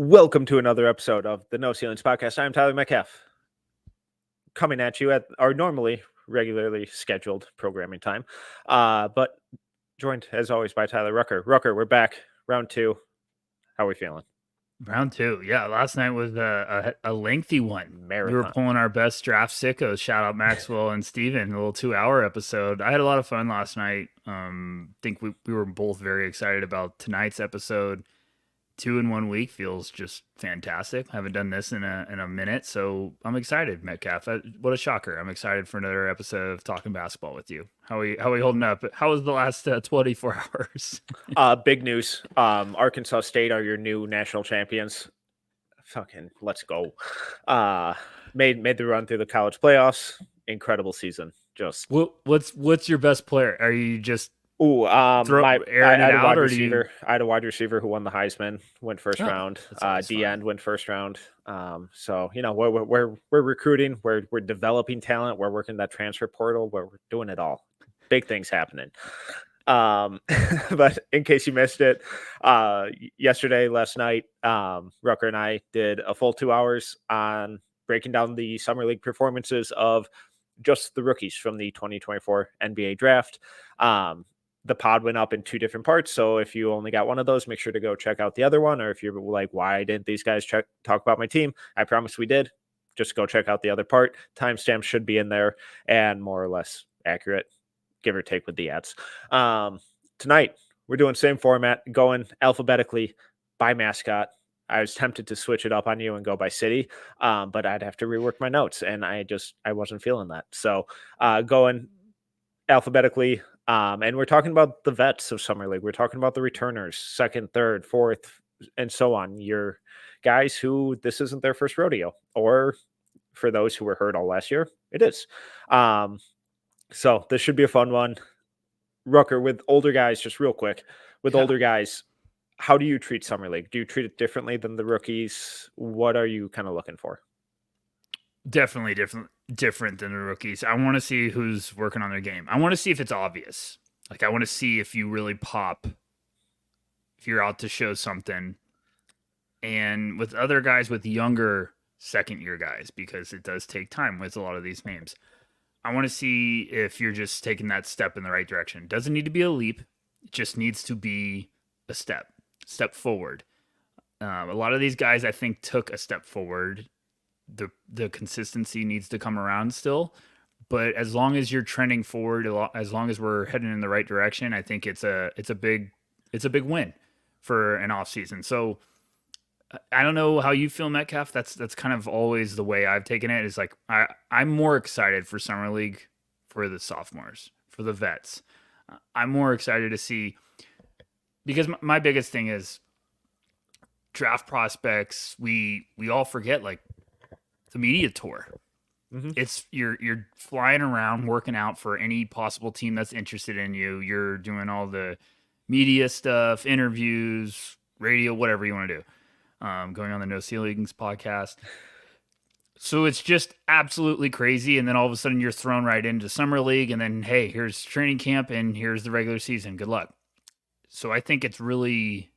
Welcome to another episode of the No Ceilings Podcast. I'm Tyler Metcalf, coming at you at our normally regularly scheduled programming time, but joined as always by Tyler Rucker. Rucker, we're back, round two. How are we feeling? Round two. Yeah, last night was a lengthy one. We were Marathon. pulling our best draft sickos. Shout out Maxwell and Steven, a little 2-hour episode. I had a lot of fun last night. Think we were both very excited about tonight's episode. 2 in 1 week feels just fantastic. I haven't done this in a minute, so I'm excited, Metcalf. What a shocker. I'm excited for another episode of Talking Basketball with you. How are we holding up? How was the last 24 hours? Big news. Arkansas State are your new national champions. Fucking let's go. Made the run through the college playoffs. Incredible season. Just what's your best player? Are you just I had a wide receiver who won the Heisman, went first round. D end went first round. So we're recruiting, we're developing talent, we're working that transfer portal, we're doing it all. Big things happening. But in case you missed it, last night, Rucker and I did a full 2 hours on breaking down the summer league performances of just the rookies from the 2024 NBA draft. The pod went up in 2 different parts. So if you only got one of those, make sure to go check out the other one. Or if you're like, why didn't these guys talk about my team? I promise we did. Just go check out the other part. Timestamps should be in there and more or less accurate, give or take with the ads. Tonight, we're doing same format, going alphabetically by mascot. I was tempted to switch it up on you and go by city, but I'd have to rework my notes, and I wasn't feeling that. So going alphabetically, and we're talking about the vets of Summer League. We're talking about the returners, second, third, fourth, and so on. Your guys who this isn't their first rodeo, or for those who were hurt all last year, it is. So this should be a fun one. Rucker, with older guys, just real quick, older guys, how do you treat Summer League? Do you treat it differently than the rookies? What are you kind of looking for? Definitely different than the rookies. I want to see who's working on their game. I want to see if it's obvious. Like, I want to see if you really pop, if you're out to show something. And with other guys, with younger second-year guys, because it does take time with a lot of these names, I want to see if you're just taking that step in the right direction. It doesn't need to be a leap. It just needs to be a step forward. A lot of these guys, I think, took a step forward. The consistency needs to come around still, but as long as you're trending forward, as long as we're heading in the right direction, I think it's a big win for an off season. So I don't know how you feel, Metcalf. That's kind of always the way I've taken it. Is like I'm more excited for Summer League for the sophomores, for the vets. I'm more excited to see, because my biggest thing is draft prospects. We all forget, like, the media tour. Mm-hmm. It's you're flying around working out for any possible team that's interested in you. You're doing all the media stuff, interviews, radio, whatever you want to do. Going on the No Ceilings podcast. So it's just absolutely crazy. And then all of a sudden you're thrown right into Summer League. And then, hey, here's training camp and here's the regular season. Good luck. So I think it's really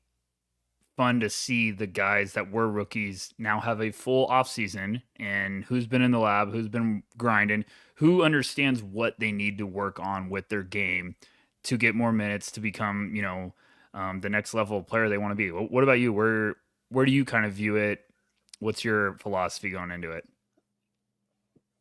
fun to see the guys that were rookies now have a full off season, and who's been in the lab, who's been grinding, who understands what they need to work on with their game to get more minutes to become, the next level of player they want to be. What about you? Where do you kind of view it? What's your philosophy going into it?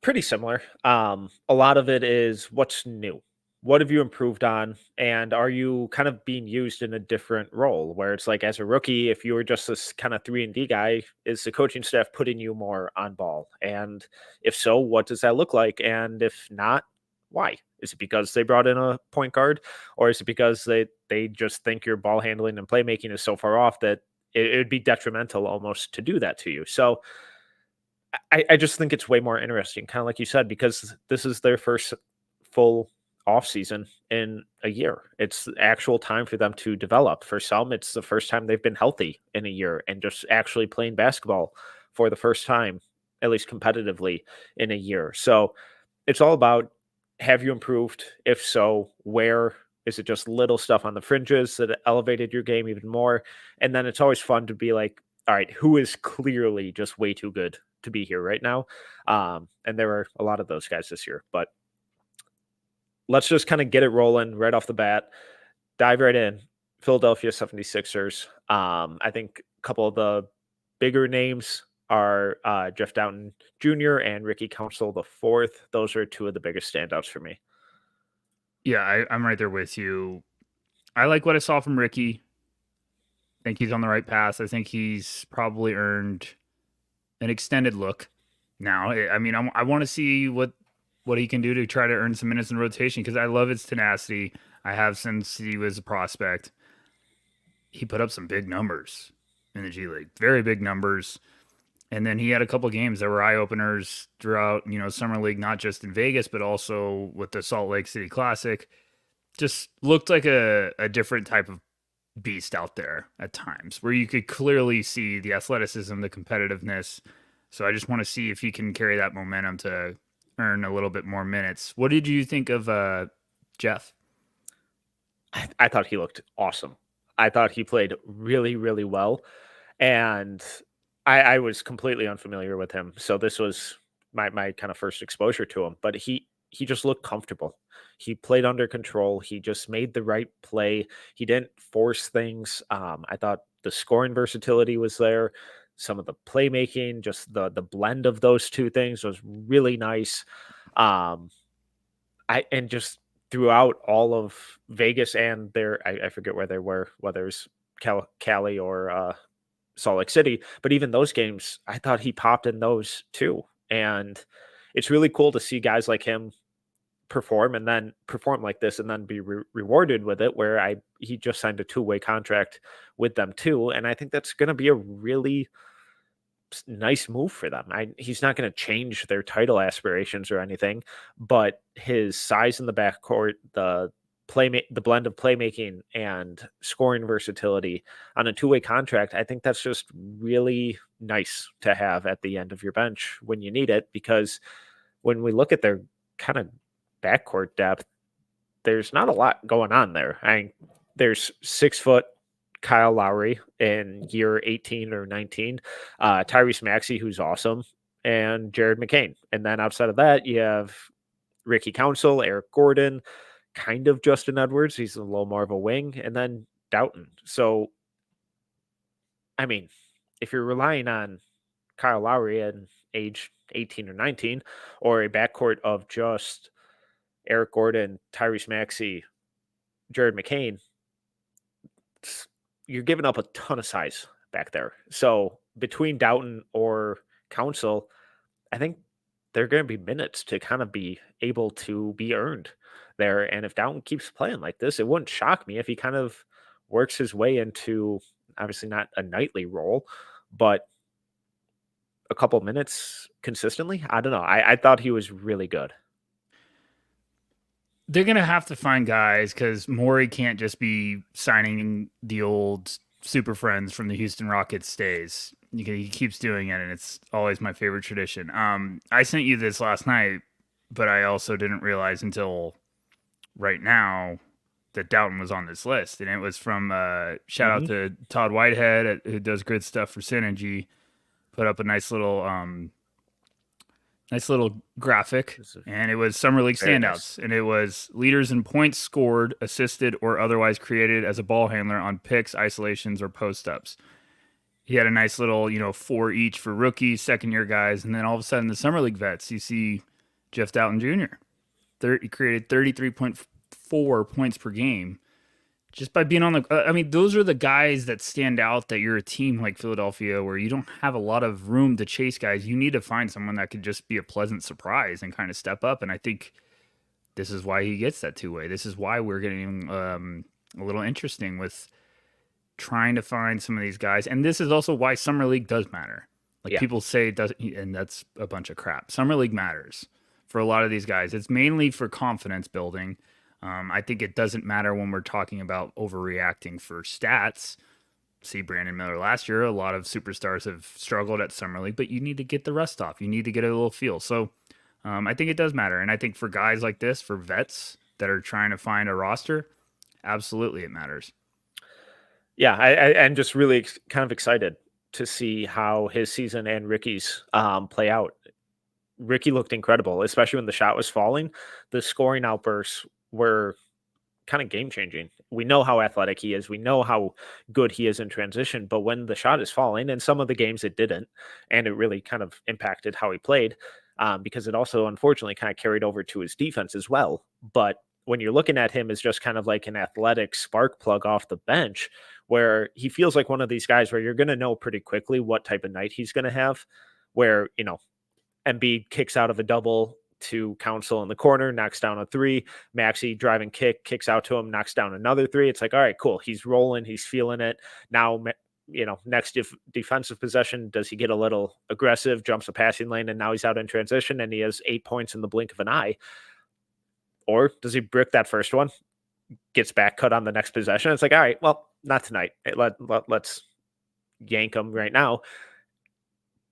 Pretty similar. A lot of it is what's new. What have you improved on? And are you kind of being used in a different role where it's like, as a rookie, if you were just this kind of 3-and-D guy, is the coaching staff putting you more on ball? And if so, what does that look like? And if not, why? Is it because they brought in a point guard, or is it because they just think your ball handling and playmaking is so far off that it would be detrimental almost to do that to you? So I just think it's way more interesting, kind of like you said, because this is their first full off season in a year. It's actual time for them to develop. For some, it's the first time they've been healthy in a year and just actually playing basketball for the first time, at least competitively, in a year. So it's all about, have you improved? If so, where? Is it just little stuff on the fringes that elevated your game even more? And then it's always fun to be like, all right, who is clearly just way too good to be here right now? And there were a lot of those guys this year, but let's just kind of get it rolling right off the bat. Dive right in. Philadelphia 76ers. I think a couple of the bigger names are Jeff Downton Jr. and Ricky Council the fourth. Those are two of the biggest standouts for me. Yeah, I'm right there with you. I like what I saw from Ricky. I think he's on the right path. I think he's probably earned an extended look now. I mean, I want to see what he can do to try to earn some minutes in rotation because I love his tenacity. I have since he was a prospect. He put up some big numbers in the G League, very big numbers. And then he had a couple games that were eye openers throughout, summer league, not just in Vegas, but also with the Salt Lake City Classic. Just looked like a different type of beast out there at times where you could clearly see the athleticism, the competitiveness. So I just want to see if he can carry that momentum to earn a little bit more minutes. What did you think of Jeff? I thought he looked awesome. I thought he played really, really well. And I was completely unfamiliar with him. So this was my kind of first exposure to him. But he just looked comfortable. He played under control. He just made the right play. He didn't force things. I thought the scoring versatility was there. Some of the playmaking, just the blend of those two things was really nice. And just throughout all of Vegas and I forget where they were, whether it's Cali or Salt Lake City, but even those games, I thought he popped in those too. And it's really cool to see guys like him perform like this and then be rewarded with it, where he just signed a 2-way contract with them too. And I think that's going to be a really nice move for them. He's not going to change their title aspirations or anything, but his size in the backcourt, the blend of playmaking and scoring versatility on a 2-way contract, I think that's just really nice to have at the end of your bench when you need it, because when we look at their kind of backcourt depth, there's not a lot going on there. There's 6-foot Kyle Lowry in year 18 or 19, Tyrese Maxey, who's awesome, and Jared McCain. And then outside of that, you have Ricky Council, Eric Gordon, kind of Justin Edwards. He's a little more of a wing, and then Doughton. So, I mean, if you're relying on Kyle Lowry at age 18 or 19, or a backcourt of just Eric Gordon, Tyrese Maxey, Jared McCain, you're giving up a ton of size back there. So between Doughton or Council, I think they're going to be minutes to kind of be able to be earned there. And if Doughton keeps playing like this, it wouldn't shock me if he kind of works his way into, obviously not a nightly role, but a couple minutes consistently. I don't know. I thought he was really good. They're going to have to find guys because Morey can't just be signing the old super friends from the Houston Rockets days. He keeps doing it, and it's always my favorite tradition. I sent you this last night, but I also didn't realize until right now that Doughton was on this list. And it was from shout out to Todd Whitehead, who does good stuff for Synergy. Put up a nice little graphic, and it was Summer League standouts. Nice. And it was leaders in points scored, assisted, or otherwise created as a ball handler on picks, isolations, or post-ups. He had a nice little, 4 each for rookies, second-year guys, and then all of a sudden the Summer League vets, you see Jeff Doughton Jr. He created 33.4 points per game just by being on the those are the guys that stand out, that you're a team like Philadelphia where you don't have a lot of room to chase guys. You need to find someone that could just be a pleasant surprise and kind of step up. And I think this is why he gets that 2-way. This is why we're getting a little interesting with trying to find some of these guys. And this is also why Summer League does matter. People say it doesn't, and that's a bunch of crap. Summer League matters for a lot of these guys. It's mainly for confidence building. I think it doesn't matter when we're talking about overreacting for stats. See Brandon Miller last year. A lot of superstars have struggled at Summer League, but you need to get the rust off. You need to get a little feel. So I think it does matter. And I think for guys like this, for vets that are trying to find a roster, absolutely it matters. Yeah, I'm just really kind of excited to see how his season and Ricky's play out. Ricky looked incredible, especially when the shot was falling. The scoring outbursts were kind of game changing. We know how athletic he is. We know how good he is in transition. But when the shot is falling, and some of the games it didn't, and it really kind of impacted how he played, because it also unfortunately kind of carried over to his defense as well. But when you're looking at him as just kind of like an athletic spark plug off the bench, where he feels like one of these guys where you're going to know pretty quickly what type of night he's going to have, where, Embiid kicks out of a double to Council in the corner, knocks down a three. Maxey driving kick, kicks out to him, knocks down another three. It's like, all right, cool. He's rolling. He's feeling it. Now, next defensive possession, does he get a little aggressive, jumps a passing lane, and now he's out in transition and he has 8 points in the blink of an eye? Or does he brick that first one, gets back cut on the next possession? It's like, all right, well, not tonight. Let's yank him right now.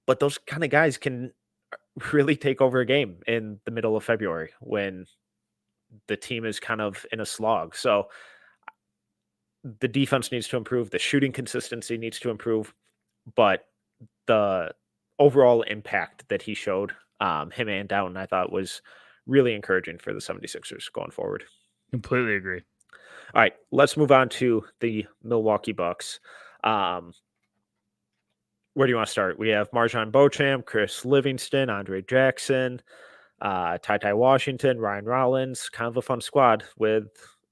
But those kind of guys can really take over a game in the middle of February when the team is kind of in a slog. So the defense needs to improve. The shooting consistency needs to improve. But the overall impact that he showed, him and Down, I thought was really encouraging for the 76ers going forward. Completely agree. All right, let's move on to the Milwaukee Bucks. Where do you want to start? We have Marjon Beauchamp, Chris Livingston, Andre Jackson, Ty Washington, Ryan Rollins. Kind of a fun squad with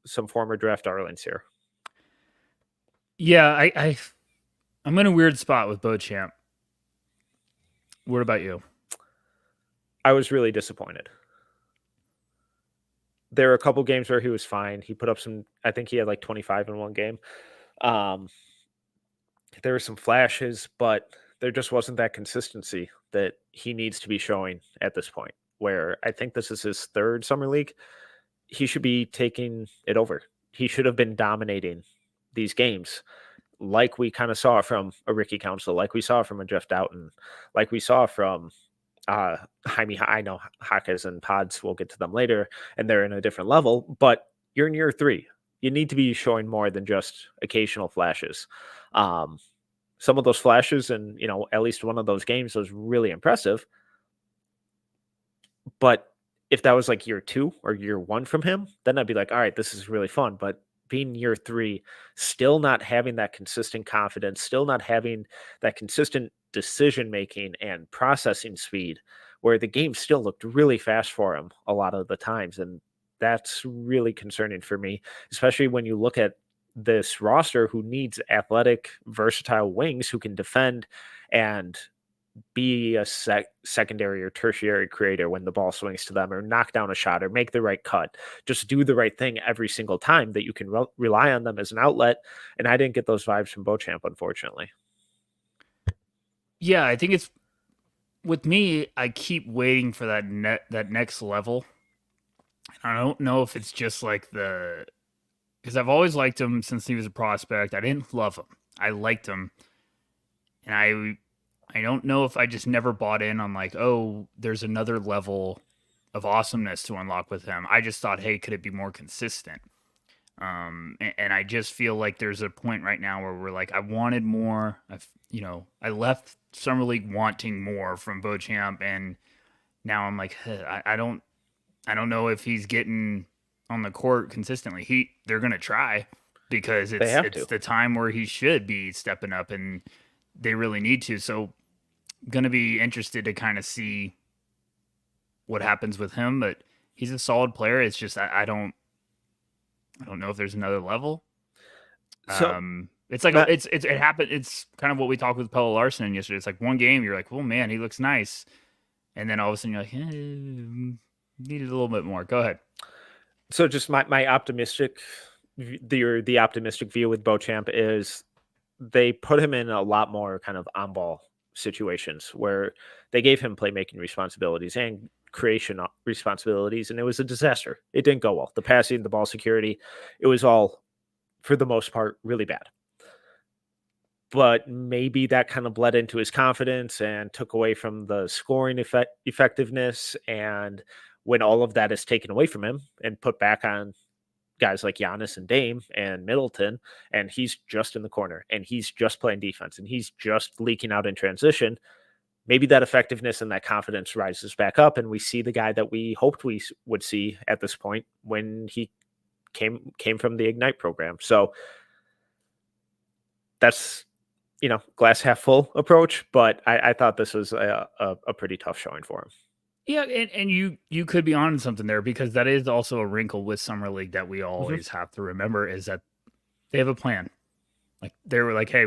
some former draft darlings here. Yeah, I'm in a weird spot with Beauchamp. What about you? I was really disappointed. There were a couple games where he was fine. He put up I think he had like 25 in one game. There were some flashes, but there just wasn't that consistency that he needs to be showing at this point, where I think this is his third summer league. He should be taking it over. He should have been dominating these games like we kind of saw from a Ricky Council, like we saw from a Jeff Doughton, like we saw from Jaime. I know Hakas and Pods, we'll get to them later, and they're in a different level, but you're in year 3. You need to be showing more than just occasional flashes. Some of those flashes and, at least one of those games was really impressive. But if that was like year 2 or year 1 from him, then I'd be like, all right, this is really fun. But being year 3, still not having that consistent confidence, still not having that consistent decision-making and processing speed, where the game still looked really fast for him a lot of the times. And that's really concerning for me, especially when you look at this roster who needs athletic, versatile wings who can defend and be a secondary or tertiary creator when the ball swings to them, or knock down a shot, or make the right cut. Just do the right thing every single time, that you can rely on them as an outlet. And I didn't get those vibes from Beauchamp, unfortunately. Yeah, I think it's with me. I keep waiting for that next level. I don't know if it's just like because I've always liked him since he was a prospect. I didn't love him. I liked him, and I don't know if I just never bought in on like, oh, there's another level of awesomeness to unlock with him. I just thought, hey, could it be more consistent? And I just feel like there's a point right now where we're like, I wanted more. I left Summer League wanting more from Beauchamp, and now I'm like, I don't know if he's getting on the court consistently. They're gonna try, because it's the time where he should be stepping up, and they really need to. So going to be interested to kind of see what happens with him, but he's a solid player. It's just I don't know if there's another level. So it's like it happened. It's kind of what we talked with Pelle Larsson yesterday. It's like one game you're like, well, man, he looks nice, and then all of a sudden you're like, needed a little bit more. Go ahead. So just my optimistic, the optimistic view with Beauchamp is they put him in a lot more kind of on ball situations where they gave him playmaking responsibilities and creation responsibilities, and it was a disaster. It didn't go well. The passing, the ball security, it was all, for the most part, really bad. But maybe that kind of bled into his confidence and took away from the scoring effectiveness. And when all of that is taken away from him and put back on guys like Giannis and Dame and Middleton, and he's just in the corner and he's just playing defense and he's just leaking out in transition, maybe that effectiveness and that confidence rises back up, and we see the guy that we hoped we would see at this point when he came from the Ignite program. So that's, glass half full approach, but I thought this was a pretty tough showing for him. Yeah, and you could be on something there, because that is also a wrinkle with Summer League that we always have to remember, is that they have a plan. Like, they were like, hey,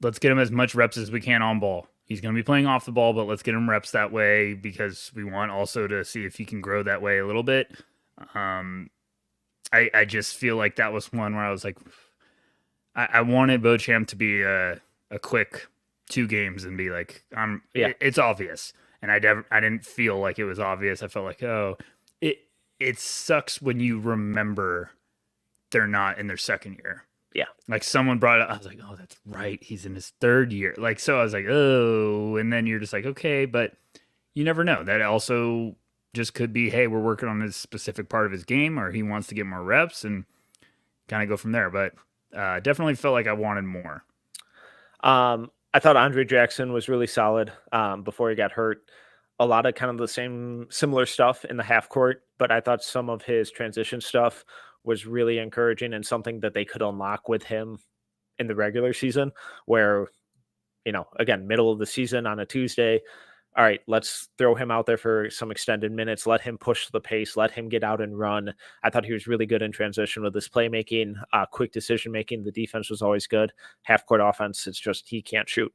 let's get him as much reps as we can on ball. He's going to be playing off the ball, but let's get him reps that way, because we want also to see if he can grow that way a little bit. I just feel like that was one where I was like, I wanted Beauchamp to be a quick 2 games and be like, it's obvious. And I didn't feel like it was obvious. I felt like, it sucks when you remember they're not in their second year. Yeah. Like, someone brought it up. I was like, oh, that's right. He's in his 3rd year. Like, so I was like, oh, and then you're just like, okay, but you never know. That also just could be, hey, we're working on this specific part of his game, or he wants to get more reps, and kind of go from there. But definitely felt like I wanted more. I thought Andre Jackson was really solid before he got hurt. A lot of kind of the similar stuff in the half court, but I thought some of his transition stuff was really encouraging and something that they could unlock with him in the regular season, where, again, middle of the season on a Tuesday, all right, let's throw him out there for some extended minutes, let him push the pace, let him get out and run. I thought he was really good in transition with his playmaking, quick decision-making. The defense was always good. Half-court offense, it's just he can't shoot,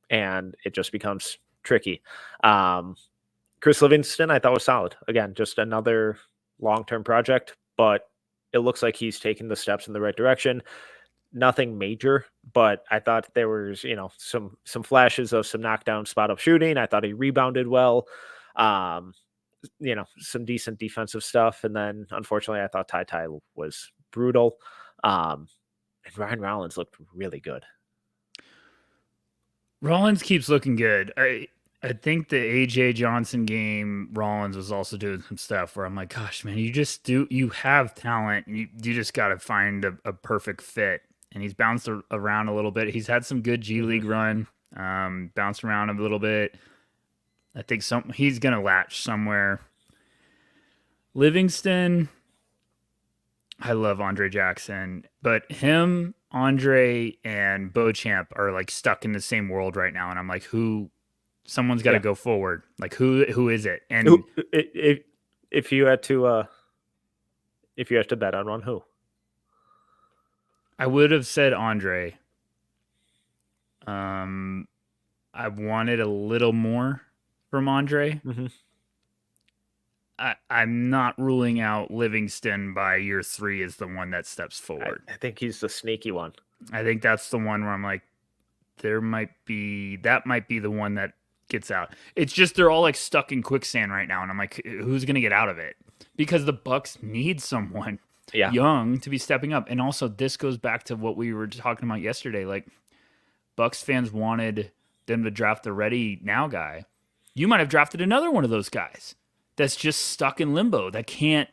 and it just becomes tricky. Chris Livingston, I thought, was solid. Again, just another long-term project, but it looks like he's taking the steps in the right direction. Nothing major, but I thought there was, some flashes of some knockdown spot up shooting. I thought he rebounded well, some decent defensive stuff. And then unfortunately, I thought Ty was brutal. And Ryan Rollins looked really good. Rollins keeps looking good. I think the AJ Johnson game, Rollins was also doing some stuff where I'm like, gosh, man, you have talent. You just got to find a perfect fit. And he's bounced around a little bit. He's had some good G League run, bounced around a little bit. I think he's going to latch somewhere. Livingston, I love Andre Jackson, but him, Andre, and Beauchamp are like stuck in the same world right now. And I'm like, someone's got to go forward. Like, who is it? And if you had to bet on one, who? I would have said Andre. I wanted a little more from Andre. Mm-hmm. I'm not ruling out Livingston by year 3 as the one that steps forward. I think he's the sneaky one. I think that's the one where I'm like, that might be the one that gets out. It's just they're all like stuck in quicksand right now, and I'm like, who's gonna get out of it? Because the Bucks need someone young to be stepping up. And also, this goes back to what we were talking about yesterday. Like, Bucks fans wanted them to draft the ready now guy. You might have drafted another one of those guys that's just stuck in limbo, that can't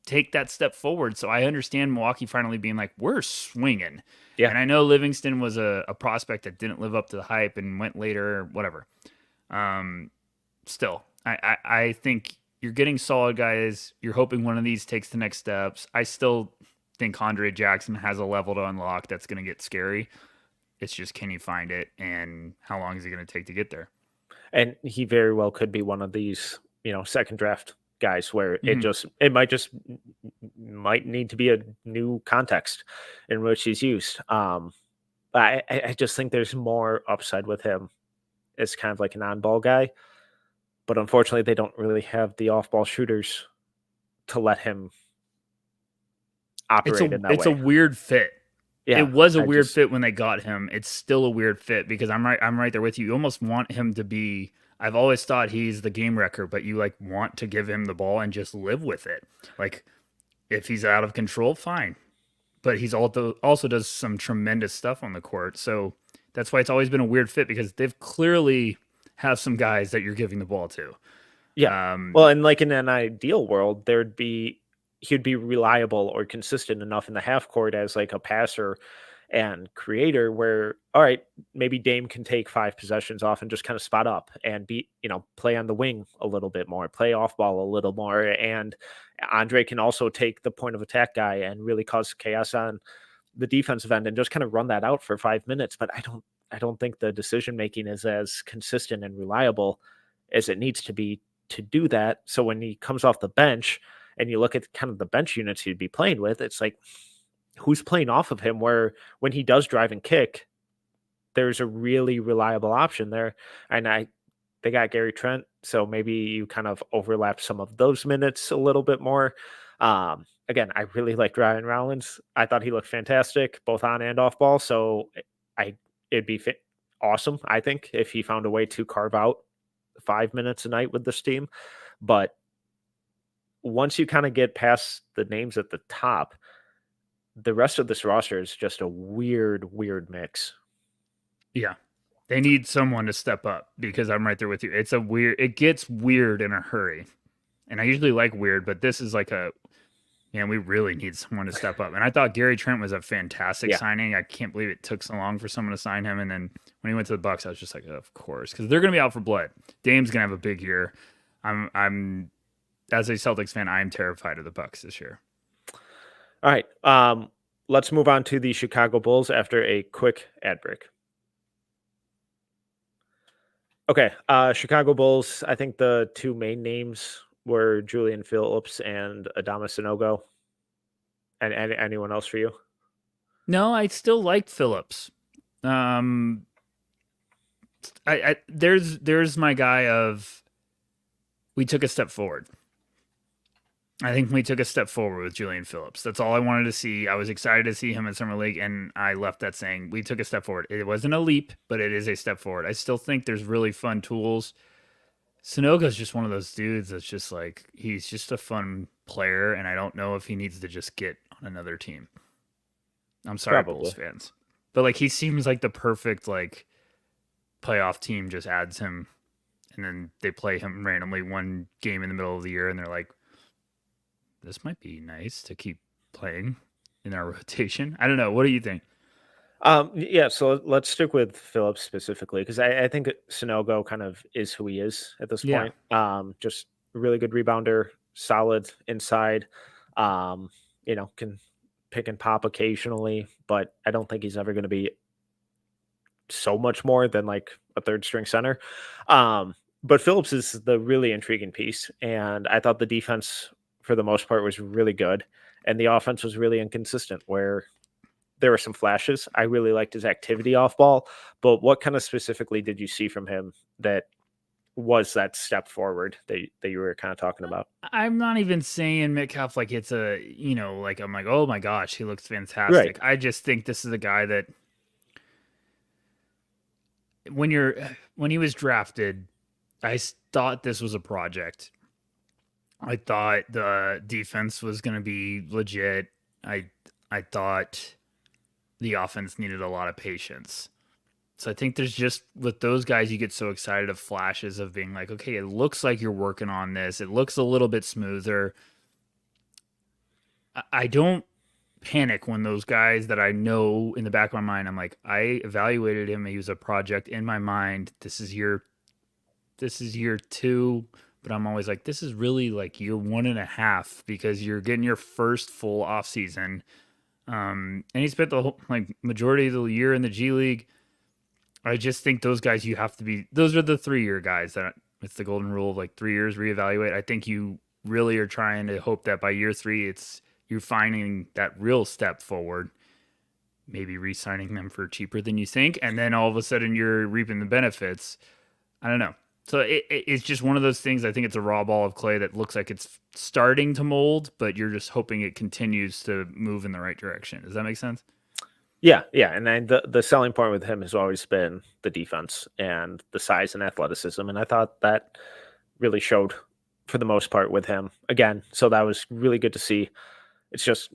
take that step forward. So I understand Milwaukee finally being like, we're swinging. Yeah. And I know Livingston was a prospect that didn't live up to the hype and went later or whatever. Still, I think you're getting solid guys. You're hoping one of these takes the next steps. I still think Andre Jackson has a level to unlock that's going to get scary. It's just, can you find it, and how long is it going to take to get there? And he very well could be one of these, second draft guys where it might need to be a new context in which he's used. I just think there's more upside with him as kind of like an on-ball guy. But unfortunately, they don't really have the off-ball shooters to let him operate in that way. It's a weird fit. Yeah, it was a weird fit when they got him. It's still a weird fit because I'm right there with you. You almost want him to be. I've always thought he's the game wrecker, but you like want to give him the ball and just live with it. Like, if he's out of control, fine. But he's also does some tremendous stuff on the court. So that's why it's always been a weird fit, because they've clearly have some guys that you're giving the ball to. Yeah. Well, and like in an ideal world, there'd be he'd be reliable or consistent enough in the half court as like a passer and creator where, all right, maybe Dame can take 5 possessions off and just kind of spot up and be, play on the wing a little bit more, play off ball a little more. And Andre can also take the point of attack guy and really cause chaos on the defensive end and just kind of run that out for 5 minutes. But I don't think the decision making is as consistent and reliable as it needs to be to do that. So when he comes off the bench and you look at kind of the bench units he'd be playing with, it's like, who's playing off of him where when he does drive and kick, there's a really reliable option there. And they got Gary Trent, so maybe you kind of overlap some of those minutes a little bit more. Again, I really liked Ryan Rollins. I thought he looked fantastic, both on and off ball. So it'd be awesome, I think, if he found a way to carve out 5 minutes a night with this team. But once you kind of get past the names at the top, the rest of this roster is just a weird mix. Yeah. They need someone to step up because I'm right there with you. It gets weird in a hurry. And I usually like weird, but this is like we really need someone to step up. And I thought Gary Trent was a fantastic signing. I can't believe it took so long for someone to sign him. And then when he went to the Bucks, I was just like, of course, because they're going to be out for blood. Dame's going to have a big year. I'm as a Celtics fan, I'm terrified of the Bucks this year. All right. Let's move on to the Chicago Bulls after a quick ad break. Okay. Chicago Bulls, I think the 2 main names were Julian Phillips and Adama Sanogo. And anyone else for you? No, I still liked Phillips. There's my guy of we took a step forward. I think we took a step forward with Julian Phillips. That's all I wanted to see. I was excited to see him in Summer League, and I left that saying we took a step forward. It wasn't a leap, but it is a step forward. I still think there's really fun tools. Sanogo's just one of those dudes that's just like, he's just a fun player, and I don't know if he needs to just get on another team. I'm sorry, Probably. Bulls fans. But like, he seems like the perfect like playoff team just adds him, and then they play him randomly one game in the middle of the year, and they're like, this might be nice to keep playing in our rotation. I don't know. What do you think? Yeah, so let's stick with Phillips specifically because I think Sanogo kind of is who he is at this point. Just really good rebounder, solid inside. Can pick and pop occasionally, but I don't think he's ever going to be so much more than like a third string center. But Phillips is the really intriguing piece, and I thought the defense for the most part was really good, and the offense was really inconsistent where there were some flashes. I really liked his activity off ball, but what kind of specifically did you see from him that was that step forward that you were kind of talking about? I'm not even saying Metcalf like it's like I'm like, oh my gosh, he looks fantastic. Right. I just think this is a guy that when he was drafted, I thought this was a project. I thought the defense was going to be legit. I thought the offense needed a lot of patience. So I think there's just, with those guys, you get so excited of flashes of being like, okay, it looks like you're working on this. It looks a little bit smoother. I don't panic when those guys that I know in the back of my mind, I'm like, I evaluated him. He was a project in my mind. This is year 2. But I'm always like, this is really like year 1.5 because you're getting your first full off season. And he spent the whole majority of the year in the G League. I just think those guys those are the 3-year guys that it's the golden rule of like 3 years reevaluate. I think you really are trying to hope that by year 3, you're finding that real step forward, maybe re-signing them for cheaper than you think. And then all of a sudden you're reaping the benefits. I don't know. So it's just one of those things. I think it's a raw ball of clay that looks like it's starting to mold, but you're just hoping it continues to move in the right direction. Does that make sense? Yeah. And then the selling point with him has always been the defense and the size and athleticism. And I thought that really showed for the most part with him again. So that was really good to see. It's just,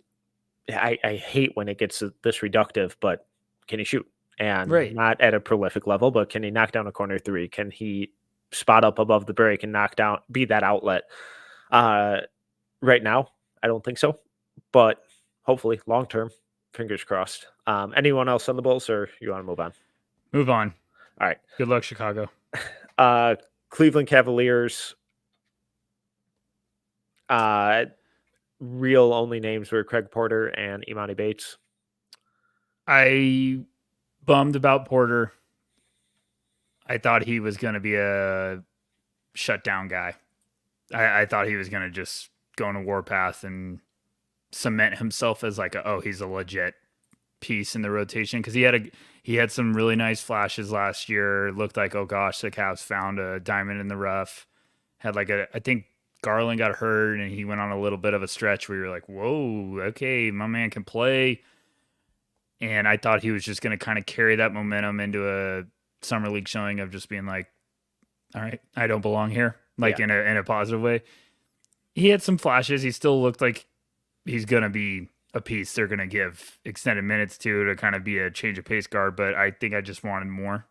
I hate when it gets this reductive, but can he shoot? And not at a prolific level, but can he knock down a corner 3? Can he spot up above the break and knock down, be that outlet? Right now, I don't think so, but hopefully long term, fingers crossed. Anyone else on the Bulls, or you want to move on? Move on. All right. Good luck, Chicago. Cleveland Cavaliers. Real only names were Craig Porter and Imani Bates. I bummed about Porter. I thought he was going to be a shutdown guy. I thought he was going to just go on a warpath and cement himself as like, he's a legit piece in the rotation, because he had some really nice flashes last year. It looked like, oh gosh, the Cavs found a diamond in the rough. Had like I think Garland got hurt and he went on a little bit of a stretch where you're like, whoa, okay, my man can play. And I thought he was just going to kind of carry that momentum into a summer league showing of just being like, all right, I don't belong here, like in a positive way. He had some flashes. He still looked like he's going to be a piece they're going to give extended minutes to kind of be a change of pace guard, but I think I just wanted more.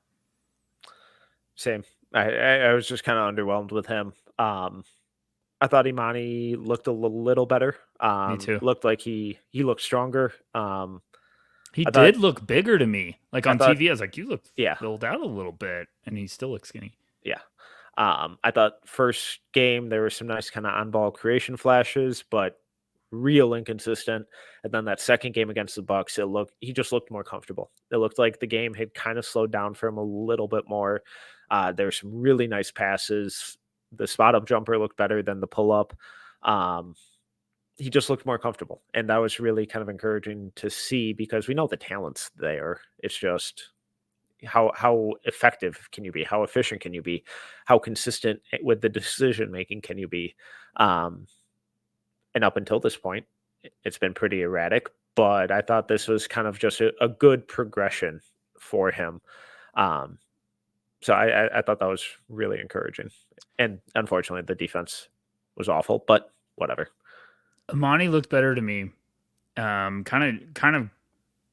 Same. I was just kind of underwhelmed with him. I thought Imani looked a little better. Me too. Looked like he looked stronger. He did look bigger to me. Like on TV, I was like, you look filled out a little bit, and he still looks skinny. Yeah. I thought first game there were some nice kind of on-ball creation flashes, but real inconsistent. And then that second game against the Bucks, he just looked more comfortable. It looked like the game had kind of slowed down for him a little bit more. There were some really nice passes. The spot-up jumper looked better than the pull-up. He just looked more comfortable, and that was really kind of encouraging to see, because we know the talent's there. It's just how effective can you be? How efficient can you be? How consistent with the decision making can you be? And up until this point, it's been pretty erratic, but I thought this was kind of just a good progression for him. So I thought that was really encouraging. And unfortunately, the defense was awful, but whatever. Imani looked better to me. Kind of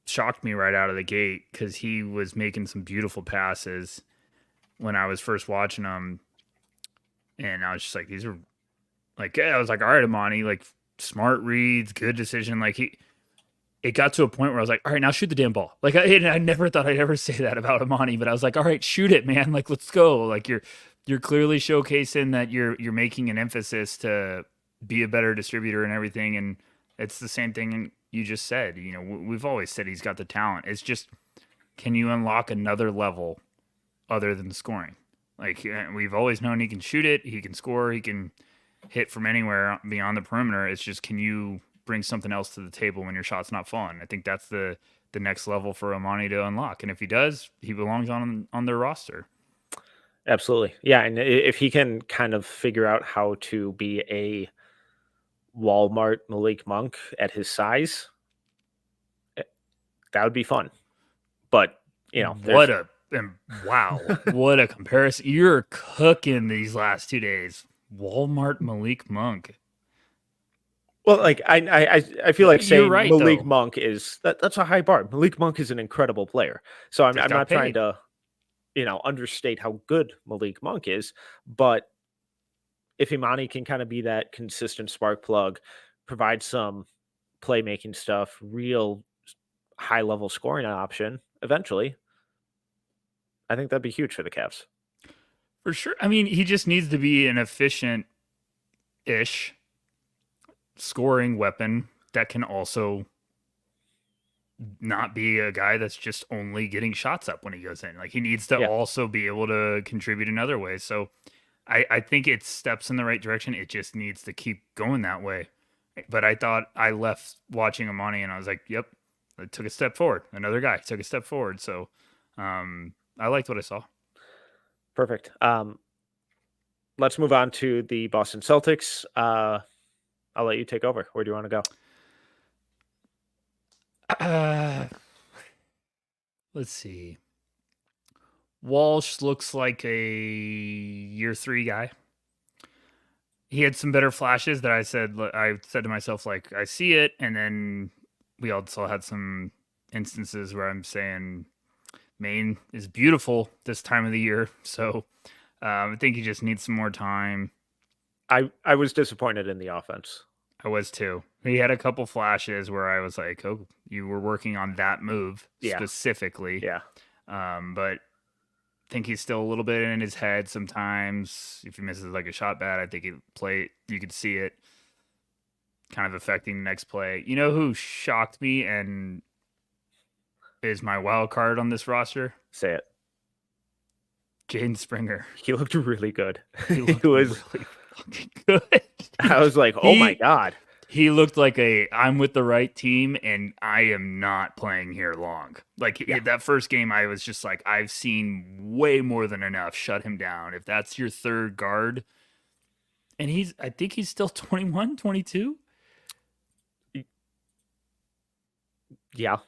shocked me right out of the gate, because he was making some beautiful passes when I was first watching him, and I was just like, these are like, I was like, all right, Imani, like smart reads, good decision. Like it got to a point where I was like, all right, now shoot the damn ball. Like I never thought I'd ever say that about Imani, but I was like, all right, shoot it, man. Like, let's go. Like you're clearly showcasing that you're making an emphasis to be a better distributor and everything. And it's the same thing you just said. You know, we've always said he's got the talent. It's just, can you unlock another level other than the scoring? Like, we've always known he can shoot it, he can score, he can hit from anywhere beyond the perimeter. It's just, can you bring something else to the table when your shot's not falling? I think that's the next level for Imani to unlock. And if he does, he belongs on their roster. Absolutely. Yeah. And if he can kind of figure out how to be a Walmart Malik Monk at his size, that would be fun. But, you know, wow, what a comparison. You're cooking these last 2 days. Walmart Malik Monk. Well, like I feel like saying right, Malik though. Monk that's a high bar. Malik Monk is an incredible player. So I'm not trying to, understate how good Malik Monk is, but if Imani can kind of be that consistent spark plug, provide some playmaking stuff, real high level scoring option, eventually, I think that'd be huge for the Cavs. For sure. I mean, he just needs to be an efficient-ish scoring weapon that can also not be a guy that's just only getting shots up when he goes in. Like, he needs to also be able to contribute in other ways. So I think it steps in the right direction. It just needs to keep going that way. But I thought I left watching Imani and I was like, yep, it took a step forward. Another guy took a step forward. So I liked what I saw. Perfect. Let's move on to the Boston Celtics. I'll let you take over. Where do you want to go? Let's see. Walsh looks like a year 3 guy. He had some better flashes that I said to myself, like, I see it. And then we also had some instances where I'm saying Maine is beautiful this time of the year. So I think he just needs some more time. I was disappointed in the offense. I was too. He had a couple flashes where I was like, "Oh, you were working on that move Yeah. specifically." Yeah. But I think he's still a little bit in his head sometimes. If he misses like a shot bad, I think you could see it kind of affecting the next play. You know who shocked me and is my wild card on this roster? Say it. Jaden Springer. He looked really good. He looked was really fucking good. I was like, oh my God. He looked like I'm with the right team and I am not playing here long. Like that first game, I was just like, I've seen way more than enough. Shut him down. If that's your third guard, and I think he's still 21, 22. Yeah.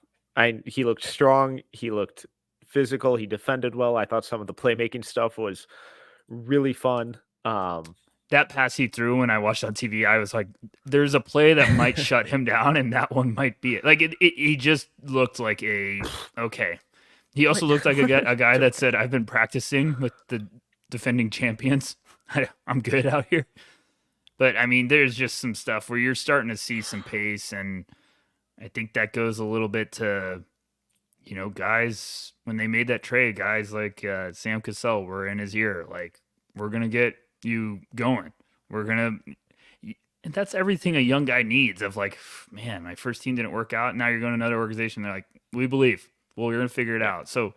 He looked strong. He looked physical. He defended well. I thought some of the playmaking stuff was really fun. That pass he threw when I watched on TV, I was like, there's a play that might shut him down, and that one might be it. Like, he just looked like okay. He also looked like a guy that said, I've been practicing with the defending champions. I'm good out here. But, I mean, there's just some stuff where you're starting to see some pace, and I think that goes a little bit to, guys, when they made that trade, guys like Sam Cassell were in his ear. Like, we're going to get you going. And that's everything a young guy needs of like, man, my first team didn't work out. Now you're going to another organization. They're like, we believe. Well, you're going to figure it out. So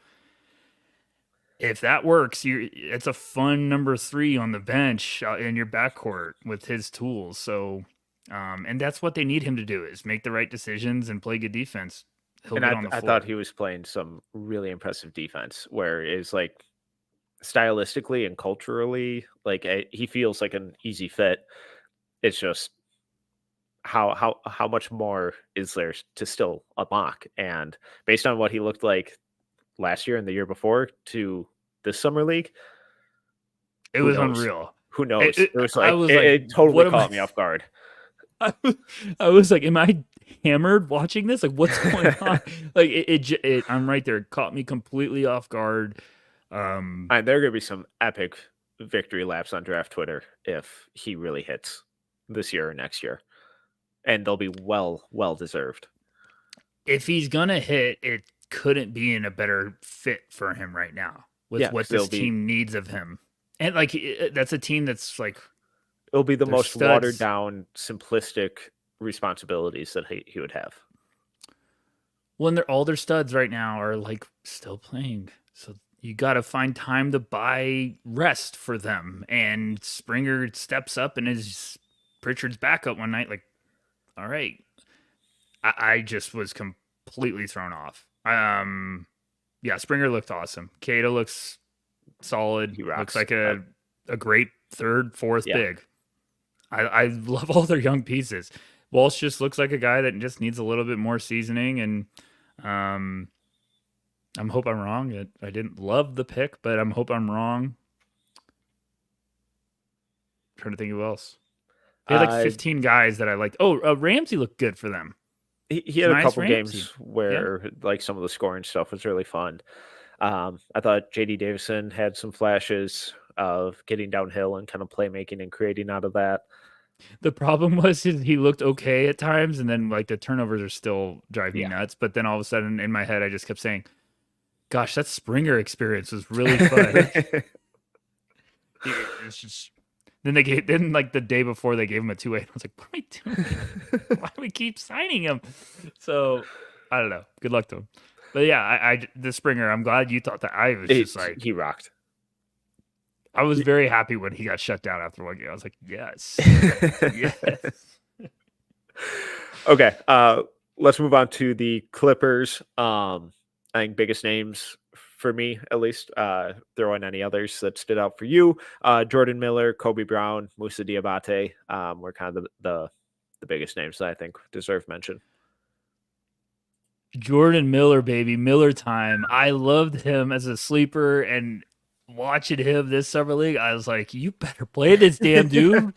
if that works, it's a fun number 3 on the bench in your backcourt with his tools. So, and that's what they need him to do is make the right decisions and play good defense. He'll get on the floor. I thought he was playing some really impressive defense where it's like, stylistically and culturally, like he feels like an easy fit. It's just how much more is there to still unlock? And based on what he looked like last year and the year before to this summer league, it was unreal. Who knows? It totally caught me off guard. I was like, am I hammered watching this? Like, what's going on? Like I'm right there. It caught me completely off guard. And there are going to be some epic victory laps on draft Twitter if he really hits this year or next year, and they'll be well deserved. If he's gonna hit, it couldn't be in a better fit for him right now with what this team needs of him. And like that's a team that's like it'll be the most watered down, simplistic responsibilities that he would have. When all their studs right now are like still playing, so you got to find time to buy rest for them. And Springer steps up and is Pritchard's backup one night. Like, all right. I just was completely thrown off. Yeah, Springer looked awesome. Cato looks solid. He rocks. Looks like a great third, fourth big. I love all their young pieces. Walsh just looks like a guy that just needs a little bit more seasoning. And I hope I'm wrong. I didn't love the pick, but I hope I'm wrong. I'm trying to think of who else. They had like 15 guys that I liked. Oh, Ramsey looked good for them. He had a couple games where like some of the scoring stuff was really fun. I thought JD Davison had some flashes of getting downhill and kind of playmaking and creating out of that. The problem was he looked okay at times, and then like the turnovers are still driving me nuts. But then all of a sudden in my head, I just kept saying, gosh, that Springer experience was really fun. It's just then like the day before they gave him a 2-8. I was like, what am I doing? Why do we keep signing him? So I don't know. Good luck to him. But yeah, the Springer, I'm glad you thought that. I was just like, he rocked. I was very happy when he got shut down after one game. I was like, yes. Yes. Okay. Let's move on to the Clippers. I think biggest names for me, at least, throw in any others that stood out for you. Jordan Miller, Kobe Brown, Moussa Diabate were kind of the biggest names that I think deserve mention. Jordan Miller, baby. Miller time. I loved him as a sleeper, and watching him this summer league, I was like, you better play this damn dude.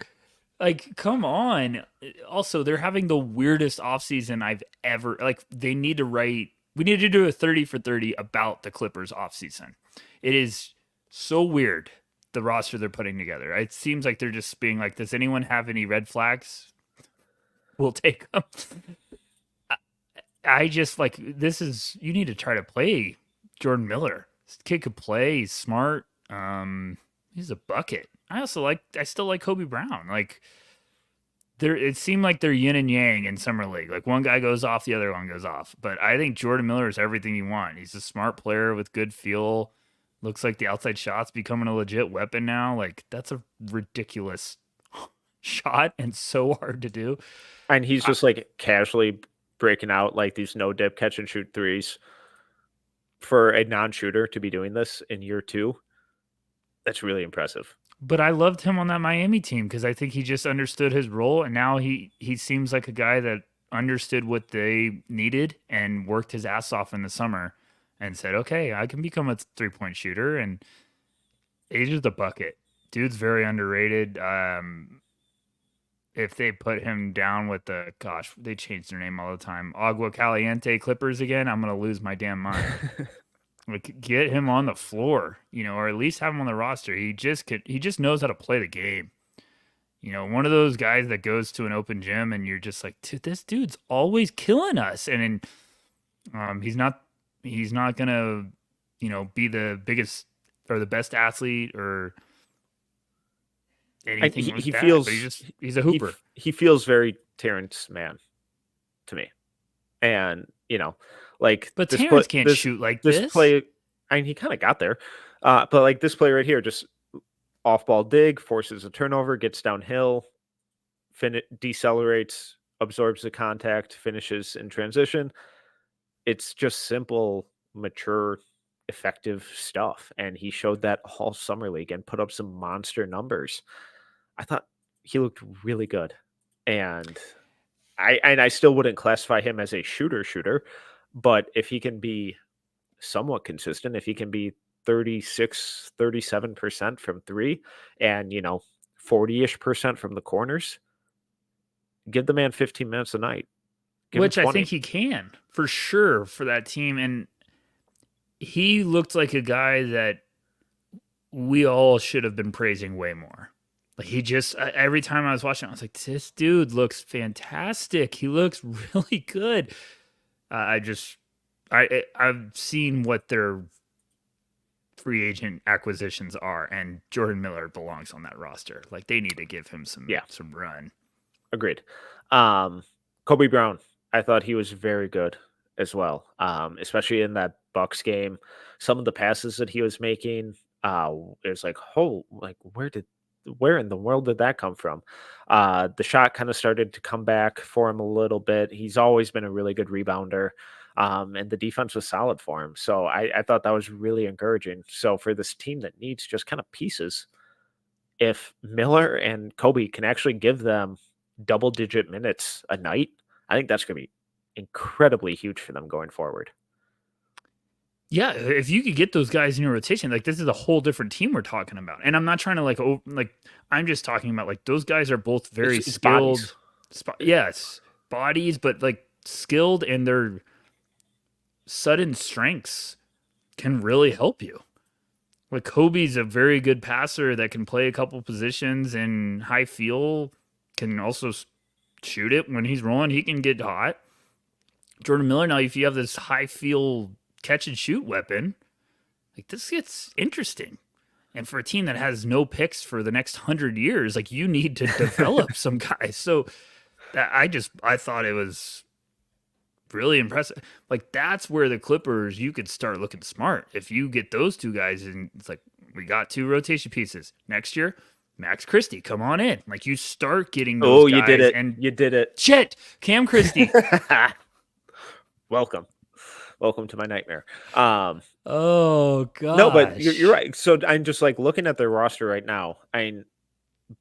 Like, come on. Also, they're having the weirdest offseason I've ever, like, we need to do a 30 for 30 about the Clippers offseason. It is so weird, the roster they're putting together. It seems like they're just being like, does anyone have any red flags? we'll take him. I just like this is you need to try to play Jordan Miller. This kid could play. He's smart. He's a bucket. I still like Kobe Brown. Like it seemed like they're yin and yang in summer league. Like one guy goes off, the other one goes off. But I think Jordan Miller is everything you want. He's a smart player with good feel. Looks like the outside shot's becoming a legit weapon now. Like that's a ridiculous shot and so hard to do. And he's just like casually breaking out like these no dip catch and shoot threes for a non-shooter to be doing this in year 2. That's really impressive. But I loved him on that Miami team because I think he just understood his role, and now he seems like a guy that understood what they needed and worked his ass off in the summer and said, okay, I can become a 3-point shooter, and he's just a bucket. Dude's very underrated. If they put him down with they change their name all the time, Agua Caliente Clippers again, I'm going to lose my damn mind. Like, get him on the floor, or at least have him on the roster. He just knows how to play the game. One of those guys that goes to an open gym and you're just like, dude, this dude's always killing us. And he's not gonna, be the biggest or the best athlete or anything like that. Feels but he's a hooper. He feels very Terrence Mann to me, and but Terrence can't shoot like this. Play, I mean, he kind of got there, but like this play right here, just off-ball dig, forces a turnover, gets downhill, decelerates, absorbs the contact, finishes in transition. It's just simple, mature, effective stuff, and he showed that all summer league and put up some monster numbers. I thought he looked really good, and I still wouldn't classify him as a shooter. But if he can be somewhat consistent, if he can be 36, 37% from 3 and, 40-ish% from the corners, give the man 15 minutes a night. Which I think he can, for sure, for that team. And he looked like a guy that we all should have been praising way more. Like he just, every time I was watching, I was like, this dude looks fantastic. He looks really good. I've seen what their free agent acquisitions are, and Jordan Miller belongs on that roster. Like they need to give him some run. Agreed. Kobe Brown, I thought he was very good as well, especially in that Bucks game. Some of the passes that he was making, it was like, where in the world did that come from? The shot kind of started to come back for him a little bit. He's always been a really good rebounder, and the defense was solid for him. So I thought that was really encouraging. So for this team that needs just kind of pieces, if Miller and Kobe can actually give them double-digit minutes a night, I think that's going to be incredibly huge for them going forward. Yeah, if you could get those guys in your rotation, like this is a whole different team we're talking about. And I'm not trying to I'm just talking about like those guys are both very skilled. Yes, bodies, but like skilled, and their sudden strengths can really help you. Like Kobe's a very good passer that can play a couple positions and high feel, can also shoot it when he's rolling. He can get hot. Jordan Miller, now if you have this high feel catch and shoot weapon, like this gets interesting. And for a team that has no picks for the next 100 years, like you need to develop some guys. So I thought it was really impressive. Like that's where the Clippers, you could start looking smart. If you get those two guys and it's like, we got 2 rotation pieces next year, Max Christie, come on in. Like you start getting those guys. You did it. And you did it. Shit. Cam Christie. Welcome to my nightmare. Oh god. No, but you're right. So I'm just like looking at their roster right now.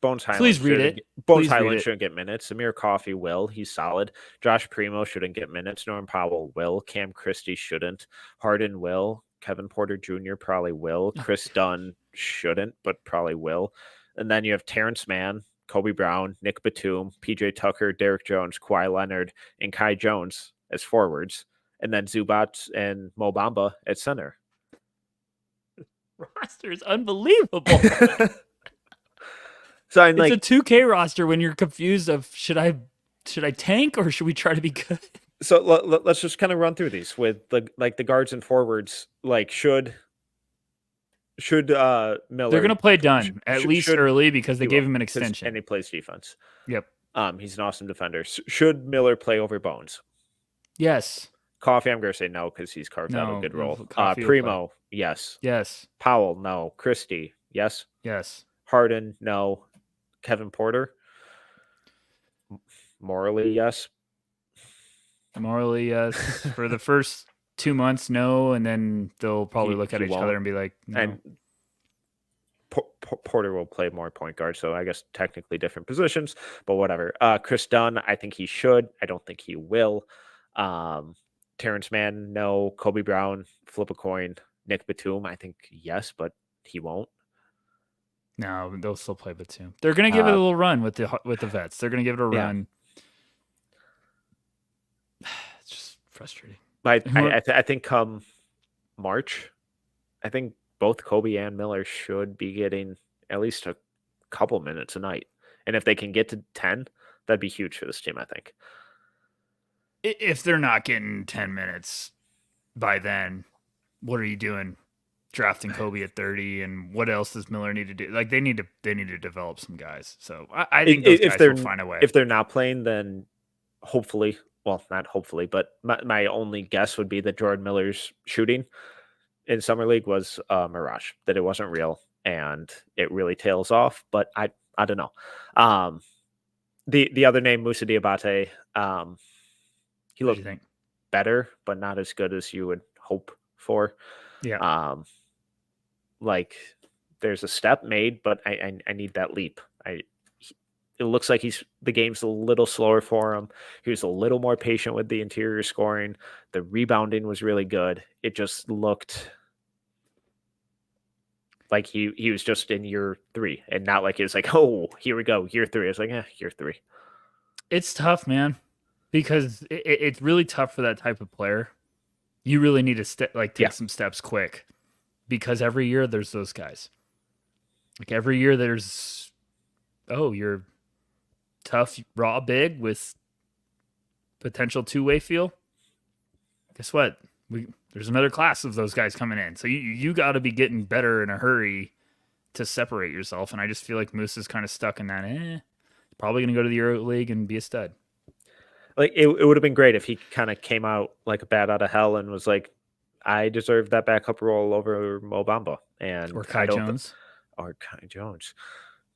Bones Highland. Please read it. Bones Highland shouldn't get minutes. Amir Coffey will. He's solid. Josh Primo shouldn't get minutes. Norm Powell will. Cam Christie shouldn't. Harden will. Kevin Porter Jr. probably will. Chris Dunn shouldn't, but probably will. And then you have Terrence Mann, Kobe Brown, Nick Batum, PJ Tucker, Derek Jones, Kawhi Leonard, and Kai Jones as forwards. And then Zubac and Mo Bamba at center. Roster is unbelievable. So it's a 2K roster when you're confused of should I should I tank or should we try to be good? So let's just kind of run through these with the guards and forwards. Like should Miller? They're gonna play Dunn at least should early because they he gave will, him an 'cause- extension. and he plays defense. Yep. He's an awesome defender. Should Miller play over Bones? Yes. Coffee, I'm gonna say no because he's carved out a No. good role. Coffee will Primo, yes. Yes. Powell, no. Christie, yes. Yes. Harden, no. Kevin Porter, morally, yes. Morally, yes. For the first 2 months, no, and then they'll probably look at he each won't. other and be like, no. And Porter will play more point guard, so I guess technically different positions, but whatever. Chris Dunn, I think he should. I don't think he will. Terrence Mann, no. Kobe Brown, flip a coin. Nick Batum, I think yes, but he won't. No, they'll still play Batum. They're gonna give it a little run with the vets. They're gonna give it a run. It's just frustrating. But I think come March, I think both Kobe and Miller should be getting at least a couple minutes a night. And if they can get to 10, that'd be huge for this team, I think. If they're not getting 10 minutes by then, what are you doing? Drafting Kobe at 30, and what else does Miller need to do? Like they need to develop some guys. So I think those guys will find a way. If they're not playing, then hopefully, well, not hopefully, but my only guess would be that Jordan Miller's shooting in Summer League was a mirage, that it wasn't real, and it really tails off. But I don't know. The other name, Moussa Diabate, he looked better, but not as good as you would hope for. Yeah. Like there's a step made, but I need that leap. It looks like the game's a little slower for him. He was a little more patient with the interior scoring. The rebounding was really good. It just looked like he was just in year 3, and not like it was like, oh, here we go, year 3. It's like, year 3. It's tough, man, because it's really tough for that type of player. You really need to take some steps quick, because every year there's those guys. Like every year there's, you're tough, raw, big with potential two-way feel. Guess what? There's another class of those guys coming in. So you got to be getting better in a hurry to separate yourself. And I just feel like Moose is kind of stuck in that. Probably going to go to the Euro League and be a stud. Like it would have been great if he kind of came out like a bat out of hell and was like, I deserve that backup role over Mo Bamba or Kai Jones.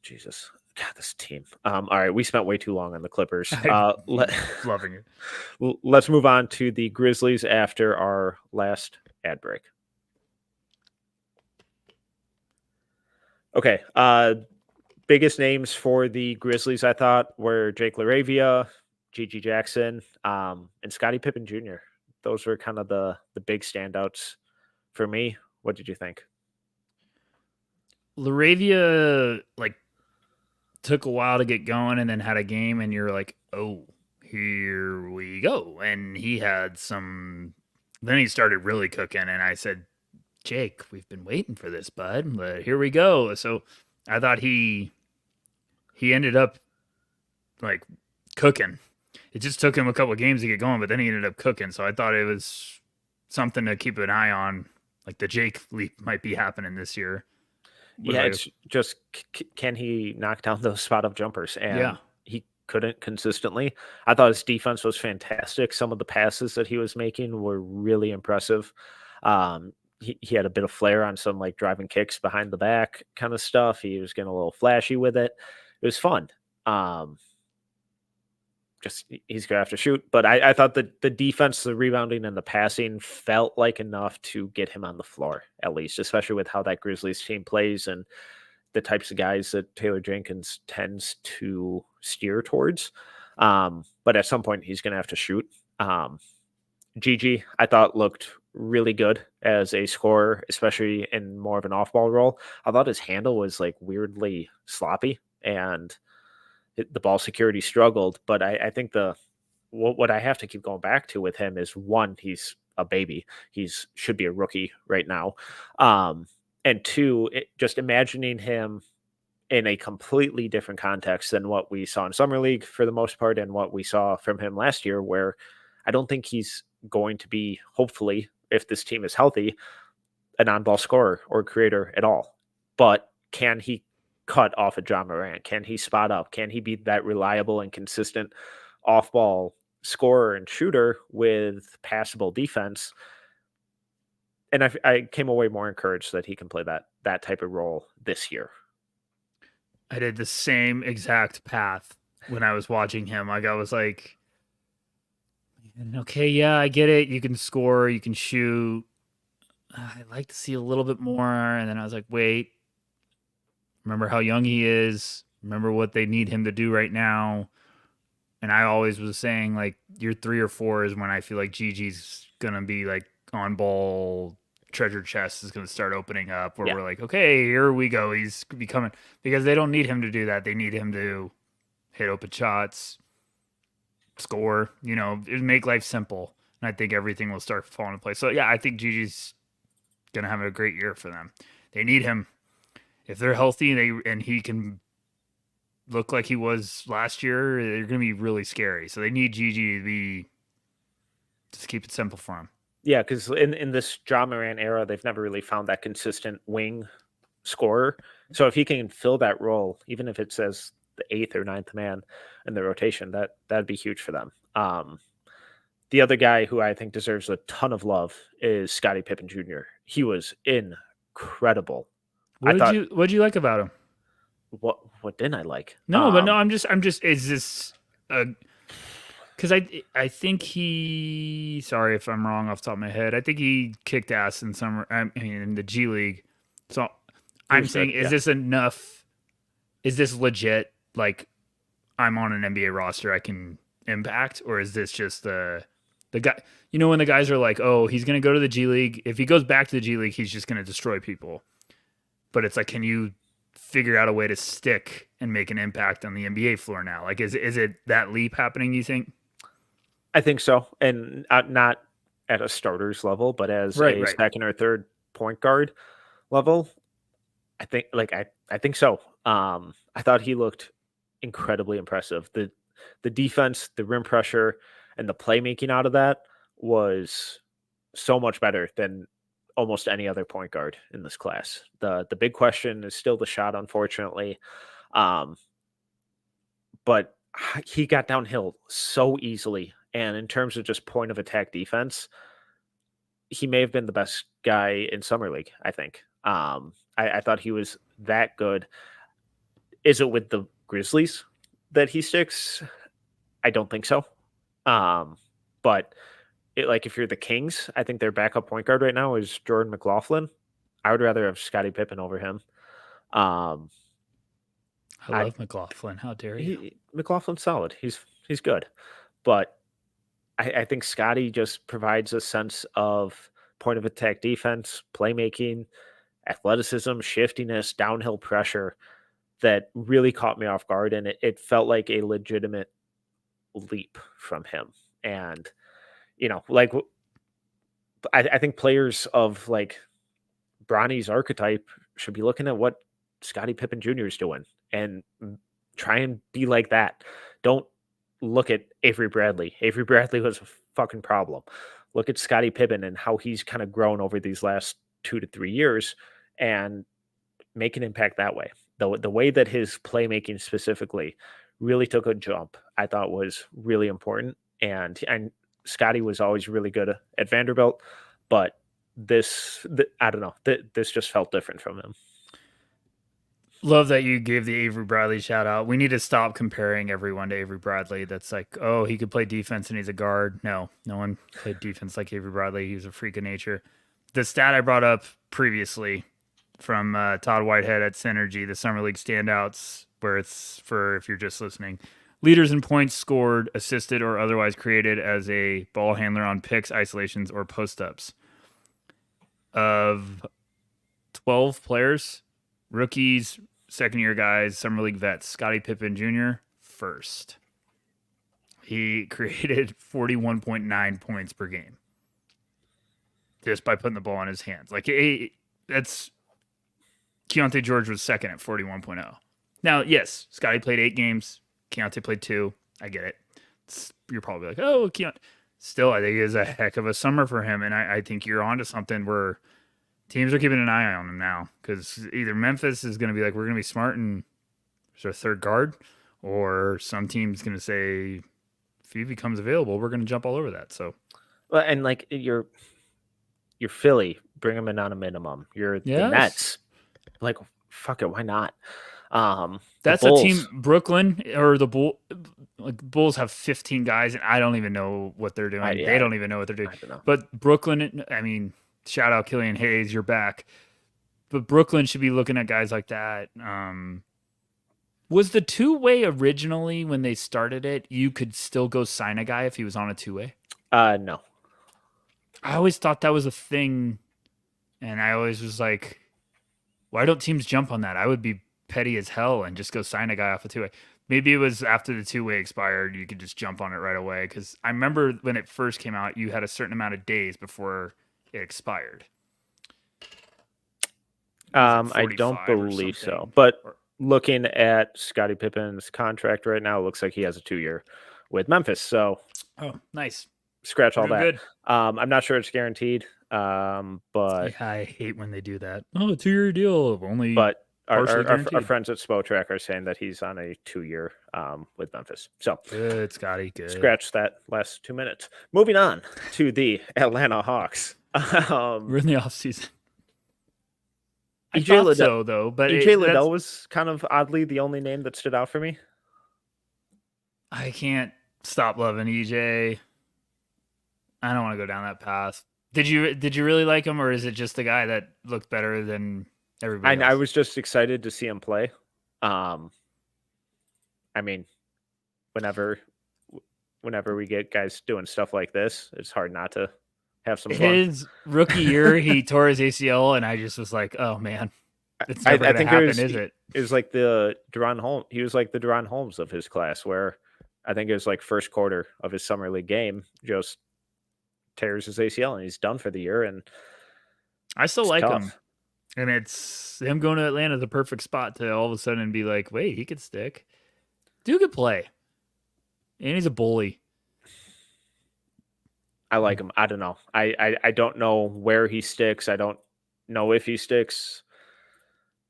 Jesus, God, this team. All right, we spent way too long on the Clippers. Loving it. Let's move on to the Grizzlies after our last ad break. Okay. Biggest names for the Grizzlies, I thought, were Jake LaRavia, Gigi Jackson, and Scottie Pippen Jr. Those were kind of the big standouts for me. What did you think? LaRavia, took a while to get going and then had a game, and you're like, oh, here we go. And he had some... Then he started really cooking, and I said, Jake, we've been waiting for this, bud, but here we go. So I thought he ended up, cooking. It just took him a couple of games to get going, but then he ended up cooking. So I thought it was something to keep an eye on. Like the Jake leap might be happening this year. It's just, can he knock down those spot-up jumpers? And he couldn't consistently. I thought his defense was fantastic. Some of the passes that he was making were really impressive. He had a bit of flair on some driving kicks behind the back kind of stuff. He was getting a little flashy with it. It was fun. Just he's gonna have to shoot, but I thought that the defense, the rebounding, and the passing felt like enough to get him on the floor, at least, especially with how that Grizzlies team plays and the types of guys that Taylor Jenkins tends to steer towards. But at some point, he's gonna have to shoot. Gigi, I thought, looked really good as a scorer, especially in more of an off-ball role. I thought his handle was weirdly sloppy, and the ball security struggled. But I think what I have to keep going back to with him is, one, he's a baby. Should be a rookie right now. And two, just imagining him in a completely different context than what we saw in Summer League for the most part and what we saw from him last year, where I don't think he's going to be, hopefully, if this team is healthy, an on-ball scorer or creator at all. But can he cut off a John Morant? Can he spot up? Can he be that reliable and consistent off-ball scorer and shooter with passable defense? And I came away more encouraged that he can play that type of role this year. I did the same exact path when I was watching him. Like, I was like, okay, yeah, I get it. You can score, you can shoot. I'd like to see a little bit more. And then I was like, wait, remember how young he is. Remember what they need him to do right now. And I always was saying, like, year 3 or 4 is when I feel like Gigi's going to be, like, on ball. Treasure chest is going to start opening up where we're like, okay, here we go. He's becoming, because they don't need him to do that. They need him to hit open shots, score, make life simple. And I think everything will start falling into place. So yeah, I think Gigi's going to have a great year for them. They need him. If they're healthy and he can look like he was last year, they're going to be really scary. So they need Gigi to be, just keep it simple for him. Yeah, because in this John Morant era, they've never really found that consistent wing scorer. So if he can fill that role, even if it says the 8th or 9th man in the rotation, that'd be huge for them. The other guy who I think deserves a ton of love is Scottie Pippen Jr. He was incredible. What'd you like about him? What didn't I like? No, but no, I'm just. Is this because I think he. Sorry if I'm wrong off the top of my head. I think he kicked ass in in the G League. So I'm saying, is this enough? Is this legit? Like, I'm on an NBA roster, I can impact, or is this just the guy? When the guys are like, oh, he's gonna go to the G League. If he goes back to the G League, he's just gonna destroy people. But it's like, can you figure out a way to stick and make an impact on the NBA floor now? Like, is it that leap happening, you think? I think so. And not at a starter's level, but as a second or third point guard level, I think I think so. I thought he looked incredibly impressive. The defense, the rim pressure, and the playmaking out of that was so much better than almost any other point guard in this class. The big question is still the shot, unfortunately. But he got downhill so easily. And in terms of just point of attack defense, he may have been the best guy in Summer League, I think. I thought he was that good. Is it with the Grizzlies that he sticks? I don't think so. But if you're the Kings, I think their backup point guard right now is Jordan McLaughlin. I would rather have Scottie Pippen over him. I love McLaughlin. How dare you? McLaughlin's solid. He's good. But I think Scottie just provides a sense of point of attack defense, playmaking, athleticism, shiftiness, downhill pressure that really caught me off guard. And it felt like a legitimate leap from him. And, I think players of like Bronny's archetype should be looking at what Scottie Pippen Jr. is doing and try and be like that. Don't look at Avery Bradley. Avery Bradley was a fucking problem. Look at Scottie Pippen and how he's kind of grown over these last 2 to 3 years and make an impact that way. The way that his playmaking specifically really took a jump, I thought was really important. And Scottie was always really good at Vanderbilt, but I don't know, this just felt different from him. Love that you gave the Avery Bradley shout out. We need to stop comparing everyone to Avery Bradley. That's like, oh, he could play defense and he's a guard. No one played defense like Avery Bradley. He was a freak of nature. The stat I brought up previously from Todd Whitehead at Synergy, the Summer League standouts, where it's for, if you're just listening, leaders in points scored, assisted, or otherwise created as a ball handler on picks, isolations, or post-ups. Of 12 players, rookies, second-year guys, Summer League vets, Scottie Pippen Jr. first. He created 41.9 points per game just by putting the ball in his hands. Like, that's Keontae George was second at 41.0. Now, yes, Scotty played 8 games. Keontae played 2. I get it. You're probably like, oh, Keontae. Still, I think it is a heck of a summer for him, and I think you're onto something where teams are keeping an eye on him now, because either Memphis is going to be like, we're going to be smart and there's our third guard, or some team's going to say, if he becomes available, we're going to jump all over that. So, well, and like you're Philly, bring him in on a minimum. You're the Nets, like fuck it, why not? That's a team. Brooklyn or the Bulls have 15 guys, and I don't even know what they're doing. They don't even know what they're doing. But Brooklyn, I mean, shout out Killian Hayes, you're back. But Brooklyn should be looking at guys like that. Was the two-way originally when they started it? You could still go sign a guy if he was on a two-way. No. I always thought that was a thing, and I always was like, why don't teams jump on that? I would be petty as hell and just go sign a guy off a two-way. Maybe it was after the two-way expired, you could just jump on it right away. Because I remember when it first came out, you had a certain amount of days before it expired. I don't believe so. But looking at Scottie Pippen's contract right now, it looks like he has a 2-year with Memphis. So, oh, nice. Scratch all that. Good. I'm not sure it's guaranteed. But yeah, I hate when they do that. Oh, a 2-year deal only. But our friends at Spotrac are saying that he's on a 2-year with Memphis. So good, Scotty. Good. Scratch that last 2 minutes. Moving on to the Atlanta Hawks. We're in the offseason. EJ Liddell, so, though, but EJ Liddell was kind of oddly the only name that stood out for me. I can't stop loving EJ. I don't want to go down that path. Did you really like him, or is it just the guy that looked better than everybody else? I was just excited to see him play. I mean, whenever we get guys doing stuff like this, it's hard not to have some fun. His rookie year, he tore his ACL, and I just was like, "Oh man, it's never going to happen, is it?" It was like the Deron Holmes. He was like the Deron Holmes of his class, where I think it was like first quarter of his summer league game, just tears his ACL, and he's done for the year. And I still like him, and it's him going to Atlanta, the perfect spot to all of a sudden be like, "Wait, he could stick. Dude could play, and he's a bully." I like him. I don't know. I don't know where he sticks. I don't know if he sticks.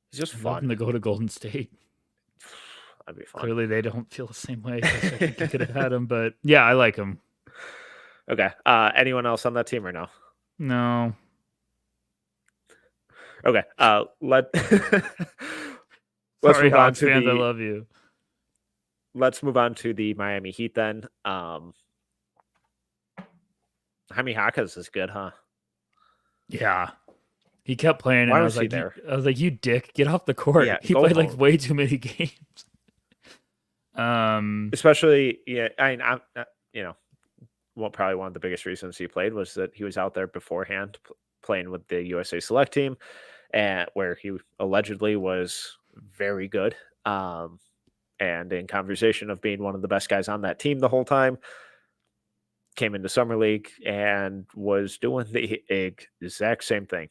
He's just fun. Want him to go to Golden State. That'd be fun. Clearly, they don't feel the same way. I think you could have had him, but yeah, I like him. Okay. Anyone else on that team or no? No. Okay. Let's Sorry, move on Hawks to fans, I love you. Let's move on to the Miami Heat then. Jaime Jaquez is good, huh? Yeah. He kept playing, and Why I was was he like, there? I was like, you dick, get off the court. Yeah, he played like way too many games. Especially, yeah, I'm probably one of the biggest reasons he played was that he was out there beforehand playing with the USA Select team, and where he allegedly was very good, and in conversation of being one of the best guys on that team the whole time. Came into Summer League and was doing the exact same thing.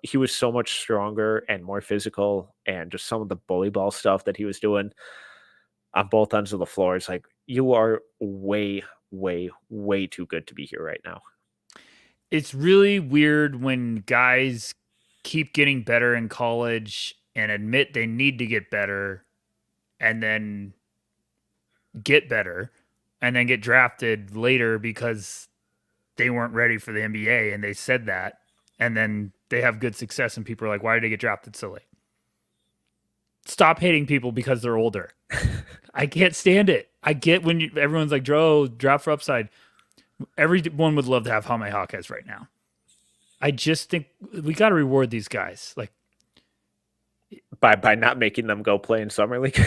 He was so much stronger and more physical, and just some of the bully ball stuff that he was doing on both ends of the floor. It's like, you are way, way, way too good to be here right now. It's really weird when guys keep getting better in college and admit they need to get better, and then get better, and then get drafted later because they weren't ready for the NBA, and they said that, and then they have good success, and people are like, why did they get drafted so late? Stop hating people because they're older. I can't stand it. I get when everyone's like, Dro, draft for upside. Everyone would love to have Jaime Jaquez right now. I just think we got to reward these guys. Like, by not making them go play in Summer League.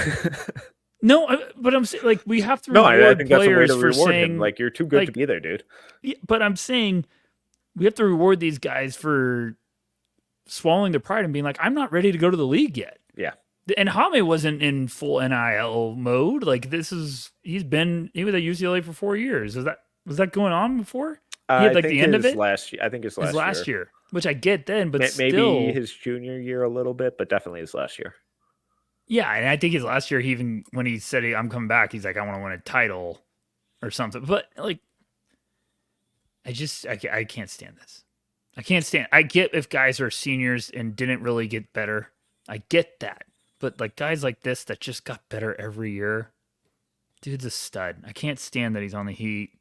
No, but I'm saying, like, we have to reward I think players that's a way to for reward saying, him. Like, you're too good to be there, dude. Yeah, but I'm saying we have to reward these guys for swallowing their pride and being like, I'm not ready to go to the league yet. Yeah. And Jaime wasn't in full NIL mode. Like, he was at UCLA for 4 years. Was that going on before? He had like the end of it last year. I think his last year, which I get then, but maybe still, his junior year a little bit, but definitely his last year. Yeah, and I think his last year, when he said I'm coming back, he's like, I want to win a title or something. But like, I can't stand this. I can't stand. I get if guys are seniors and didn't really get better. I get that. But like guys like this that just got better every year, dude's a stud. I can't stand that he's on the Heat.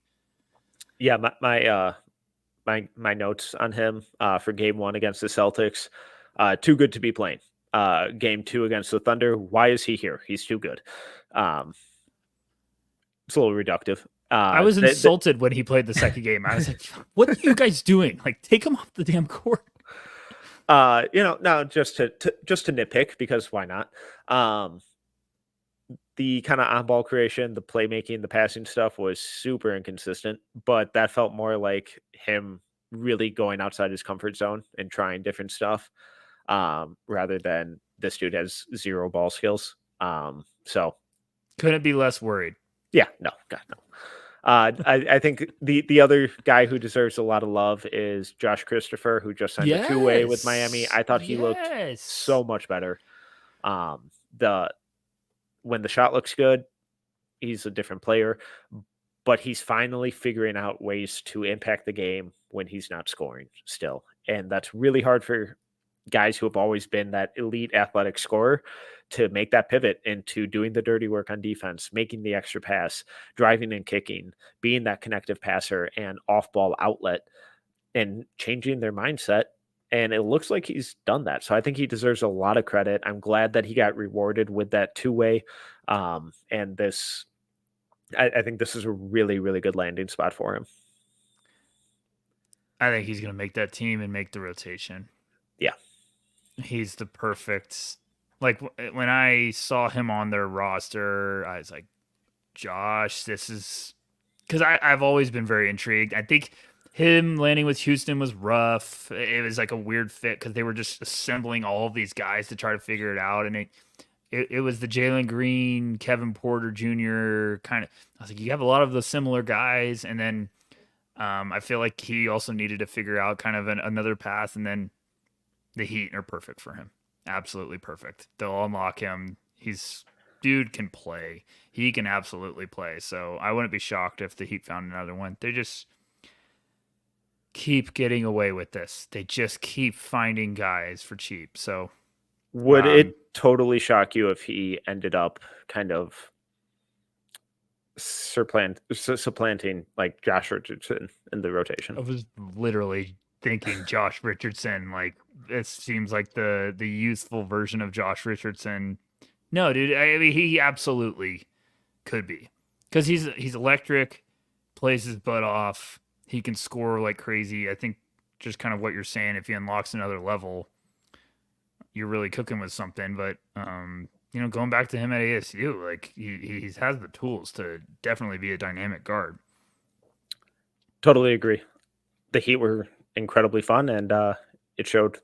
Yeah, my notes on him for game 1 against the Celtics, too good to be playing. Game 2 against the Thunder, why is he here? He's too good. It's a little reductive. I was insulted when he played the second game. I was like, "What are you guys doing? Like, take him off the damn court." No, just to nitpick, because why not? The kind of on-ball creation, the playmaking, the passing stuff was super inconsistent, but that felt more like him really going outside his comfort zone and trying different stuff, rather than this dude has zero ball skills. So couldn't be less worried. Yeah, no, God, no. I think the other guy who deserves a lot of love is Josh Christopher, who just signed a 2-way with Miami. I thought he looked so much better. When the shot looks good, he's a different player, but he's finally figuring out ways to impact the game when he's not scoring still. And that's really hard for guys who have always been that elite athletic scorer to make that pivot into doing the dirty work on defense, making the extra pass, driving and kicking, being that connective passer and off-ball outlet, and changing their mindset. And it looks like he's done that. So I think he deserves a lot of credit. I'm glad that he got rewarded with that 2-way. And this, I think this is a really, really good landing spot for him. I think he's going to make that team and make the rotation. Yeah. He's the perfect. Like, when I saw him on their roster, I was like, Josh, this is. Because I've always been very intrigued. I think him landing with Houston was rough. It was like a weird fit because they were just assembling all of these guys to try to figure it out. And it was the Jalen Green, Kevin Porter Jr. kind of. I was like, you have a lot of the similar guys. And then I feel like he also needed to figure out kind of another path. And then the Heat are perfect for him. Absolutely perfect. They'll unlock him. Dude can play. He can absolutely play. So I wouldn't be shocked if the Heat found another one. They just keep getting away with this. They just keep finding guys for cheap. So would it totally shock you if he ended up kind of supplanting like Josh Richardson in the rotation? I was literally thinking Josh Richardson. Like, it seems like the youthful version of Josh Richardson. No, dude. I mean, he absolutely could be, because he's electric, plays his butt off. He can score like crazy. I think just kind of what you're saying. If he unlocks another level, you're really cooking with something. But going back to him at ASU, like he has the tools to definitely be a dynamic guard. Totally agree. The Heat were incredibly fun, and it showed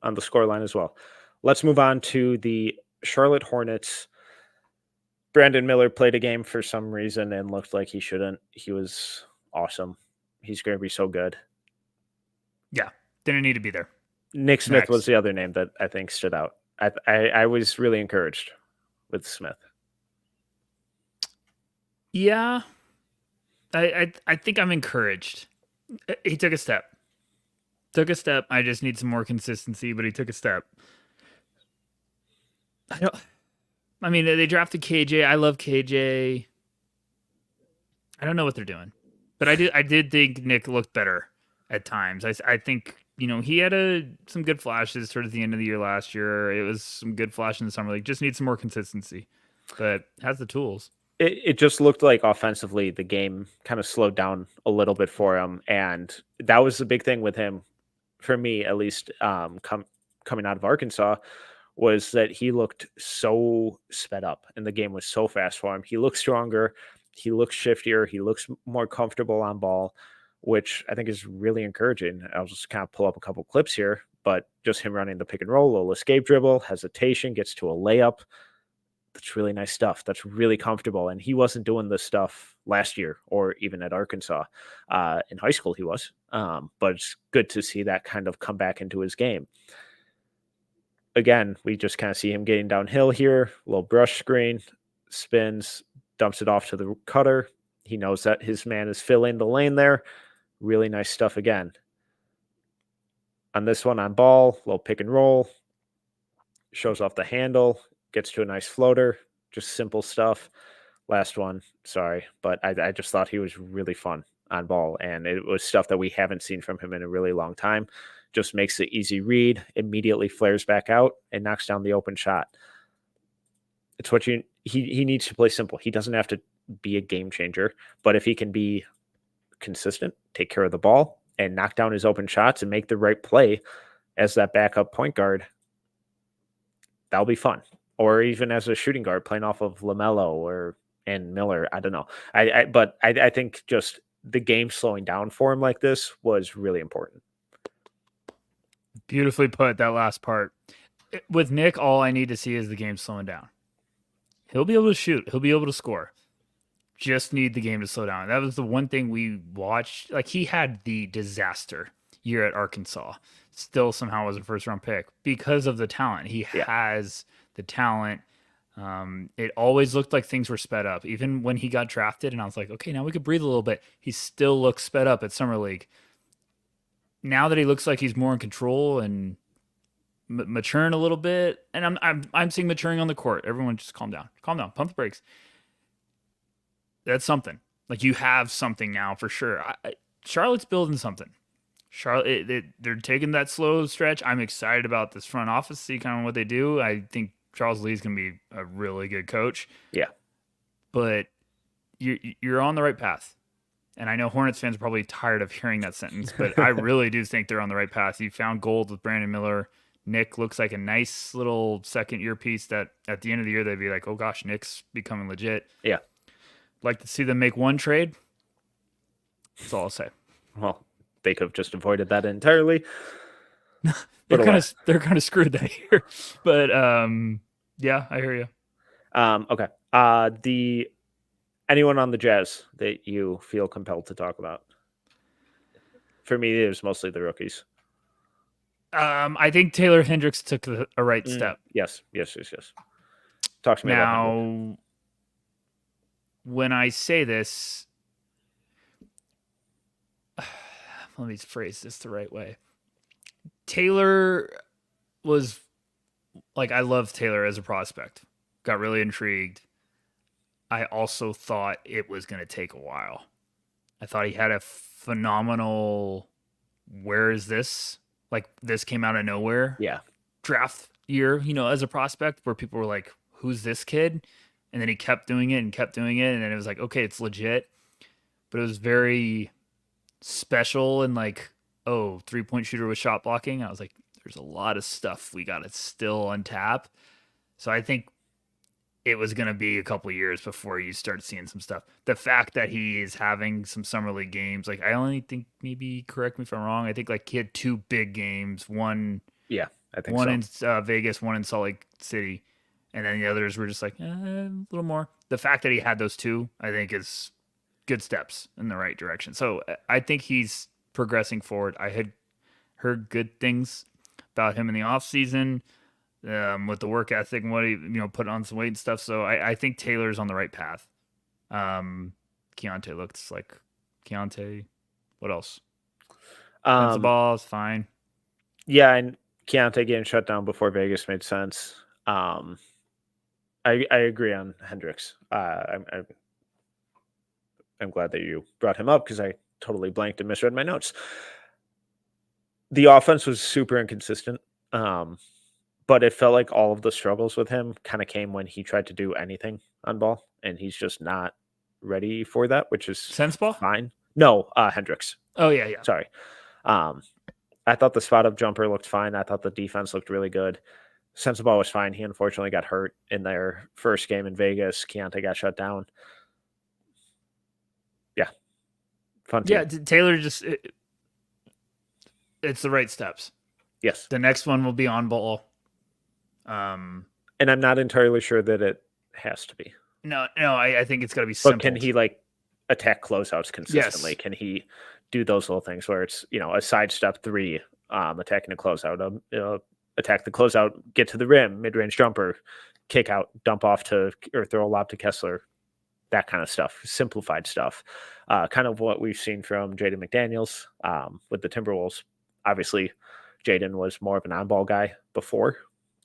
on the scoreline as well. Let's move on to the Charlotte Hornets. Brandon Miller played a game for some reason and looked like he shouldn't. He was awesome. He's going to be so good. Yeah, didn't need to be there. Nick Smith was the other name that I think stood out. I was really encouraged with Smith. Yeah, I think I'm encouraged. He took a step. I just need some more consistency, but he took a step. I mean, they drafted KJ. I love KJ. I don't know what they're doing, but I did think Nick looked better at times. I think, he had some good flashes towards the end of the year last year. It was some good flash in the summer league. Just needs some more consistency, but has the tools. It just looked like offensively the game kind of slowed down a little bit for him, and that was the big thing with him, for me at least, coming out of Arkansas, was that he looked so sped up and the game was so fast for him. He looks stronger, he looks shiftier, he looks more comfortable on ball, which I think is really encouraging. I'll just kind of pull up a couple clips here, but just him running the pick and roll, little escape dribble, hesitation, gets to a layup. That's really nice stuff. That's really comfortable. And he wasn't doing this stuff last year or even at Arkansas. In high school he was. But it's good to see that kind of come back into his game. again, we just kind of see him getting downhill here, a little brush screen, spins, dumps it off to the cutter. He knows that his man is filling the lane there. Really nice stuff again. On this one on ball, little pick and roll, shows off the handle, gets to a nice floater, just simple stuff. Last one, sorry, but I just thought he was really fun on ball, and it was stuff that we haven't seen from him in a really long time. Just makes the easy read, immediately flares back out, and knocks down the open shot. It's what he needs to play simple. He doesn't have to be a game changer, but if he can be consistent, take care of the ball, and knock down his open shots and make the right play as that backup point guard, that'll be fun. Or even as a shooting guard playing off of LaMelo and Miller. I don't know. But I think just the game slowing down for him like this was really important. Beautifully put, that last part. With Nick, all I need to see is the game slowing down. He'll be able to shoot. He'll be able to score. Just need the game to slow down. That was the one thing we watched. Like, he had the disaster year at Arkansas. Still somehow was a first-round pick because of the talent. He has the talent. It always looked like things were sped up. Even when he got drafted, and I was like, okay, now we could breathe a little bit. He still looks sped up at Summer League. Now that he looks like he's more in control and maturing a little bit, and I'm seeing maturing on the court. Everyone just calm down, pump the brakes. That's something. Like, you have something now for sure. Charlotte's building something. They're taking that slow stretch. I'm excited about this front office, see kind of what they do. I think Charles Lee's going to be a really good coach. Yeah. But you're on the right path. And I know Hornets fans are probably tired of hearing that sentence, but I really do think they're on the right path. You found gold with Brandon Miller. Nick looks like a nice little second-year piece that at the end of the year they'd be like, oh gosh, Nick's becoming legit. Yeah. Like to see them make one trade. That's all I'll say. Well, they could have just avoided that entirely. they're kind of screwed that year. But yeah, I hear you. Okay. Anyone on the Jazz that you feel compelled to talk about? For me, it was mostly the rookies. I think Taylor Hendricks took a right step. Yes. Talk to me about Hendricks. When I say this, let me phrase this the right way. Taylor was like, I love Taylor as a prospect. Got really intrigued. I also thought it was going to take a while. I thought he had a phenomenal, where is this? Like, this came out of nowhere. Yeah. Draft year, as a prospect where people were like, who's this kid? And then he kept doing it. And then it was like, okay, it's legit. But it was very special and like, oh, 3-point shooter with shot blocking. I was like, there's a lot of stuff we got to still untap. So I think it was going to be a couple of years before you start seeing some stuff. The fact that he is having some summer league games, like I only think, maybe correct me if I'm wrong, I think like he had 2 big games. One in Vegas, one in Salt Lake City. And then the others were just like, a little more. The fact that he had those 2, I think, is good steps in the right direction. So I think he's progressing forward. I had heard good things about him in the offseason with the work ethic and what he, put on some weight and stuff. So I think Taylor's on the right path. Keontae looks like Keontae. What else? The ball is fine. Yeah, and Keontae getting shut down before Vegas made sense. I agree on Hendricks. I'm glad that you brought him up because I totally blanked and misread my notes. The offense was super inconsistent, but it felt like all of the struggles with him kind of came when he tried to do anything on ball, and he's just not ready for that, which is Sense-ball? Fine. No, Hendricks. Oh, yeah. Sorry. I thought the spot-up jumper looked fine. I thought the defense looked really good. Sensabaugh was fine. He unfortunately got hurt in their first game in Vegas. Keontae got shut down. Yeah. Fun team. Yeah, Taylor just it's the right steps. Yes. The next one will be on ball. And I'm not entirely sure that it has to be. No, I think it's got to be simple. But can he attack closeouts consistently? Yes. Can he do those little things where it's, a sidestep 3, attacking a closeout, attack the closeout, get to the rim, mid-range jumper, kick out, dump off to, or throw a lob to Kessler, that kind of stuff, simplified stuff. Kind of what we've seen from Jaden McDaniels with the Timberwolves. Obviously, Jaden was more of an on-ball guy before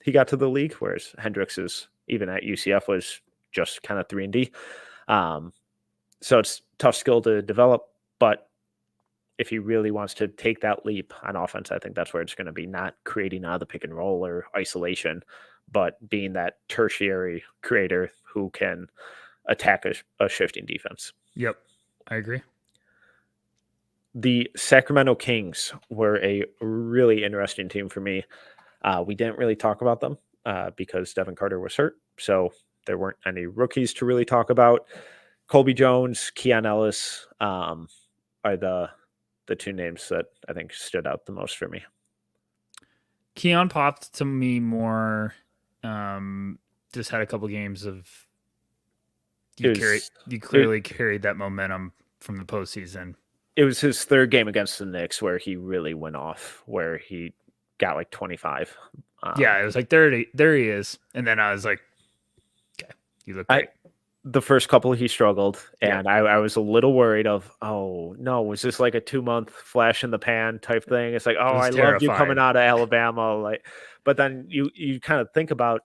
he got to the league, whereas Hendricks is, even at UCF, was just kind of 3-and-D. So it's tough skill to develop, but if he really wants to take that leap on offense, I think that's where it's going to be, not creating out of the pick and roll or isolation, but being that tertiary creator who can attack a shifting defense. Yep, I agree. The Sacramento Kings were a really interesting team for me. We didn't really talk about them because Devin Carter was hurt, so there weren't any rookies to really talk about. Colby Jones, Keon Ellis are the two names that I think stood out the most for me. Keon popped to me more. Just had a couple games of you clearly carried that momentum from the postseason. It was his third game against the Knicks where he really went off, where he got like 25. Yeah, it was like there he is, and then I was like, okay, you look great. The first couple he struggled, and I was a little worried of, oh no, was this like a 2-month flash in the pan type thing? It's like, oh, I loved you coming out of Alabama, like, but then you kind of think about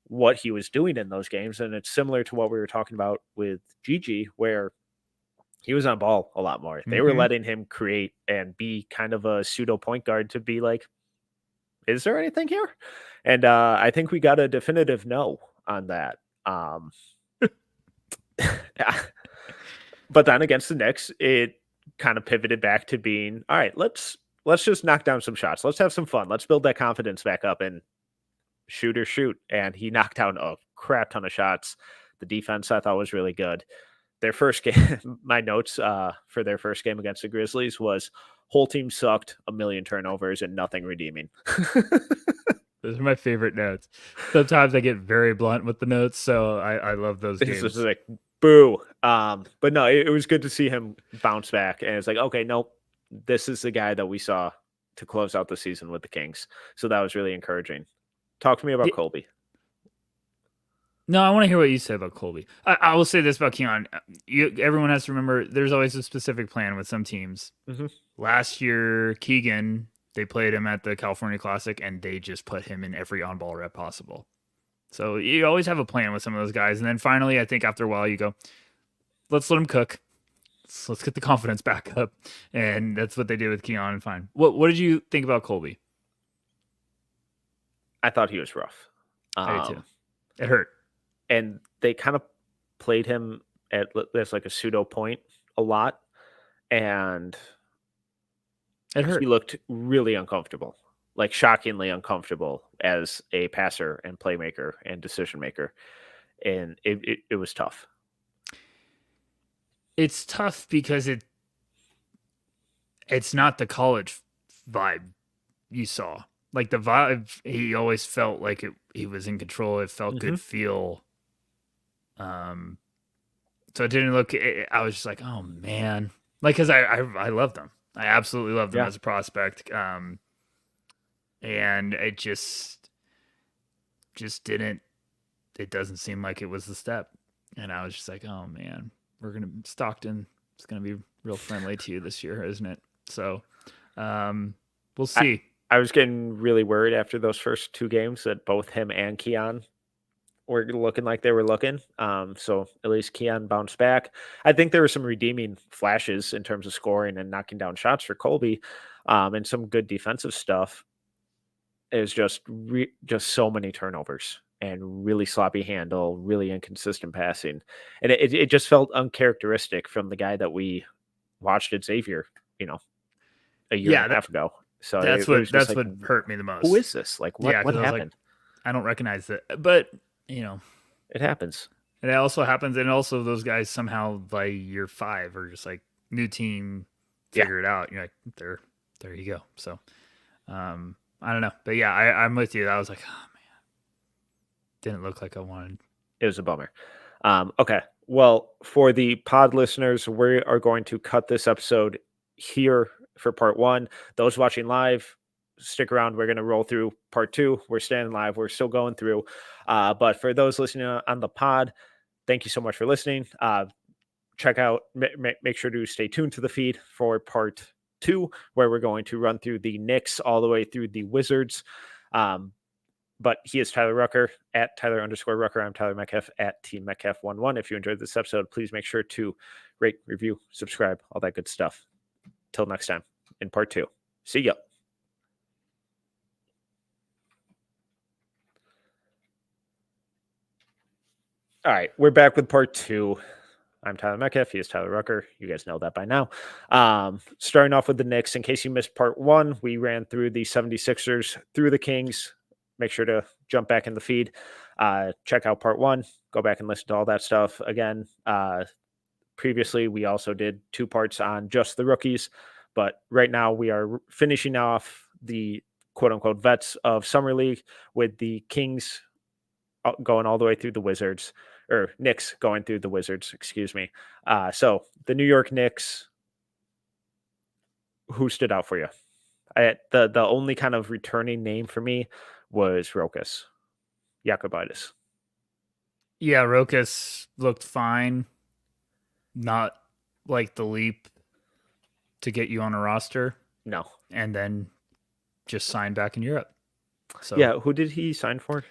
what he was doing in those games, and it's similar to what we were talking about with Gigi, where he was on ball a lot more. They were letting him create and be kind of a pseudo point guard to be like, is there anything here? And I think we got a definitive no on that. But then against the Knicks, it kind of pivoted back to being, all right, let's just knock down some shots. Let's have some fun. Let's build that confidence back up and shoot. And he knocked down a crap ton of shots. The defense I thought was really good. Their first game, my notes for their first game against the Grizzlies was whole team sucked, 1 million turnovers, and nothing redeeming. Those are my favorite notes. Sometimes I get very blunt with the notes, so I love those games. It's like, boo. But no, it was good to see him bounce back. And it's like, okay, nope, this is the guy that we saw to close out the season with the Kings. So that was really encouraging. Talk to me about Colby. No, I want to hear what you say about Colby. I will say this about Keon. Everyone has to remember there's always a specific plan with some teams. Last year, Keegan, they played him at the California Classic, and they just put him in every on-ball rep possible. So you always have a plan with some of those guys. And then finally, I think after a while, you go, let's let him cook. Let's get the confidence back up. And that's what they did with Keon, and fine. What did you think about Colby? I thought he was rough. I did too. It hurt. And they kind of played him as like a pseudo point a lot. And it hurt. He looked really uncomfortable, like shockingly uncomfortable as a passer and playmaker and decision maker. And it was tough. It's tough because it's not the college vibe you saw. Like the vibe, he always felt like he was in control. It felt good feel. So it didn't look. I was just like, oh man, like because I loved him. I absolutely loved him as a prospect. And it just didn't. It doesn't seem like it was the step. And I was just like, oh man, Stockton is gonna be real friendly to you this year, isn't it? So, we'll see. I was getting really worried after those first 2 games that both him and Keon were looking like they were looking. So at least Keon bounced back. I think there were some redeeming flashes in terms of scoring and knocking down shots for Colby, and some good defensive stuff. It was just so many turnovers and really sloppy handle, really inconsistent passing. And it just felt uncharacteristic from the guy that we watched at Xavier, a year and a half ago. So that's what hurt me the most. Who is this? Like, what happened? Like, I don't recognize it, but it happens. And it also happens, and also those guys somehow by year 5 are just like new team, figure it out. You're like, there you go. So, I don't know, but yeah, I'm with you. I was like, oh man, didn't look like I wanted. It was a bummer. Okay, well, for the pod listeners, we are going to cut this episode here for part 1. Those watching live, stick around. We're going to roll through part 2. We're staying live. We're still going through. But for those listening on the pod, thank you so much for listening. Check out, make sure to stay tuned to the feed for part 2, where we're going to run through the Knicks all the way through the Wizards. But he is Tyler Rucker at Tyler_Rucker. I'm Tyler Metcalf at Team Metcalf11. If you enjoyed this episode, please make sure to rate, review, subscribe, all that good stuff. Till next time in part 2. See ya. All right, we're back with part 2. I'm Tyler Metcalf. He is Tyler Rucker. You guys know that by now. Starting off with the Knicks. In case you missed part 1, we ran through the 76ers, through the Kings. Make sure to jump back in the feed. Check out part 1. Go back and listen to all that stuff. Again, previously, we also did 2 parts on just the rookies. But right now, we are finishing off the quote-unquote vets of Summer League with the Kings going all the way through the Wizards. Or Knicks going through the Wizards, excuse me. So the New York Knicks, who stood out for you? The only kind of returning name for me was Rokas Jokubaitis. Yeah, Rokas looked fine. Not like the leap to get you on a roster. No. And then just signed back in Europe. So yeah, who did he sign for?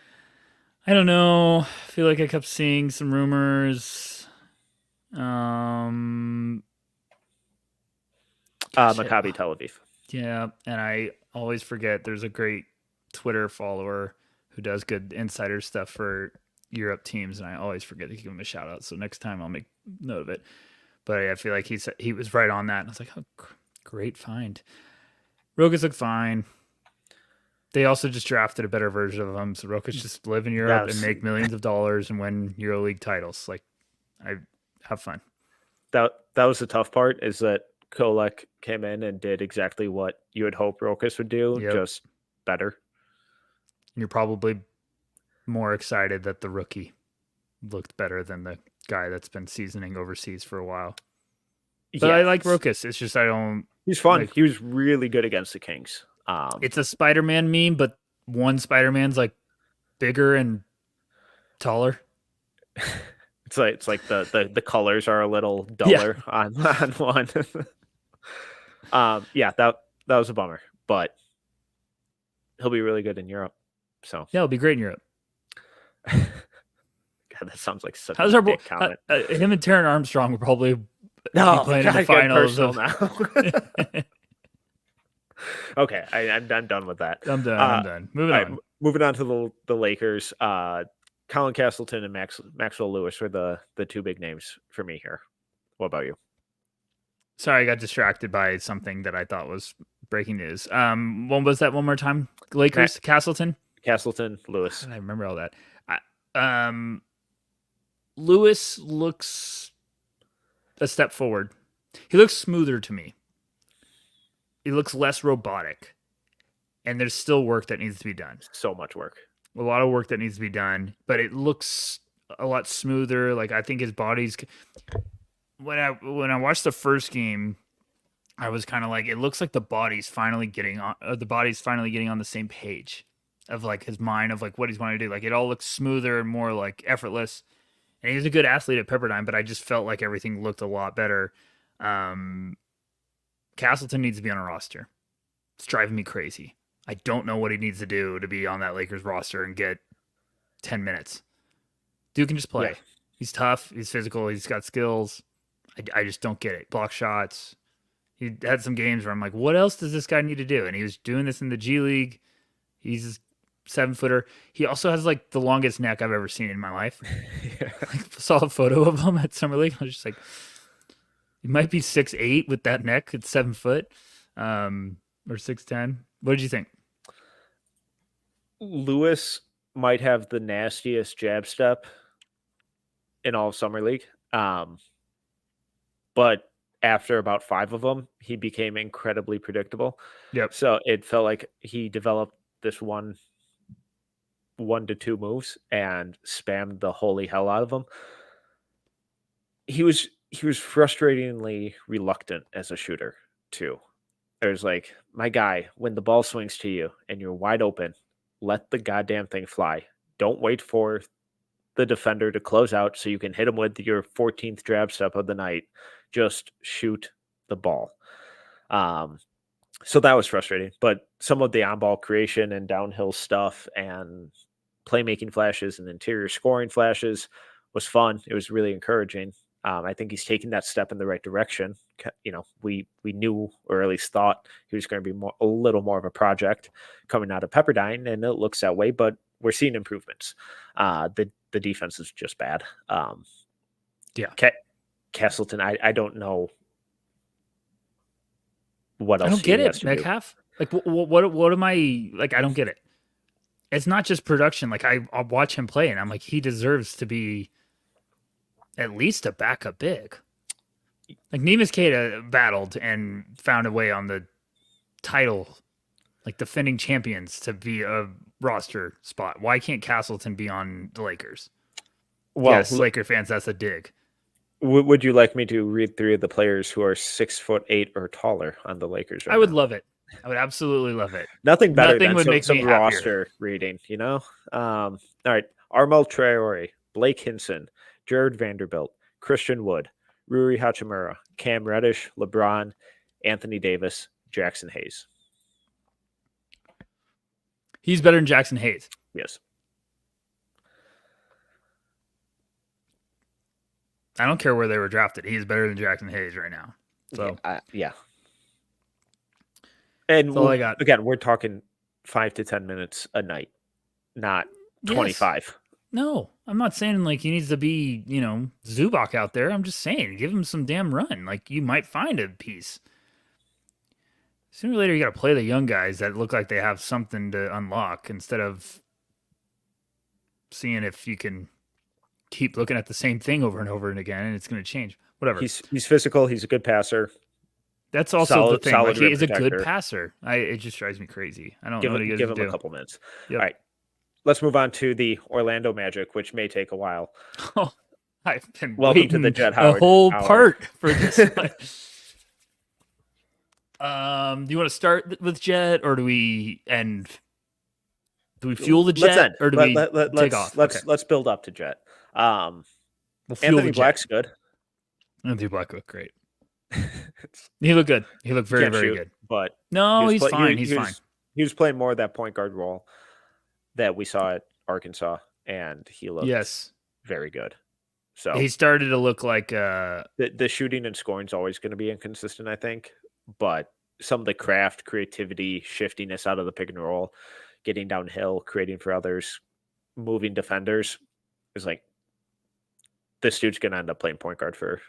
I don't know. I feel like I kept seeing some rumors. Maccabi Tel Aviv. Yeah, and I always forget there's a great Twitter follower who does good insider stuff for Europe teams, and I always forget to give him a shout out. So next time I'll make note of it. But I feel like he was right on that, and I was like, oh, great find. Rokas looked fine. They also just drafted a better version of him, so Rokas just live in Europe and make millions of dollars and win EuroLeague titles. Like, I have fun. That was the tough part, is that Kolek came in and did exactly what you would hope Rokas would do, just better. You're probably more excited that the rookie looked better than the guy that's been seasoning overseas for a while. But I like Rokas. It's just I don't. He's fun. He was really good against the Kings. It's a Spider-Man meme, but one Spider-Man's like bigger and taller. It's like the colors are a little duller on one. That was a bummer, but he'll be really good in Europe. So yeah, he'll be great in Europe. God, that sounds like such a big comment. Him and Taron Armstrong will probably be playing in the finals now. Okay, I'm done with that. I'm done. Moving on to the Lakers. Colin Castleton and Maxwell Lewis were the 2 big names for me here. What about you? Sorry, I got distracted by something that I thought was breaking news. When was that one more time? Lakers, Castleton, Lewis. I remember all that. Lewis looks a step forward. He looks smoother to me. He looks less robotic. And there's still work that needs to be done. So much work. A lot of work that needs to be done. But it looks a lot smoother. Like, I think his body's... When I watched the first game, I was kind of like, it looks like the body's finally getting on the same page of like his mind of like what he's wanting to do. Like, it all looks smoother and more like effortless. And he's a good athlete at Pepperdine, but I just felt like everything looked a lot better. Castleton needs to be on a roster. It's driving me crazy. I don't know what he needs to do to be on that Lakers roster and get 10 minutes. Dude can just play. Yeah. He's tough. He's physical. He's got skills. I just don't get it. Block shots. He had some games where I'm like, what else does this guy need to do? And he was doing this in the G League. He's a 7-footer. He also has like the longest neck I've ever seen in my life. Yeah. I saw a photo of him at Summer League. I was just like, he might be 6'8" with that neck. It's 7 foot, or 6'10". What did you think? Lewis might have the nastiest jab step in all of Summer League. But after about 5 of them, he became incredibly predictable. Yep. So it felt like he developed this one to 2 moves and spammed the holy hell out of them. He was frustratingly reluctant as a shooter too. There's like, my guy, when the ball swings to you and you're wide open, let the goddamn thing fly. Don't wait for the defender to close out so you can hit him with your 14th drab step of the night. Just shoot the ball. So that was frustrating. But some of the on-ball creation and downhill stuff and playmaking flashes and interior scoring flashes was fun. It was really encouraging. I think he's taking that step in the right direction. We knew, or at least thought, he was going to be a little more of a project coming out of Pepperdine, and it looks that way. But we're seeing improvements. The defense is just bad. Castleton, I don't know what else. I don't get it, Metcalf. Like, what am I like? I don't get it. It's not just production. Like, I'll watch him play, and I'm like, he deserves to be at least a backup big. Like, Neemias Queta battled and found a way on the title, like defending champions, to be a roster spot. Why can't Castleton be on the Lakers? Well, yes, Laker fans, that's a dig. Would you like me to read through the players who are 6'8" or taller on the Lakers? I would love it. I would absolutely love it. Nothing better than some roster reading, All right. Armel Traore, Blake Hinson, Jared Vanderbilt, Christian Wood, Rui Hachimura, Cam Reddish, LeBron, Anthony Davis, Jackson Hayes. He's better than Jackson Hayes. Yes. I don't care where they were drafted. He's better than Jackson Hayes right now. So yeah. And that's all I got. Again, we're talking 5 to 10 minutes a night, not 25. Yes. No, I'm not saying like he needs to be, Zubac out there. I'm just saying give him some damn run. Like, you might find a piece. Sooner or later, you got to play the young guys that look like they have something to unlock instead of seeing if you can keep looking at the same thing over and over and again, and it's going to change. Whatever. He's physical. He's a good passer. That's also the thing. Like, he is a good passer. It just drives me crazy. I don't know what he give him a couple minutes. Yep. All right. Let's move on to the Orlando Magic, which may take a while. Oh, I've been welcome to the Jet Howard. A whole part for this one. Do you want to start with Jet, or do we end? Do we fuel the Jet, or do we take off? Let's build up to Jet. Anthony Black's good. Anthony Black looked great. He looked good. He looked very, very good. But no, he's fine. He's fine. He was playing more of that point guard role that we saw at Arkansas, and he looked very good. So he started to look like the shooting and scoring is always going to be inconsistent, I think. But some of the craft, creativity, shiftiness out of the pick and roll, getting downhill, creating for others, moving defenders is like, this dude's going to end up playing point guard for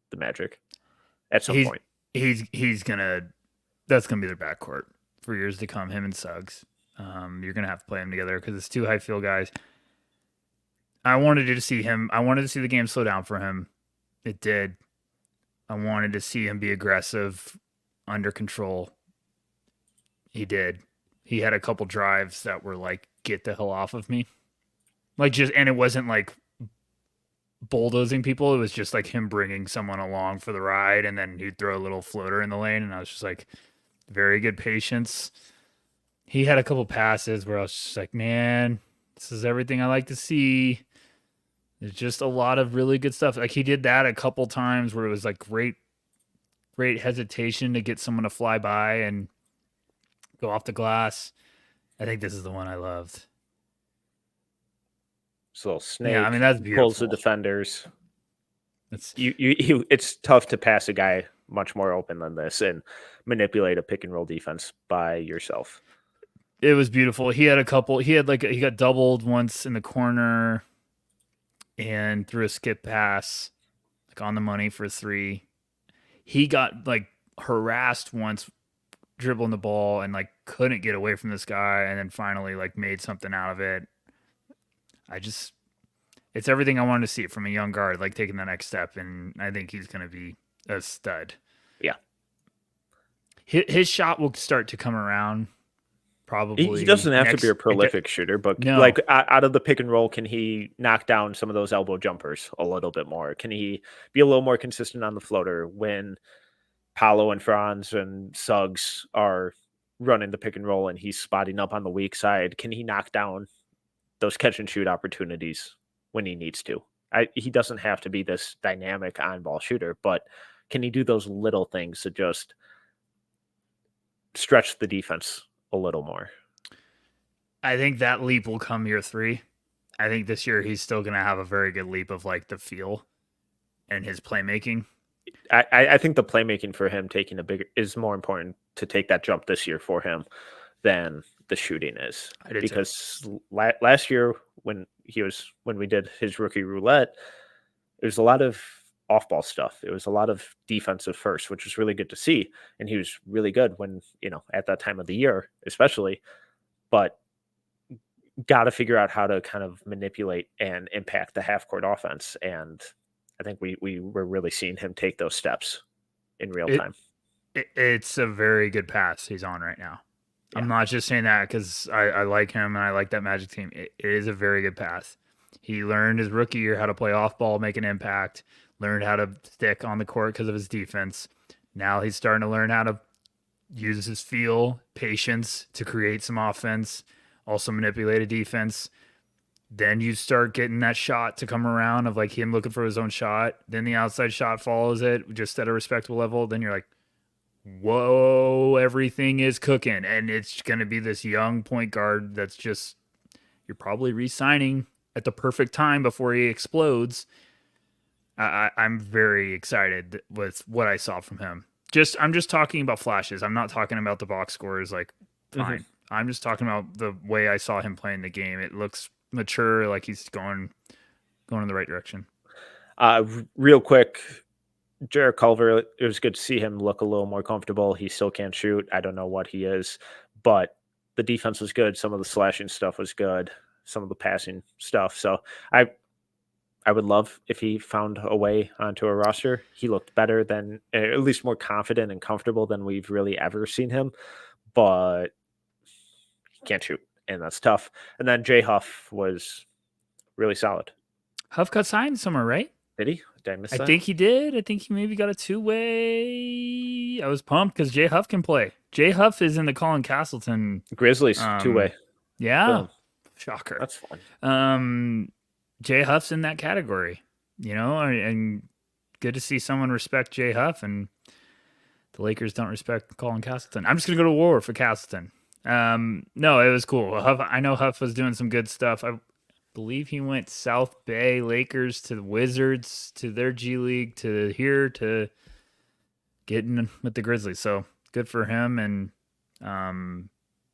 the Magic at some point. He's gonna. That's gonna be their backcourt for years to come. Him and Suggs. You're gonna have to play them together because it's two high field guys. I wanted to see him. I wanted to see the game slow down for him. It did. I wanted to see him be aggressive, under control. He did. He had a couple drives that were like, get the hell off of me. And it wasn't like bulldozing people. It was just like him bringing someone along for the ride, and then he'd throw a little floater in the lane, and I was just like, very good patience. He had a couple passes where I was just like, man, this is everything I like to see. There's just a lot of really good stuff. Like, he did that a couple times where it was like great hesitation to get someone to fly by and go off the glass. I think this is the one I loved. This little snake. Yeah, I mean, that's beautiful. Pulls the defenders. It's tough to pass a guy much more open than this and manipulate a pick and roll defense by yourself. It was beautiful. He had a couple. He got doubled once in the corner and threw a skip pass, like on the money for 3. He got like harassed once dribbling the ball and like couldn't get away from this guy, and then finally like made something out of it. It's everything I wanted to see from a young guard, like taking the next step, and I think he's going to be a stud. Yeah. His shot will start to come around, probably. He doesn't have to be a prolific shooter, but like out of the pick and roll, can he knock down some of those elbow jumpers a little bit more? Can he be a little more consistent on the floater when Paolo and Franz and Suggs are running the pick and roll and he's spotting up on the weak side, can he knock down those catch and shoot opportunities when he needs to? He doesn't have to be this dynamic on ball shooter, but can he do those little things to just stretch the defense a little more? I think that leap will come year 3. I think this year he's still going to have a very good leap of like the feel and his playmaking. I think the playmaking for him taking is more important to take that jump this year for him than the shooting is. Because last year when we did his rookie roulette, it was a lot of off-ball stuff. It was a lot of defensive first, which was really good to see. And he was really good when, at that time of the year, especially. But got to figure out how to kind of manipulate and impact the half-court offense. And I think we were really seeing him take those steps in real time. It's a very good path he's on right now. Yeah. I'm not just saying that because I like him and I like that Magic team. It is a very good path. He learned his rookie year how to play off ball, make an impact, learned how to stick on the court because of his defense. Now he's starting to learn how to use his feel, patience to create some offense, also manipulate a defense. Then you start getting that shot to come around of like him looking for his own shot. Then the outside shot follows it just at a respectable level. Then you're like, whoa, everything is cooking. And it's going to be this young point guard that's just, you're probably re-signing at the perfect time before he explodes. I'm very excited with what I saw from him. I'm just talking about flashes. I'm not talking about the box scores. Like, fine. Mm-hmm. I'm just talking about the way I saw him playing the game. It looks mature, like he's going in the right direction. Real quick, Jarrett Culver, it was good to see him look a little more comfortable. He still can't shoot. I don't know what he is, but the defense was good. Some of the slashing stuff was good. Some of the passing stuff. So I would love if he found a way onto a roster. He looked better than, at least more confident and comfortable than we've really ever seen him, but he can't shoot, and that's tough. And then Jay Huff was really solid. Huff got signed somewhere, right? Did he? Did I miss that? I think he did. I think he maybe got a 2-way. I was pumped because Jay Huff can play. Jay Huff is in the Colin Castleton Grizzlies 2-way. Yeah. Boom. Shocker. That's fun. Jay Huff's in that category, and good to see someone respect Jay Huff, and the Lakers don't respect Colin Castleton. I'm just going to go to war for Castleton. No, it was cool. I know Huff was doing some good stuff. I believe he went South Bay Lakers to the Wizards, to their G League, to here, to getting with the Grizzlies. So good for him. And,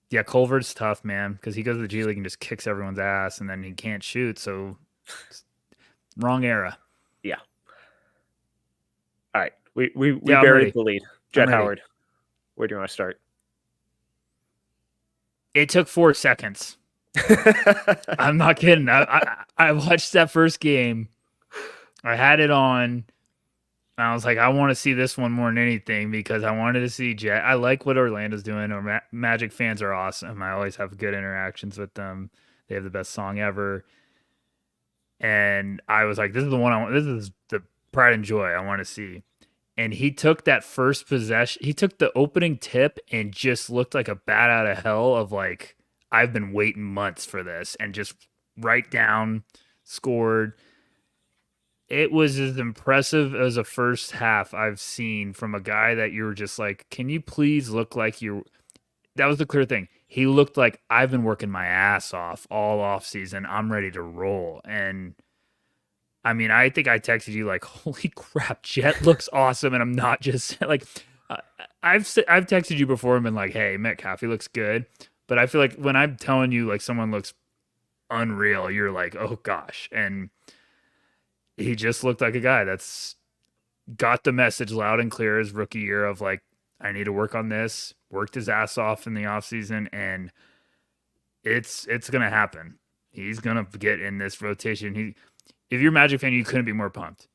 yeah, Culver's tough, man, because he goes to the G League and just kicks everyone's ass, and then he can't shoot. So wrong era. Yeah. All right. We buried the lead. Jet Howard, where do you want to start? It took 4 seconds. I'm not kidding. I watched that first game. I had it on. I was like, I want to see this one more than anything because I wanted to see Jet. I like what Orlando's doing. Magic fans are awesome. I always have good interactions with them. They have the best song ever. And I was like, this is the one I want. This is the pride and joy I want to see. And he took that first possession. He took the opening tip and just looked like a bat out of hell of like, I've been waiting months for this, and just right down, scored. It was as impressive as a first half I've seen from a guy that you were just like, can you please look like you? That was the clear thing. He looked like I've been working my ass off all off season. I'm ready to roll. And I mean, I think I texted you like, holy crap, Jet looks awesome. And I'm not just like, I've texted you before and been like, hey, Metcalf, he looks good. But I feel like when I'm telling you like someone looks unreal, you're like, oh gosh. And he just looked like a guy that's got the message loud and clear his rookie year of like, I need to work on this, worked his ass off in the offseason, and it's going to happen. He's going to get in this rotation. If you're a Magic fan, you couldn't be more pumped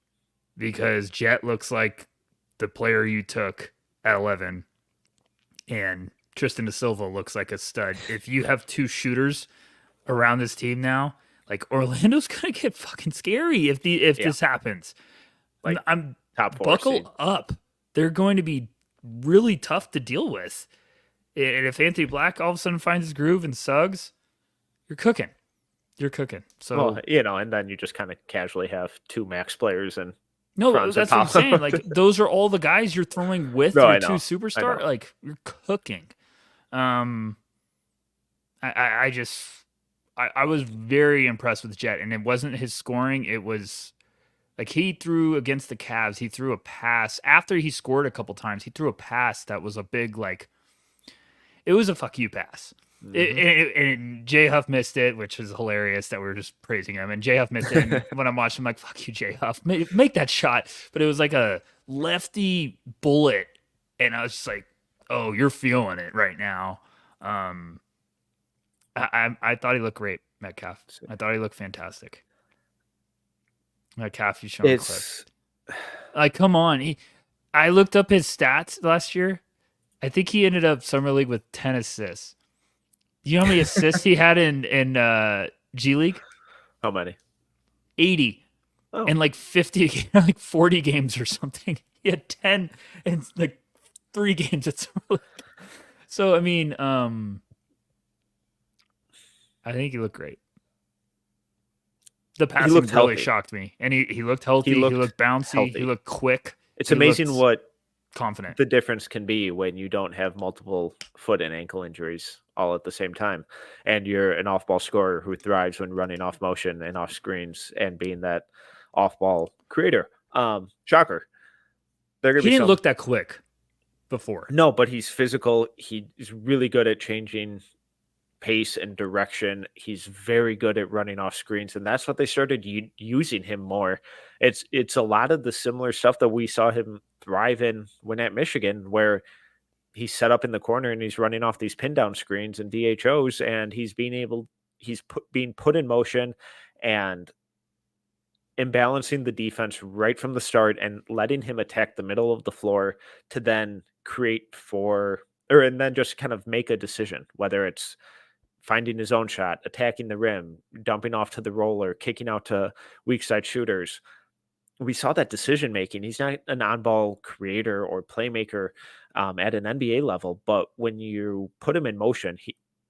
because Jet looks like the player you took at 11, and Tristan da Silva looks like a stud. If you have 2 shooters around this team now, like Orlando's gonna get fucking scary if this happens. Like I'm top 4 buckle seed. up. they're going to be really tough to deal with. And if Anthony Black all of a sudden finds his groove and Suggs, you're cooking. You're cooking. So, well, you know, and then you just kind of casually have two max players and no, Franz and that's what I'm Paolo. saying. Like, those are all the guys you're throwing with No, your I two know. superstar. Like, you're cooking. I just, I was very impressed with Jet, and it wasn't his scoring. It was like he threw against the Cavs. He threw a pass after he scored a couple times. He threw a pass that was a big, like, it was a fuck you pass. And J Huff missed it, which was hilarious that we were just praising him. And J Huff missed it. And when I'm watching, I'm like, fuck you, J Huff. Make that shot. But it was like a lefty bullet. And I was just like, oh, you're feeling it right now. I thought he looked great, Metcalf. I thought he looked fantastic. Metcalf, you showing clips. Like, come on. I looked up his stats last year. I think he ended up Summer League with 10 assists. Do you know how many assists he had in G League? How many? 80. Oh. And like 50, like 40 games or something. He had 10 and like 3 games at Summer League. So, I mean, I think he looked great. The passing really healthy. Shocked me. And he looked healthy. He looked bouncy. Healthy. He looked quick. It's amazing what confident the difference can be when you don't have multiple foot and ankle injuries all at the same time, and you're an off-ball scorer who thrives when running off motion and off screens and being that off-ball creator. Shocker. He didn't look that quick before. No, but he's physical. He's really good at changing pace and direction. He's very good at running off screens, and that's what they started using him more. It's a lot of the similar stuff that we saw him thrive in when at Michigan, where he's set up in the corner and he's running off these pin down screens and DHOs, and he's being put in motion and imbalancing the defense right from the start and letting him attack the middle of the floor to then and then just kind of make a decision, whether it's finding his own shot, attacking the rim, dumping off to the roller, kicking out to weak side shooters. We saw that decision making. He's not an on-ball creator or playmaker at an NBA level, but when you put him in motion,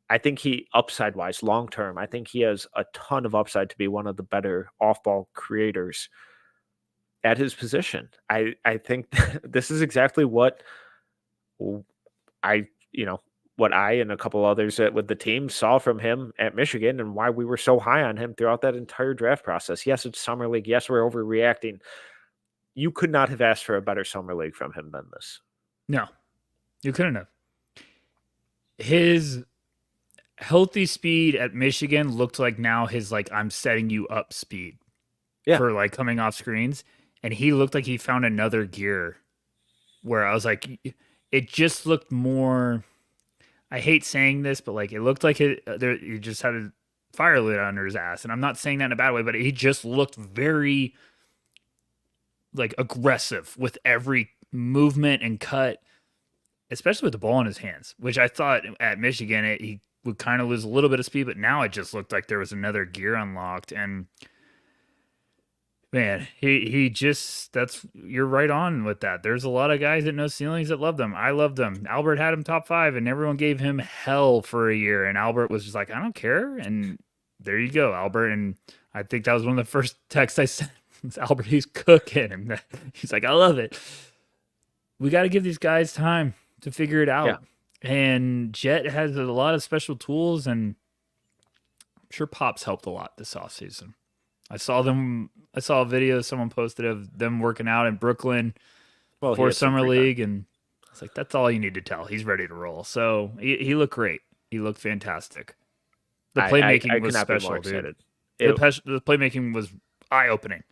I think he upside wise long term, I think he has a ton of upside to be one of the better off-ball creators at his position. I think this is exactly what I and a couple others with the team saw from him at Michigan, and why we were so high on him throughout that entire draft process. Yes, it's Summer League. Yes, we're overreacting. You could not have asked for a better Summer League from him than this. No, you couldn't have. His healthy speed at Michigan looked like now his, like, I'm setting you up speed for, like, coming off screens. And he looked like he found another gear where I was like, it just looked more... I hate saying this, but like it looked like he just had a fire lit under his ass. And I'm not saying that in a bad way, but he just looked very like aggressive with every movement and cut, especially with the ball in his hands, which I thought at Michigan, he would kind of lose a little bit of speed, but now it just looked like there was another gear unlocked. And man, you're right on with that. There's a lot of guys that know ceilings that love them. I love them. Albert had him top 5 and everyone gave him hell for a year. And Albert was just like, I don't care. And there you go, Albert. And I think that was one of the first texts I sent. Albert, he's cooking. And he's like, I love it. We got to give these guys time to figure it out. Yeah. And Jet has a lot of special tools, and I'm sure Pop's helped a lot this offseason. I saw a video someone posted of them working out in Brooklyn for Summer League, and I was like, that's all you need to tell. He's ready to roll. So he looked great. He looked fantastic. The playmaking was special, dude. The playmaking was eye-opening.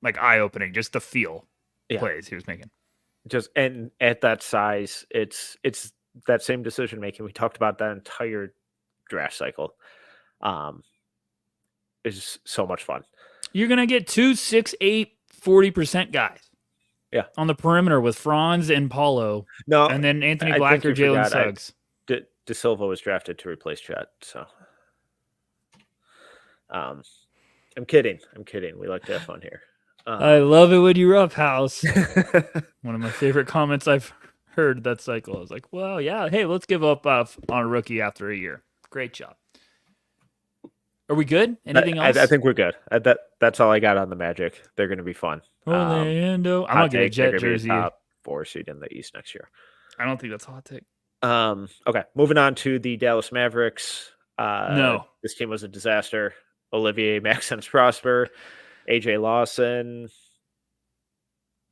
Like eye-opening, just the feel plays he was making. And at that size, it's that same decision-making. We talked about that entire draft cycle. Is so much fun. You're going to get 2, 6, 8, 40% guys. Yeah. On the perimeter with Franz and Paulo. No. And then Anthony Black or Jalen Suggs. De Silva was drafted to replace Chet. So I'm kidding. We like to have fun here. I love it when you roughhouse. One of my favorite comments I've heard that cycle. I was like, well, yeah, hey, let's give up on a rookie after a year. Great job. Are we good? Anything else? I think we're good. That's all I got on the Magic. They're going to be fun. Orlando. I'm Hot not getting a take, they're Jet gonna be a jersey. top 4 seed in the East next year. I don't think that's a hot take. Okay, moving on to the Dallas Mavericks. No. This team was a disaster. Olivier Maxence Prosper, AJ Lawson.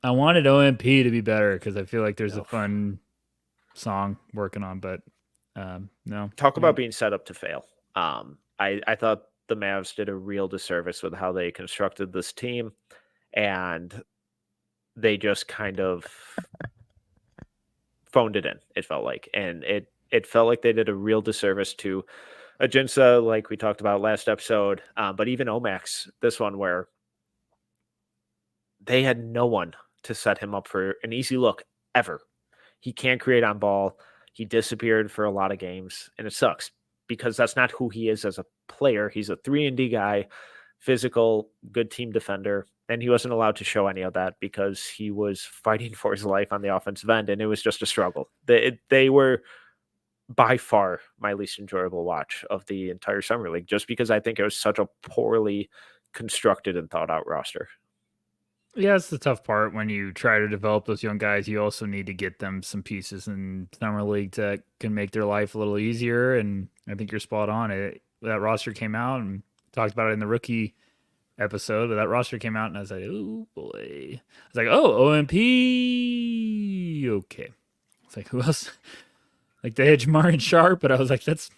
I wanted OMP to be better because I feel like there's a fun song working on, but no. Talk about being set up to fail. I thought the Mavs did a real disservice with how they constructed this team, and they just kind of phoned it in, it felt like. And it felt like they did a real disservice to Ajinça, like we talked about last episode, but even Omax, this one where they had no one to set him up for an easy look ever. He can't create on ball. He disappeared for a lot of games, and it sucks because that's not who he is as a player. He's a 3-and-D guy, physical, good team defender, and he wasn't allowed to show any of that because he was fighting for his life on the offensive end, and it was just a struggle. They were by far my least enjoyable watch of the entire summer league, just because I think it was such a poorly constructed and thought out roster. Yeah, it's the tough part when you try to develop those young guys. You also need to get them some pieces in summer league that can make their life a little easier. And I think you're spot on. That roster came out and talked about it in the rookie episode. But that roster came out and I was like, oh boy. I was like, oh, OMP. Okay. It's like, who else? Like they had Jamarian Sharp, but I was like, that's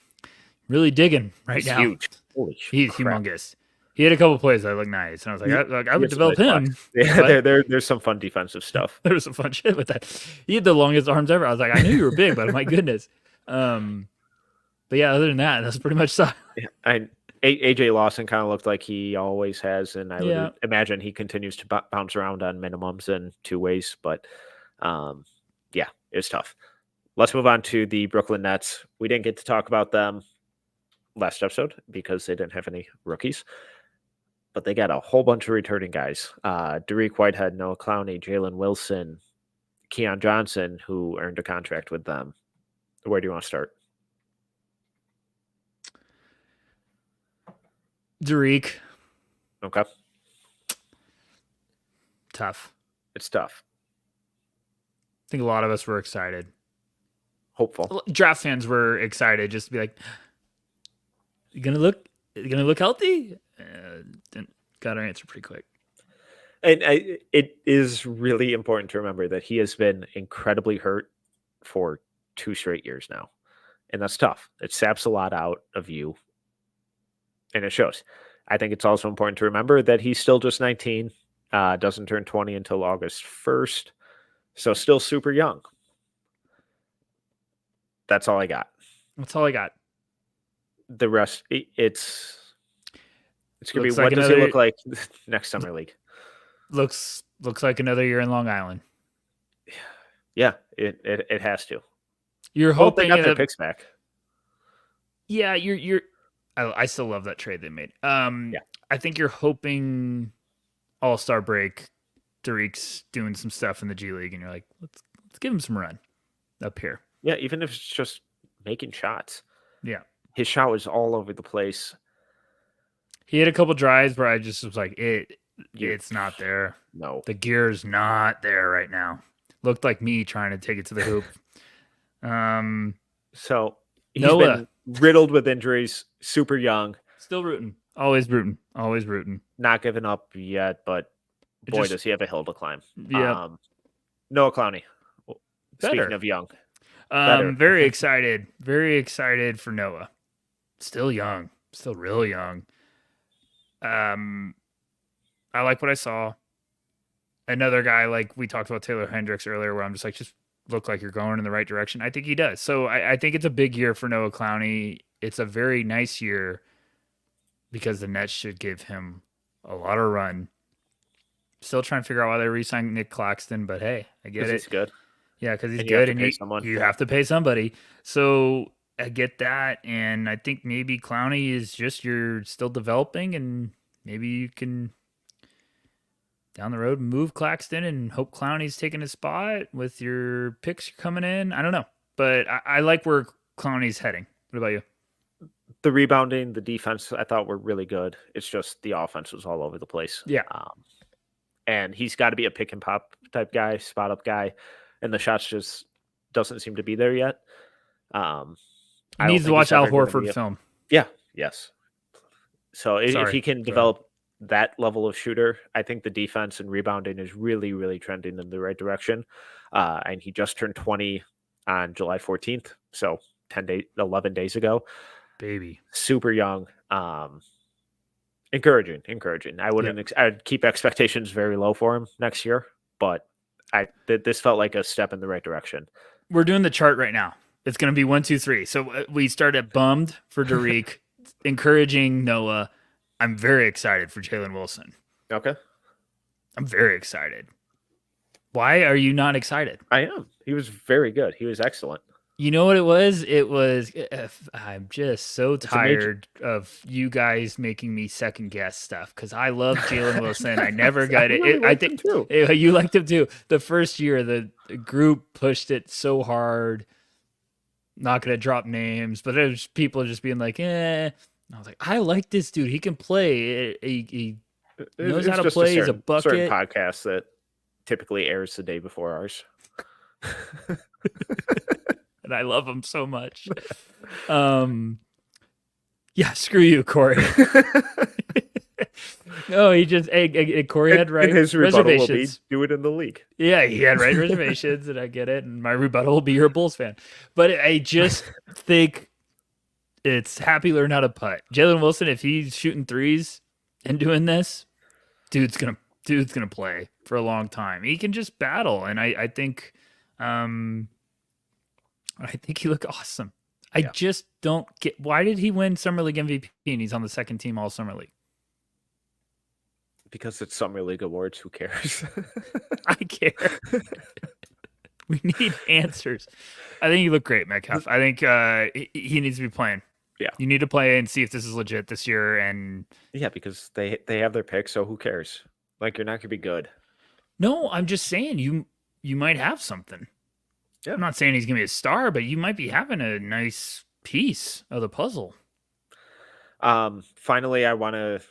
really digging right now. Huge. Holy He's crap. humongous. He had a couple plays that looked nice, and I was like, I would develop him. Yeah, there's some fun defensive stuff. There's some fun shit with that. He had the longest arms ever. I was like, I knew you were big, but my goodness. But yeah, other than that, that's pretty much solid. Yeah, AJ Lawson kind of looked like he always has, and I would imagine he continues to bounce around on minimums in 2 ways. But yeah, it's tough. Let's move on to the Brooklyn Nets. We didn't get to talk about them last episode because they didn't have any rookies. But they got a whole bunch of returning guys. Derek Whitehead, Noah Clowney, Jalen Wilson, Keon Johnson, who earned a contract with them. Where do you want to start? Derek. Okay. Tough. It's tough. I think a lot of us were excited. Hopeful. Draft fans were excited just to be like, you gonna look healthy? Got our answer pretty quick. And it is really important to remember that he has been incredibly hurt for 2 straight years now. And that's tough. It saps a lot out of you. And it shows. I think it's also important to remember that he's still just 19, doesn't turn 20 until August 1st. So still super young. That's all I got. That's all I got. The rest, it's going to be, like what does he look like next summer league? Looks like another year in Long Island. Yeah, it has to. You're hoping they got their picks back. Yeah, I still love that trade they made. I think you're hoping All-Star break, Derek's doing some stuff in the G League, and you're like, let's give him some run up here. Yeah, even if it's just making shots. Yeah. His shot was all over the place. He had a couple drives where I just was like, it's not there. No. The gear's not there right now. Looked like me trying to take it to the hoop. So he's been riddled with injuries, super young. Still rooting. Always rooting. Always rooting. Not giving up yet, but boy, does he have a hill to climb. Yeah. Noah Clowney. Better. Speaking of young. Very excited. Very excited for Noah. Still young. Still real young. I like what I saw. Another guy, like we talked about Taylor Hendricks earlier, where I'm just like, just look like you're going in the right direction. I think he does. So I think it's a big year for Noah Clowney. It's a very nice year because the Nets should give him a lot of run. Still trying to figure out why they re-signed Nick Claxton, but hey, I get it. He's good. Yeah, because he's good, and you have to pay somebody. So I get that, and I think maybe Clowney is just you're still developing, and maybe you can down the road, move Claxton and hope Clowney's taking his spot with your picks coming in. I don't know, but I like where Clowney's heading. What about you? The rebounding, the defense, I thought were really good. It's just the offense was all over the place. Yeah. And he's got to be a pick and pop type guy, spot up guy, and the shots just doesn't seem to be there yet. He needs to watch Al Horford film. Yeah. Yes. So if he can develop that level of shooter, I think the defense and rebounding is really, really trending in the right direction. And he just turned 20 on July 14th. So 11 days ago. Baby. Super young. Encouraging. I wouldn't. I'd keep expectations very low for him next year, but this felt like a step in the right direction. We're doing the chart right now. It's going to be 1, 2, 3. So we start at bummed for Derek, encouraging Noah. I'm very excited for Jalen Wilson. Okay, I'm very excited. Why are you not excited? I am. He was very good. He was excellent. You know what it was? I'm just so tired of you guys making me second guess stuff because I love Jalen Wilson. I never got it. I think you liked him too. The first year, the group pushed it so hard. Not going to drop names, but there's people just being like, I was like, I like this dude. He can play. He knows how to play. He's a bucket. Certain podcast that typically airs the day before ours. And I love him so much. Yeah, screw you, Corey. No, he just Corey had right his reservations. Will be, do it in the league. Yeah, he had right reservations, and I get it. And my rebuttal will be you're a Bulls fan. But I just think it's happy learn how to putt. Jalen Wilson, if he's shooting threes and doing this, dude's gonna play for a long time. He can just battle, and I think he looked awesome. I just don't get why did he win Summer League MVP and he's on the second team all Summer League? Because it's Summer League awards. Who cares? I care. We need answers. I think you look great, Metcalf. I think he needs to be playing. Yeah, you need to play and see if this is legit this year. And because they have their pick, so who cares? Like you're not gonna be good. No, I'm just saying you might have something. Yeah. I'm not saying he's going to be a star, but you might be having a nice piece of the puzzle. Finally, I want to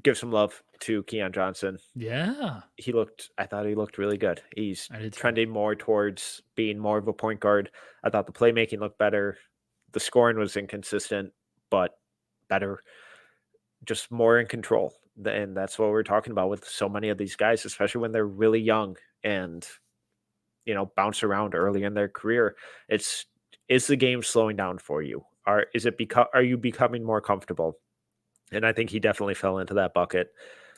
give some love to Keon Johnson. Yeah. I thought he looked really good. He's trending more towards being more of a point guard. I thought the playmaking looked better. The scoring was inconsistent, but better. Just more in control. And that's what we're talking about with so many of these guys, especially when they're really young and bounce around early in their career. Is the game slowing down for you? Are you becoming more comfortable? And I think he definitely fell into that bucket.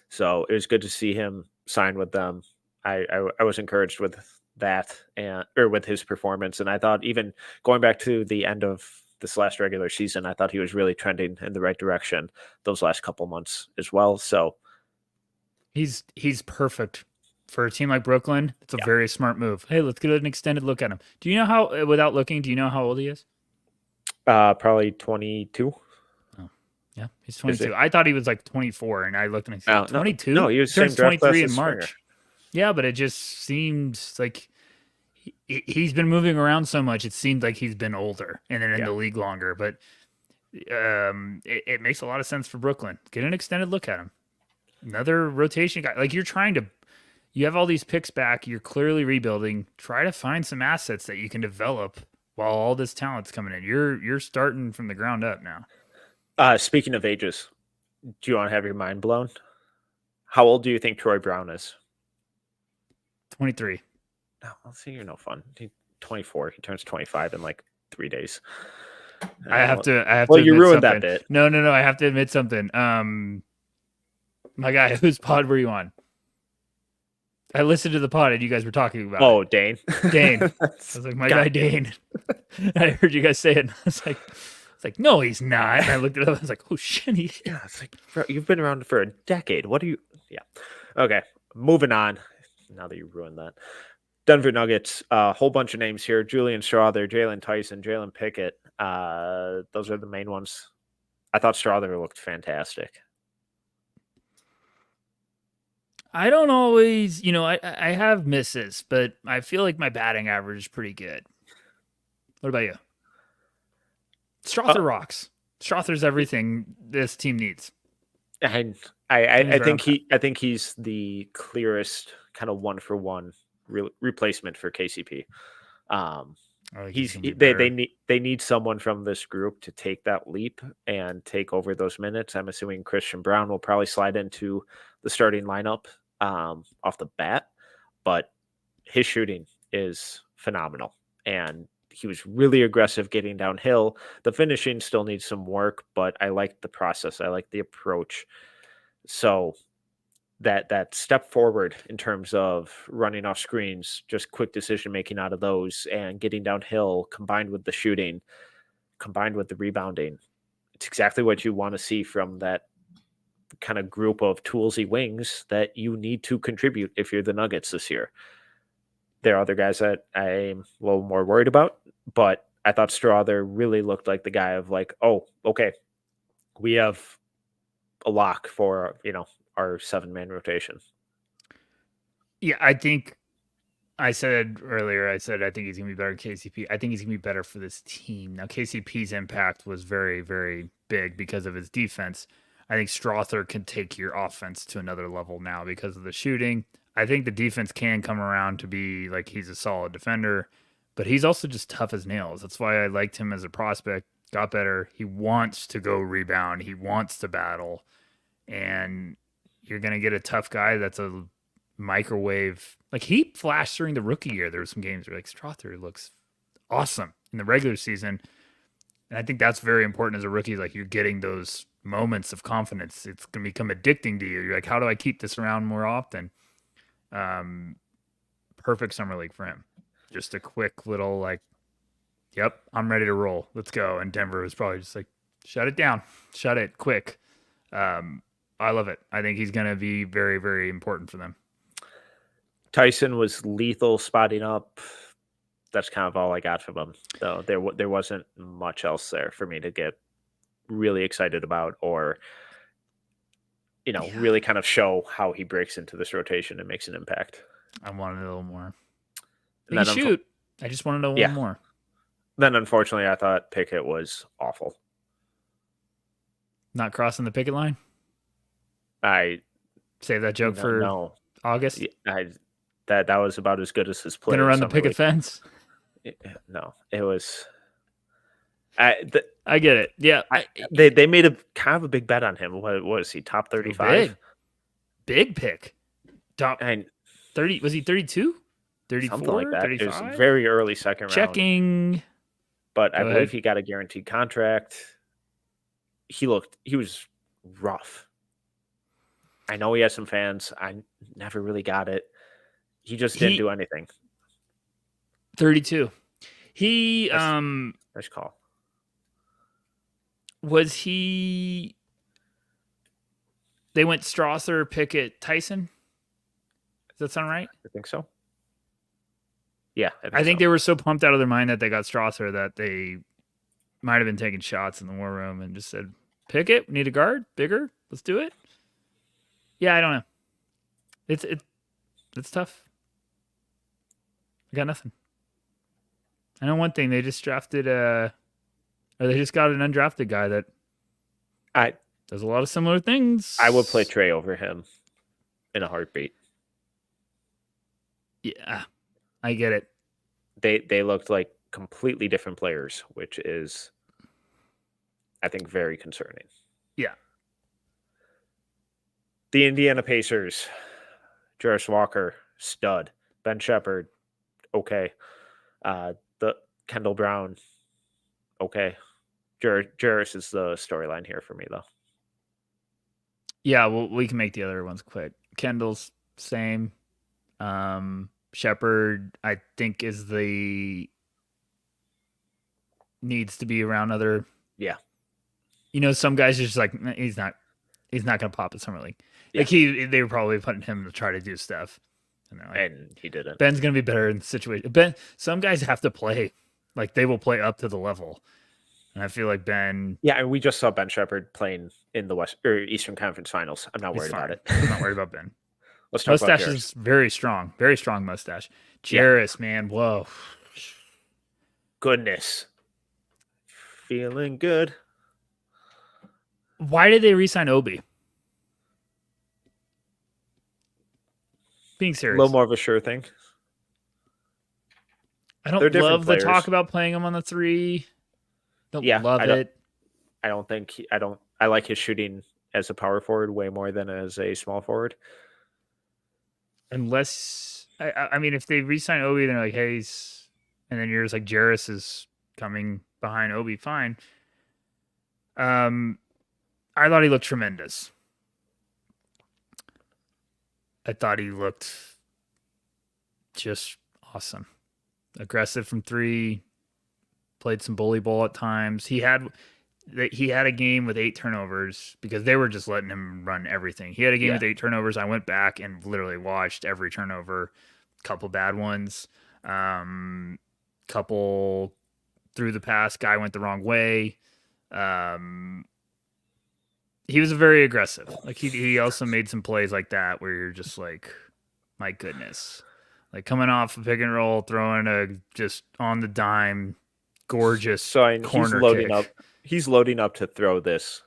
So it was good to see him sign with them. I was encouraged with that or with his performance. And I thought even going back to the end of this last regular season, I thought he was really trending in the right direction those last couple months as well. So he's perfect. For a team like Brooklyn, it's a very smart move. Hey, let's get an extended look at him. Do you know how, without looking, do you know how old he is? Probably 22. Oh, yeah, he's 22. I thought he was like 24, and I looked and I said, 22? No, he was turns 23 in March. Springer. Yeah, but it just seems like he's been moving around so much. It seemed like he's been older and then in the league longer. But it makes a lot of sense for Brooklyn. Get an extended look at him. Another rotation guy. Like you have all these picks back. You're clearly rebuilding. Try to find some assets that you can develop while all this talent's coming in. You're starting from the ground up now. Speaking of ages, do you want to have your mind blown? How old do you think Troy Brown is? 23. No, I'll see. You're no fun. He's 24. He turns 25 in like 3 days. I have to. Well, you ruined something. That bit. No. I have to admit something. My guy, whose pod were you on? I listened to the pod and you guys were talking about it. Dane. I was like, my guy Dane. I heard you guys say it. And I was like, no, he's not. And I looked it up. I was like, oh shit. It's like, bro, you've been around for a decade. What are you? Yeah. Okay. Moving on. Now that you ruined that. Denver Nuggets, a whole bunch of names here. Julian Strawther, Jalen Tyson, Jalen Pickett. Those are the main ones. I thought Strawther looked fantastic. I don't always, I have misses, but I feel like my batting average is pretty good. What about you? Strother rocks. Strother's everything this team needs. And And he's I right on think that. I think he's the clearest kind of 1-for-1 replacement for KCP. I think he's gonna be better. They need someone from this group to take that leap and take over those minutes. I'm assuming Christian Brown will probably slide into the starting lineup off the bat, but his shooting is phenomenal, and he was really aggressive getting downhill. The finishing still needs some work, but I like the process. I like the approach. So that step forward in terms of running off screens, just quick decision making out of those, and getting downhill, combined with the shooting, combined with the rebounding, it's exactly what you want to see from that kind of group of toolsy wings that you need to contribute if you're the Nuggets this year. There are other guys that I'm a little more worried about, but I thought Strother really looked like the guy of like, oh, okay, we have a lock for, our 7-man rotation. Yeah, I think I said earlier, I think he's going to be better than KCP. I think he's going to be better for this team. Now, KCP's impact was very, very big because of his defense. I think Strother can take your offense to another level now because of the shooting. I think the defense can come around to be like he's a solid defender, but he's also just tough as nails. That's why I liked him as a prospect. Got better. He wants to go rebound. He wants to battle. And you're going to get a tough guy that's a microwave. Like he flashed during the rookie year. There were some games where like Strother looks awesome in the regular season. And I think that's very important as a rookie. Like you're getting those moments of confidence. It's going to become addicting to you. You're like, how do I keep this around more often? Perfect summer league for him. Just a quick little like, yep, I'm ready to roll. Let's go. And Denver was probably just like, shut it down, shut it quick. I love it. I think he's going to be very, very important for them. Tyson was lethal spotting up. That's kind of all I got from him. So there wasn't much else there for me to get really excited about, or really kind of show how he breaks into this rotation and makes an impact. I wanted a little more. He can shoot. I just wanted a little more. Then unfortunately, I thought Pickett was awful. Not crossing the picket line. I save that joke for August. That was about as good as his play. Gonna run the picket fence. No, it was. I get it. Yeah, they made a kind of a big bet on him. What was he, top 35? Big pick. Top 30. Was he 32? 34? Something like that. 35? It was very early second round. Checking. But I believe he got a guaranteed contract. He was rough. I know he has some fans. I never really got it. He just didn't do anything. 32. Nice call. Was he? They went Strother, Pickett, Tyson. Does that sound right? I think so. Yeah, I think they were so pumped out of their mind that they got Strother that they might have been taking shots in the war room and just said, Pickett, we need a guard, bigger. Let's do it. Yeah, I don't know. It's tough. I got nothing. I know one thing. They just drafted or they just got an undrafted guy that does a lot of similar things. I would play Trey over him in a heartbeat. Yeah, I get it. They looked like completely different players, which is, I think, very concerning. Yeah. The Indiana Pacers, Jarris Walker, stud. Ben Shepherd, okay. The Kendall Brown, okay. Jarris is the storyline here for me, though. Yeah, well, we can make the other ones quick. Kendall's same. Shepherd, I think, needs to be around other. Yeah. Some guys are just like, he's not going to pop at Summer League. Yeah. Like they were probably putting him to try to do stuff. And he didn't. Ben's going to be better in the situation. Some guys have to play. Like, they will play up to the level. And I feel like Ben... Yeah, and we just saw Ben Shepherd playing in the Eastern Conference Finals. I'm not worried about it. I'm not worried about Ben. Let's talk about Mustache Jarris. is very strong mustache. Jarris, man, whoa. Goodness. Feeling good. Why did they re-sign Obi? Being A serious. little more of a sure thing. I don't love the talk about playing him on the 3. Don't love it. I like his shooting as a power forward way more than as a small forward. Unless, I mean, if they re-sign Obi, they're like, hey, and then you're just like, Jarris is coming behind Obi, fine. I thought he looked tremendous. I thought he looked just awesome. Aggressive from 3, played some bully ball at times. He had a game with 8 turnovers because they were just letting him run everything. He had a game with 8 turnovers. I went back and literally watched every turnover, couple bad ones, couple through the pass, guy went the wrong way. He was very aggressive. Like he also made some plays like that where you're just like, my goodness. Like coming off a pick and roll, throwing a just on the dime, gorgeous corner he's loading kick. up. He's loading up to throw this,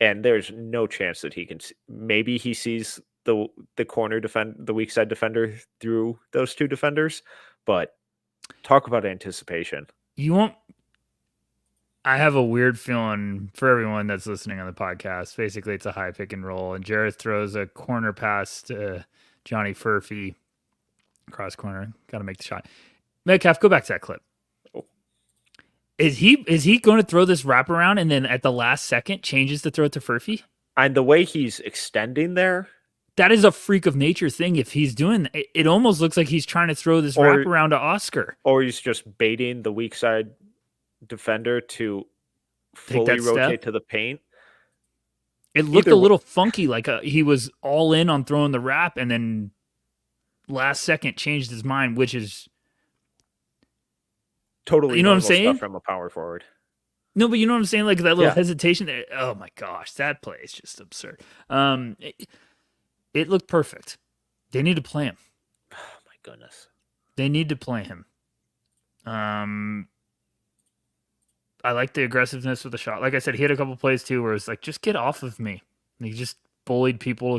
and there's no chance that he can. Maybe he sees the corner the weak side defender through those 2 defenders, but talk about anticipation. You won't. I have a weird feeling for everyone that's listening on the podcast. Basically, it's a high pick and roll, and Jarris throws a corner pass to Johnny Furphy. Cross corner, got to make the shot. Metcalf, go back to that clip. Oh. Is he going to throw this wraparound and then at the last second changes to throw it to Furphy? And the way he's extending there, that is a freak of nature thing. If he's doing it, almost looks like he's trying to throw this wraparound to Oscar, or he's just baiting the weak side defender to fully rotate to the paint. It looked a little funky, like he was all in on throwing the wrap, and then last second changed his mind, which is totally, you know what I'm saying, from a power forward. No, but you know what I'm saying, like that little hesitation there. Oh my gosh, that play is just absurd. It looked perfect. They need to play him. Oh my goodness, they need to play him. I like the aggressiveness with the shot. Like I said, he had a couple plays too where it's like, just get off of me. And he just bullied people.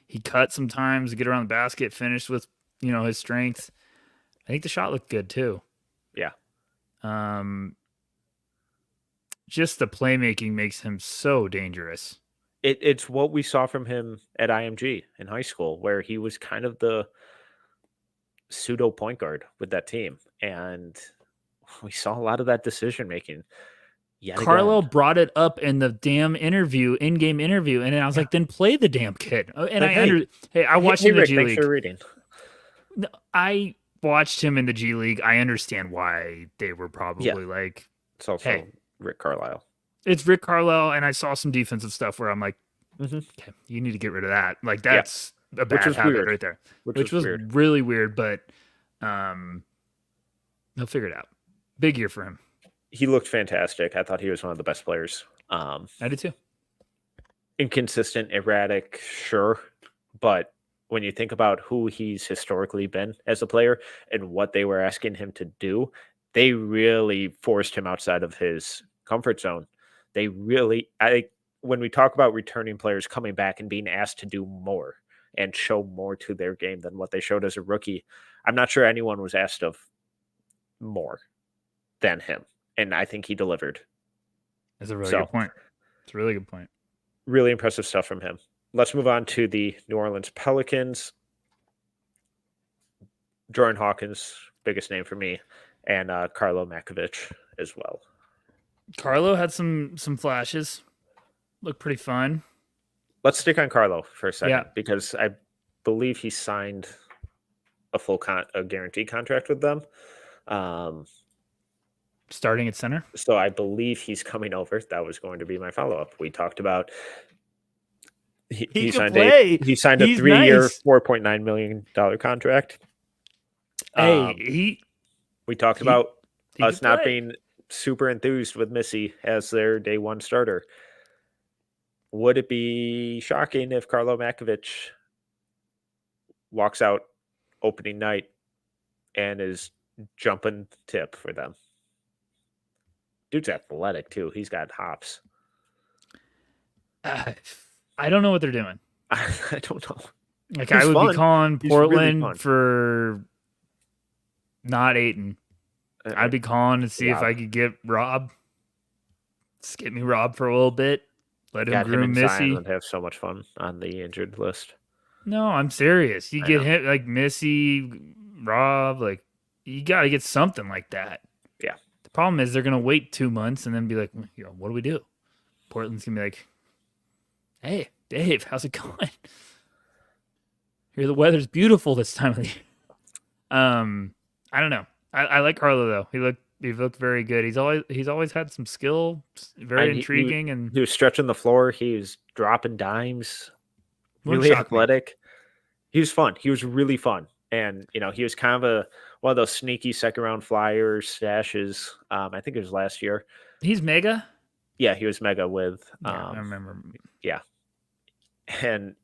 He cut sometimes to get around the basket, finished with, his strength. I think the shot looked good too. Yeah. Just the playmaking makes him so dangerous. It's what we saw from him at IMG in high school, where he was kind of the pseudo point guard with that team. And we saw a lot of that decision making. Carlo brought it up in the damn in-game interview, and I was like, "Then play the damn kid." And I watched him in the G League. Thanks for reading. I watched him in the G League. I understand why they were probably like, it's also Rick Carlisle. It's Rick Carlisle, and I saw some defensive stuff where I'm like, okay, you need to get rid of that. Like that's a bad habit right there, which was really weird. But he'll figure it out. Big year for him. He looked fantastic. I thought he was one of the best players. I did too. Inconsistent, erratic, sure. But when you think about who he's historically been as a player and what they were asking him to do, they really forced him outside of his comfort zone. They really, when we talk about returning players coming back and being asked to do more and show more to their game than what they showed as a rookie, I'm not sure anyone was asked of more than him. And I think he delivered. That's a really good point. It's a really good point. Really impressive stuff from him. Let's move on to the New Orleans Pelicans. Jordan Hawkins, biggest name for me, and Carlo Makovich as well. Carlo had some flashes. Looked pretty fun. Let's stick on Carlo for a second because I believe he signed a full a guarantee contract with them. Starting at center. So I believe he's coming over. That was going to be my follow-up. We talked about he signed a 3-year, $4.9 million contract. We talked about us not being super enthused with Missy as their day one starter. Would it be shocking if Carlo Makovich walks out opening night and is jumping tip for them. Dude's athletic too. He's got hops. I don't know what they're doing. I don't know. Like, He's I would fun. be calling He's really Portland fun. for not Ayton. I'd be calling to see if I could get Rob. Just get me Rob for a little bit. Let him groom and Missy. Zion would have so much fun on the injured list. No, I'm serious. You get him like Missy, Rob, like you got to get something like that. Yeah. The problem is they're gonna wait 2 months and then be like, what do we do? Portland's gonna be like, hey, Dave, how's it going? Here, the weather's beautiful this time of the year. I don't know. I like Carlo though. He looked very good. He's always had some skill, very intriguing, and he was stretching the floor. He was dropping dimes. wouldn't Really shock me. athletic. He was fun. He was really fun, and he was kind of one of those sneaky second round flyers stashes. I think it was last year. He's mega. Yeah, he was mega with. I remember. Yeah, and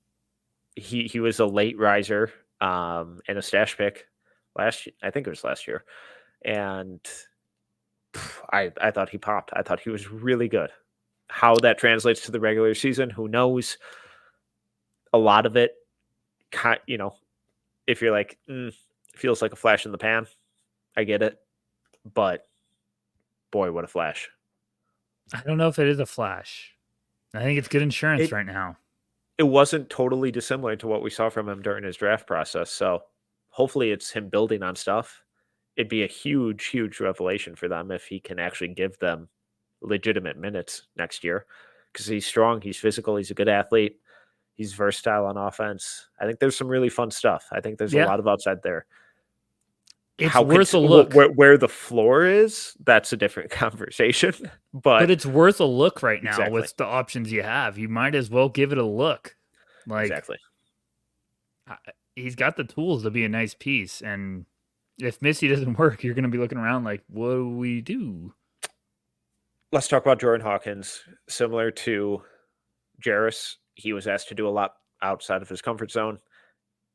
he was a late riser and a stash pick I think it was last year, and I thought he popped. I thought he was really good. How that translates to the regular season, who knows? A lot of it, if you're like, feels like a flash in the pan, I get it, but boy, what a flash! I don't know if it is a flash. I think it's good insurance right now. It wasn't totally dissimilar to what we saw from him during his draft process. So hopefully it's him building on stuff. It'd be a huge, huge revelation for them if he can actually give them legitimate minutes next year, because he's strong, he's physical, he's a good athlete, he's versatile on offense. I think there's some really fun stuff. I think there's a lot of upside there. It's worth a look. Where the floor is, that's a different conversation. But it's worth a look right now with the options you have. You might as well give it a look. Exactly. He's got the tools to be a nice piece. And if Missy doesn't work, you're going to be looking around like, what do we do? Let's talk about Jordan Hawkins. Similar to Jarris, he was asked to do a lot outside of his comfort zone.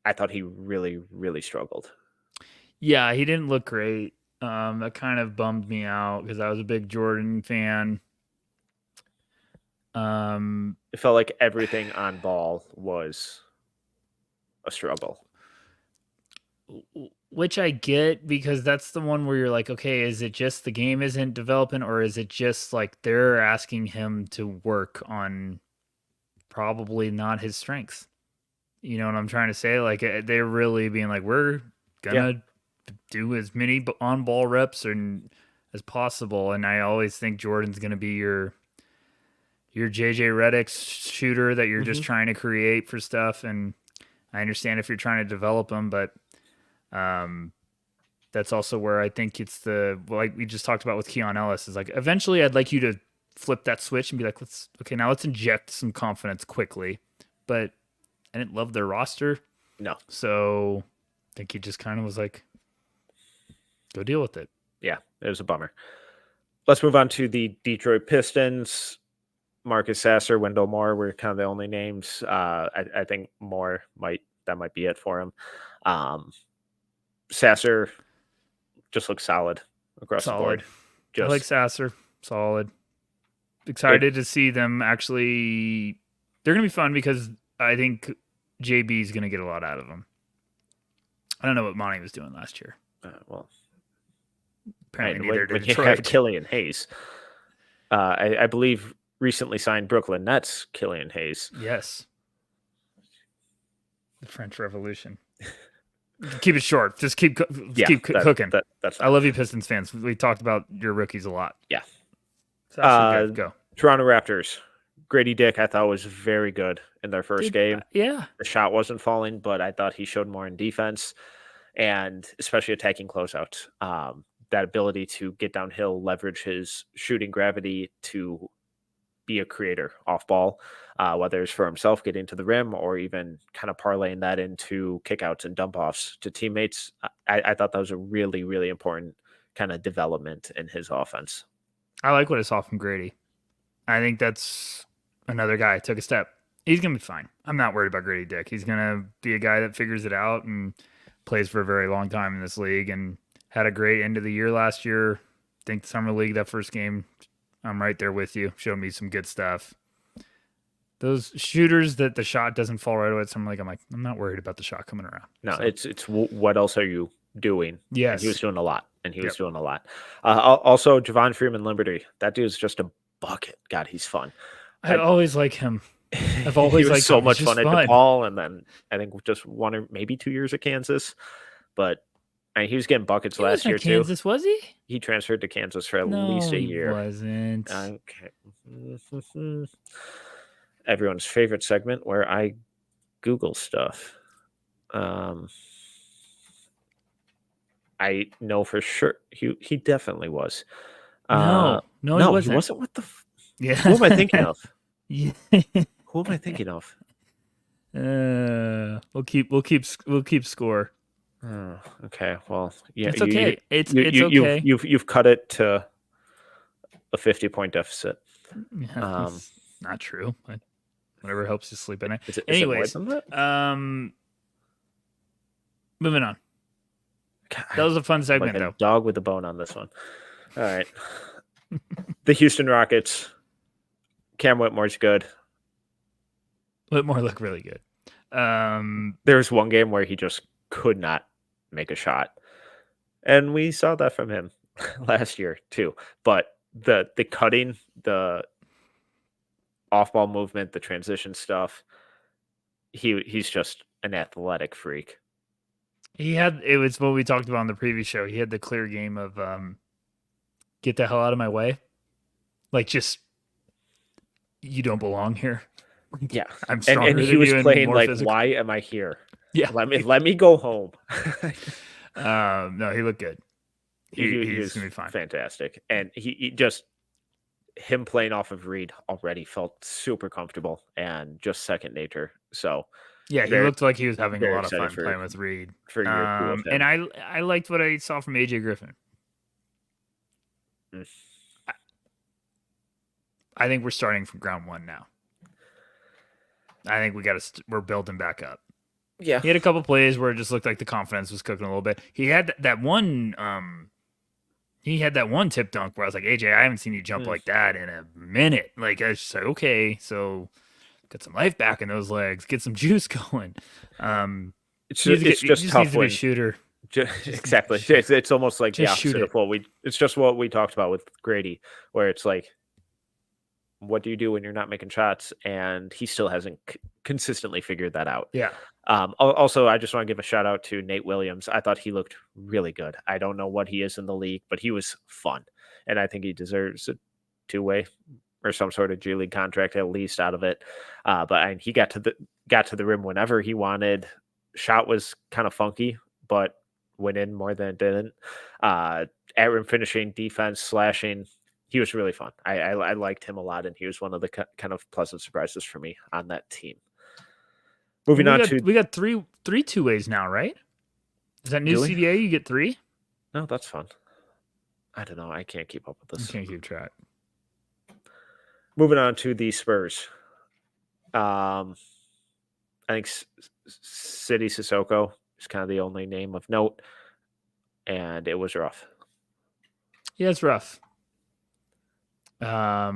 I thought he really, really struggled. Yeah, he didn't look great. That kind of bummed me out because I was a big Jordan fan. It felt like everything on ball was a struggle. Which I get, because that's the one where you're like, okay, is it just the game isn't developing, or is it just like they're asking him to work on probably not his strengths? You know what I'm trying to say? Like, they're really being like, we're going to do as many on-ball reps as possible. And I always think Jordan's going to be your JJ Redick shooter that you're just trying to create for stuff. And I understand if you're trying to develop them, but that's also where I think it's like we just talked about with Keon Ellis, is like, eventually I'd like you to flip that switch and be like, now let's inject some confidence quickly. But I didn't love their roster. No. So I think he just kind of was like, go deal with it. Yeah, it was a bummer. Let's move on to the Detroit Pistons. Marcus Sasser, Wendell Moore were kind of the only names. I think Moore might be it for him. Sasser just looks solid across the board. I like Sasser. Solid. Excited to see them actually. They're going to be fun because I think JB is going to get a lot out of them. I don't know what Monty was doing last year. Apparently neither did Detroit. You have Killian Hayes. I believe recently signed Brooklyn Nets Killian Hayes. Yes. The French Revolution. Keep it short. Just keep cooking. That's I love you, Pistons fans. We talked about your rookies a lot. Yeah. Go. Toronto Raptors. Grady Dick, I thought, was very good in their first game. Yeah. The shot wasn't falling, but I thought he showed more in defense and especially attacking closeouts. That ability to get downhill, leverage his shooting gravity to be a creator off ball, whether it's for himself getting to the rim or even kind of parlaying that into kickouts and dump offs to teammates. I thought that was a really, really important kind of development in his offense. I like what I saw from Grady. I think that's another guy took a step. He's going to be fine. I'm not worried about Grady Dick. He's going to be a guy that figures it out and plays for a very long time in this league and had a great end of the year last year. I think Summer League, that first game, I'm right there with you. Showed me some good stuff. Those shooters that the shot doesn't fall right away at Summer League, I'm not worried about the shot coming around. No, so. It's what else are you doing? Yes. And he was doing a lot. Also, Javon Freeman-Liberty. That dude's just a bucket. God, he's fun. I always like him. I've always liked so him. much fun at DePaul, and then I think just 1 or maybe 2 years at Kansas. But he was getting buckets last year too. Kansas, was he? He transferred to Kansas for at least a year. He wasn't. Okay. Everyone's favorite segment where I Google stuff. I know for sure he definitely was. No, he wasn't. He wasn't. What the? Yeah. Who am I thinking of? Yeah. Who am I thinking of? We'll keep score. Oh, okay. Well, yeah, it's okay. It's okay. You've cut it to a 50-point deficit. Yeah, not true. But whatever helps you sleep at night. Anyways, moving on. God, that was a fun segment, though. Dog with a bone on this one. All right. The Houston Rockets. Cam Whitmore's good. Whitmore looked really good. There was one game where he just could not make a shot. And we saw that from him last year, too. But the cutting, the off-ball movement, the transition stuff, he's just an athletic freak. It was what we talked about on the previous show. He had the clear game of get the hell out of my way. Like, just, you don't belong here. Yeah. I'm stronger and he than was you playing and like, physical. Why am I here? Yeah. Let me go home. No, he looked good. He's going to be fine. Fantastic. And he just, him playing off of Reed already felt super comfortable and just second nature. So, yeah, he looked like he was having a lot of fun playing with Reed. For year 2 and I liked what I saw from AJ Griffin. I think we're starting from ground one now. I think we're building back up. Yeah. He had a couple plays where it just looked like the confidence was cooking a little bit. He had that one tip dunk where I was like, AJ, I haven't seen you jump like that in a minute. Like, I was just like, okay, so get some life back in those legs, get some juice going. It's just tough needs to be a shooter. Exactly. It's almost like the opposite of it's just what we talked about with Grady, where it's like, what do you do when you're not making shots? And he still hasn't consistently figured that out. Yeah. Also, I just want to give a shout out to Nate Williams. I thought he looked really good. I don't know what he is in the league, but he was fun. And I think he deserves a 2-way or some sort of G League contract at least out of it. But he got to the rim whenever he wanted. Shot was kind of funky, but went in more than it didn't. At rim finishing, defense, slashing. He was really fun. I liked him a lot, and he was one of the kind of pleasant surprises for me on that team. We got three 2-ways now, right? Is that new CBA? You get 3? No, that's fun. I don't know. I can't keep up with this. You can't keep track. Moving on to the Spurs. I think City Sissoko is kind of the only name of note, and it was rough. Yeah, it's rough. I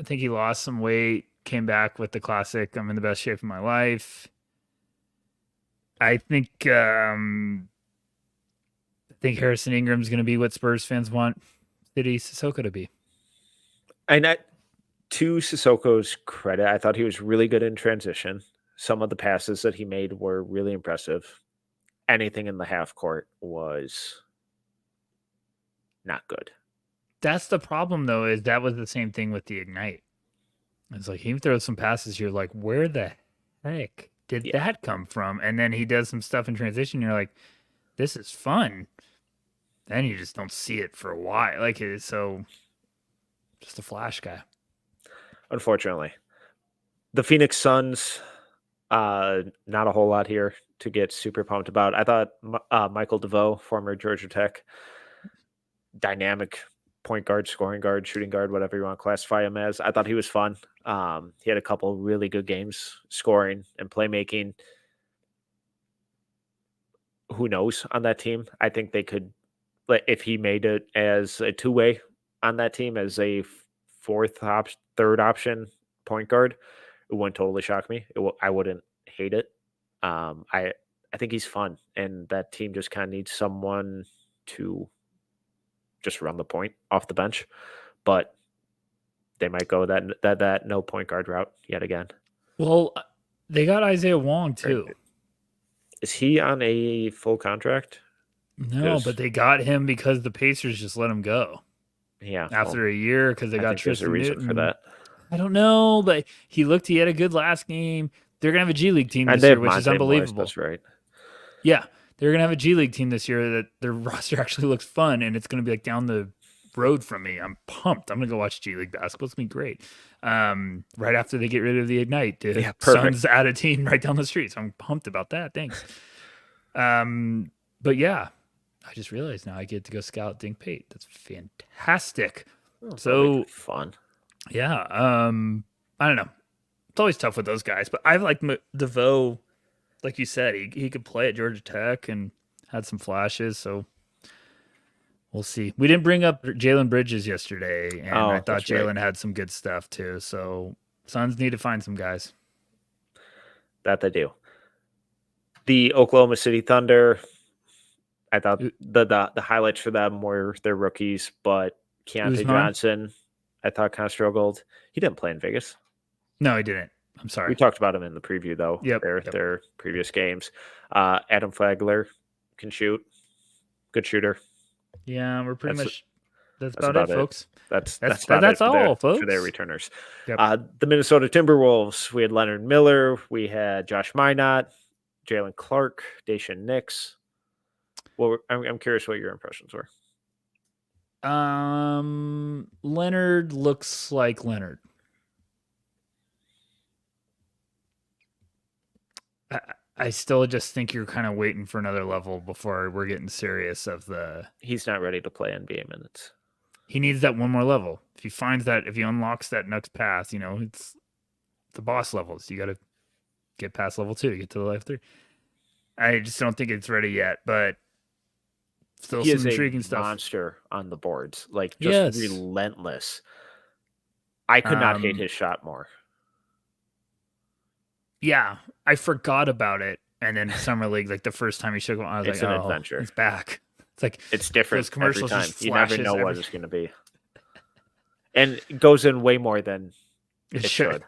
think he lost some weight, came back with the classic, I'm in the best shape of my life. I think Harrison Ingram's going to be what Spurs fans want City Sissoko to be. And to Sissoko's credit, I thought he was really good in transition. Some of the passes that he made were really impressive. Anything in the half court was not good. That's the problem, though, is that was the same thing with the Ignite. It's like he throws some passes, you're like, where the heck did that come from? And then he does some stuff in transition, you're like, this is fun. Then you just don't see it for a while. Like, it's so just a flash guy. Unfortunately. The Phoenix Suns, not a whole lot here to get super pumped about. I thought Michael DeVoe, former Georgia Tech, dynamic point guard, scoring guard, shooting guard, whatever you want to classify him as. I thought he was fun. He had a couple really good games scoring and playmaking. Who knows on that team? I think they could, if he made it as a two-way on that team, as a third option point guard, it wouldn't totally shock me. I wouldn't hate it. I think he's fun, and that team just kind of needs someone to just run the point off the bench, but they might go that no point guard route yet again. Well, they got Isaiah Wong too. Is he on a full contract? No, but they got him because the Pacers just let him go. Yeah, after a year because they got Tristan. There's a reason for that. I don't know, but he had a good last game. They're gonna have a G League team this year, which is unbelievable. That's right. Yeah, they're gonna have a G League team this year that their roster actually looks fun, and it's gonna be like down the road from me. I'm pumped. I'm gonna go watch G League basketball. It's gonna be great. Right after they get rid of the Ignite, the Suns add a team right down the street. So I'm pumped about that. Thanks. But yeah, I just realized now I get to go scout Dink Pate. That's fantastic. Oh, so fun. Yeah. I don't know. It's always tough with those guys, but I like DeVoe. Like you said, he could play at Georgia Tech and had some flashes. So we'll see. We didn't bring up Jalen Bridges yesterday, and I thought Jalen had some good stuff too. So Suns need to find some guys. That they do. The Oklahoma City Thunder, I thought the highlights for them were their rookies, but Keontae Johnson, I thought kind of struggled. He didn't play in Vegas. No, he didn't. I'm sorry. We talked about him in the preview, though. Yep. Their previous games. Adam Flagler can shoot. Good shooter. Yeah, we're pretty much. That's about it, folks. That's all, folks. For their returners. Yep. The Minnesota Timberwolves. We had Leonard Miller. We had Josh Minott, Jalen Clark, Dacian Nix. Well, I'm curious what your impressions were. Leonard looks like Leonard. I still just think you're kind of waiting for another level before we're getting serious of the... He's not ready to play NBA minutes. He needs that one more level. If he finds that, if he unlocks that next path, it's the boss levels. You got to get past level 2 to get to the level 3. I just don't think it's ready yet, but still some intriguing stuff. Monster on the boards, just relentless. I could not hate his shot more. Yeah, I forgot about it, and then Summer League, like the first time he shook him, I was it's an adventure. It's back. It's like it's different. Those commercials every time. You never know what it's going to be, and it goes in way more than it should.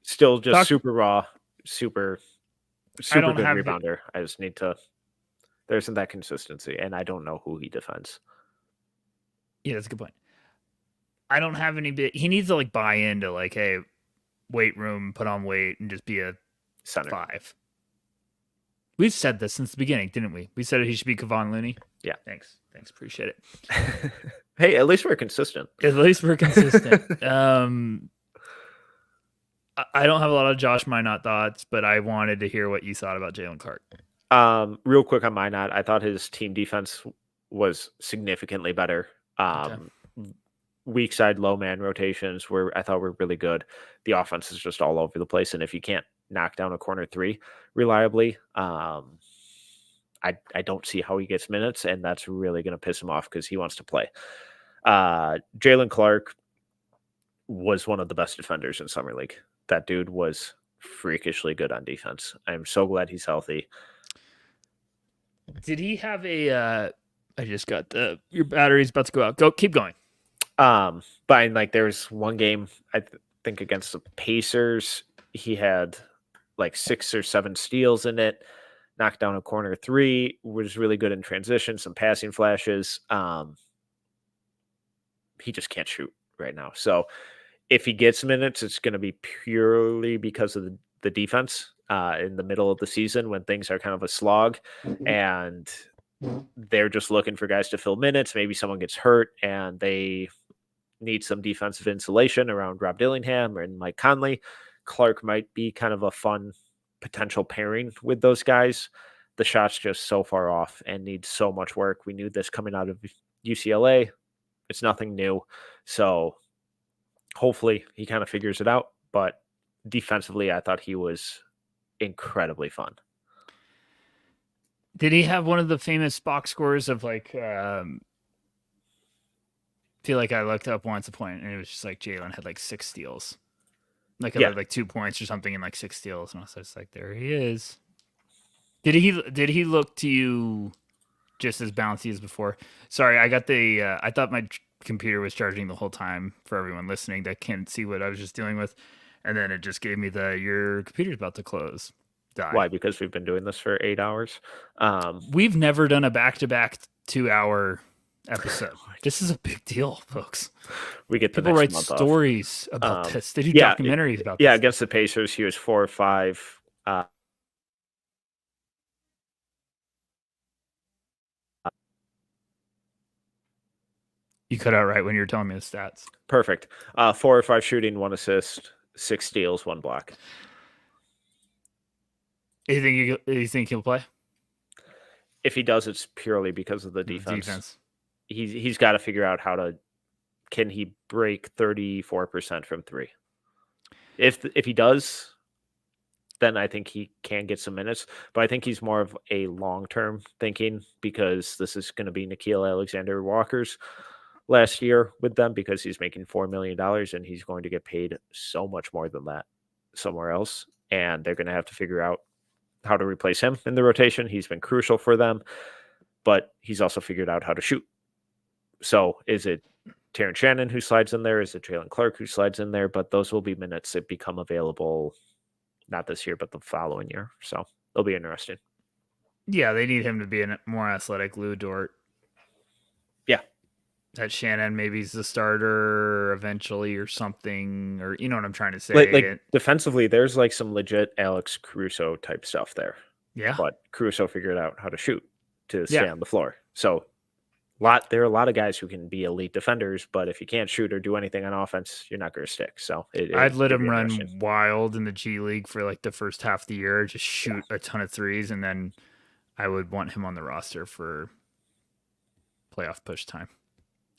Still just super raw, super good rebounder. I just need to. There isn't that consistency, and I don't know who he defends. Yeah, that's a good point. I don't have any bit. He needs to buy into hey, weight room, put on weight, and just be a center 5. We've said this since the beginning, didn't we? We said he should be Kevon Looney. Yeah. Thanks. Appreciate it. Hey, at least we're consistent. I don't have a lot of Josh Minott thoughts, but I wanted to hear what you thought about Jalen Clark. Real quick on Minott, I thought his team defense was significantly better. Weak side, low man rotations I thought were really good. The offense is just all over the place, and if you can't knock down a corner 3 reliably, I don't see how he gets minutes, and that's really going to piss him off because he wants to play. Jalen Clark was one of the best defenders in Summer League. That dude was freakishly good on defense. I'm so glad he's healthy. Did he have I just got your battery's about to go out. Keep going. But there was one game, I think against the Pacers, he had 6 or 7 steals in it, knocked down a corner 3, was really good in transition, some passing flashes. He just can't shoot right now. So if he gets minutes, it's going to be purely because of the defense in the middle of the season when things are kind of a slog and they're just looking for guys to fill minutes. Maybe someone gets hurt and they need some defensive insulation around Rob Dillingham and Mike Conley. Clark might be kind of a fun potential pairing with those guys. The shot's just so far off and needs so much work. We knew this coming out of UCLA. It's nothing new. So hopefully he kind of figures it out. But defensively, I thought he was incredibly fun. Did he have one of the famous box scores of like, feel like I looked up once a point and it was just like Jalen had like 6 steals. Like, Yeah. like 2 points or something and like 6 steals. And I was just like, there he is. Did he look to you just as bouncy as before? Sorry, I got I thought my computer was charging the whole time for everyone listening that can't see what I was just dealing with. And then it just gave me your computer's about to close. Die. Why? Because we've been doing this for 8 hours. We've never done a back-to-back 2-hour episode. This is a big deal, folks. We get people write stories about this. They do documentaries about this. Yeah, against the Pacers, he was 4 or 5. You cut out right when you were telling me the stats. Perfect. 4 or 5 shooting, 1 assist, 6 steals, 1 block. You think he'll play? If he does, it's purely because of the defense. He's got to figure out can he break 34% from 3? If he does, then I think he can get some minutes. But I think he's more of a long-term thinking because this is going to be Nickeil Alexander-Walker's last year with them because he's making $4 million and he's going to get paid so much more than that somewhere else. And they're going to have to figure out how to replace him in the rotation. He's been crucial for them, but he's also figured out how to shoot. So is it Terrence Shannon who slides in there? Is it Jalen Clark who slides in there? But those will be minutes that become available not this year, but the following year. So it'll be interesting. Yeah, they need him to be a more athletic Lou Dort. Yeah. That Shannon maybe he's the starter eventually or something, or you know what I'm trying to say. Like defensively, there's like some legit Alex Caruso type stuff there. Yeah. But Caruso figured out how to shoot to stay on the floor. So there are a lot of guys who can be elite defenders, but if you can't shoot or do anything on offense, you're not going to stick. So I'd let him run wild in the G League for like the first half of the year, just shoot a ton of threes, and then I would want him on the roster for playoff push time.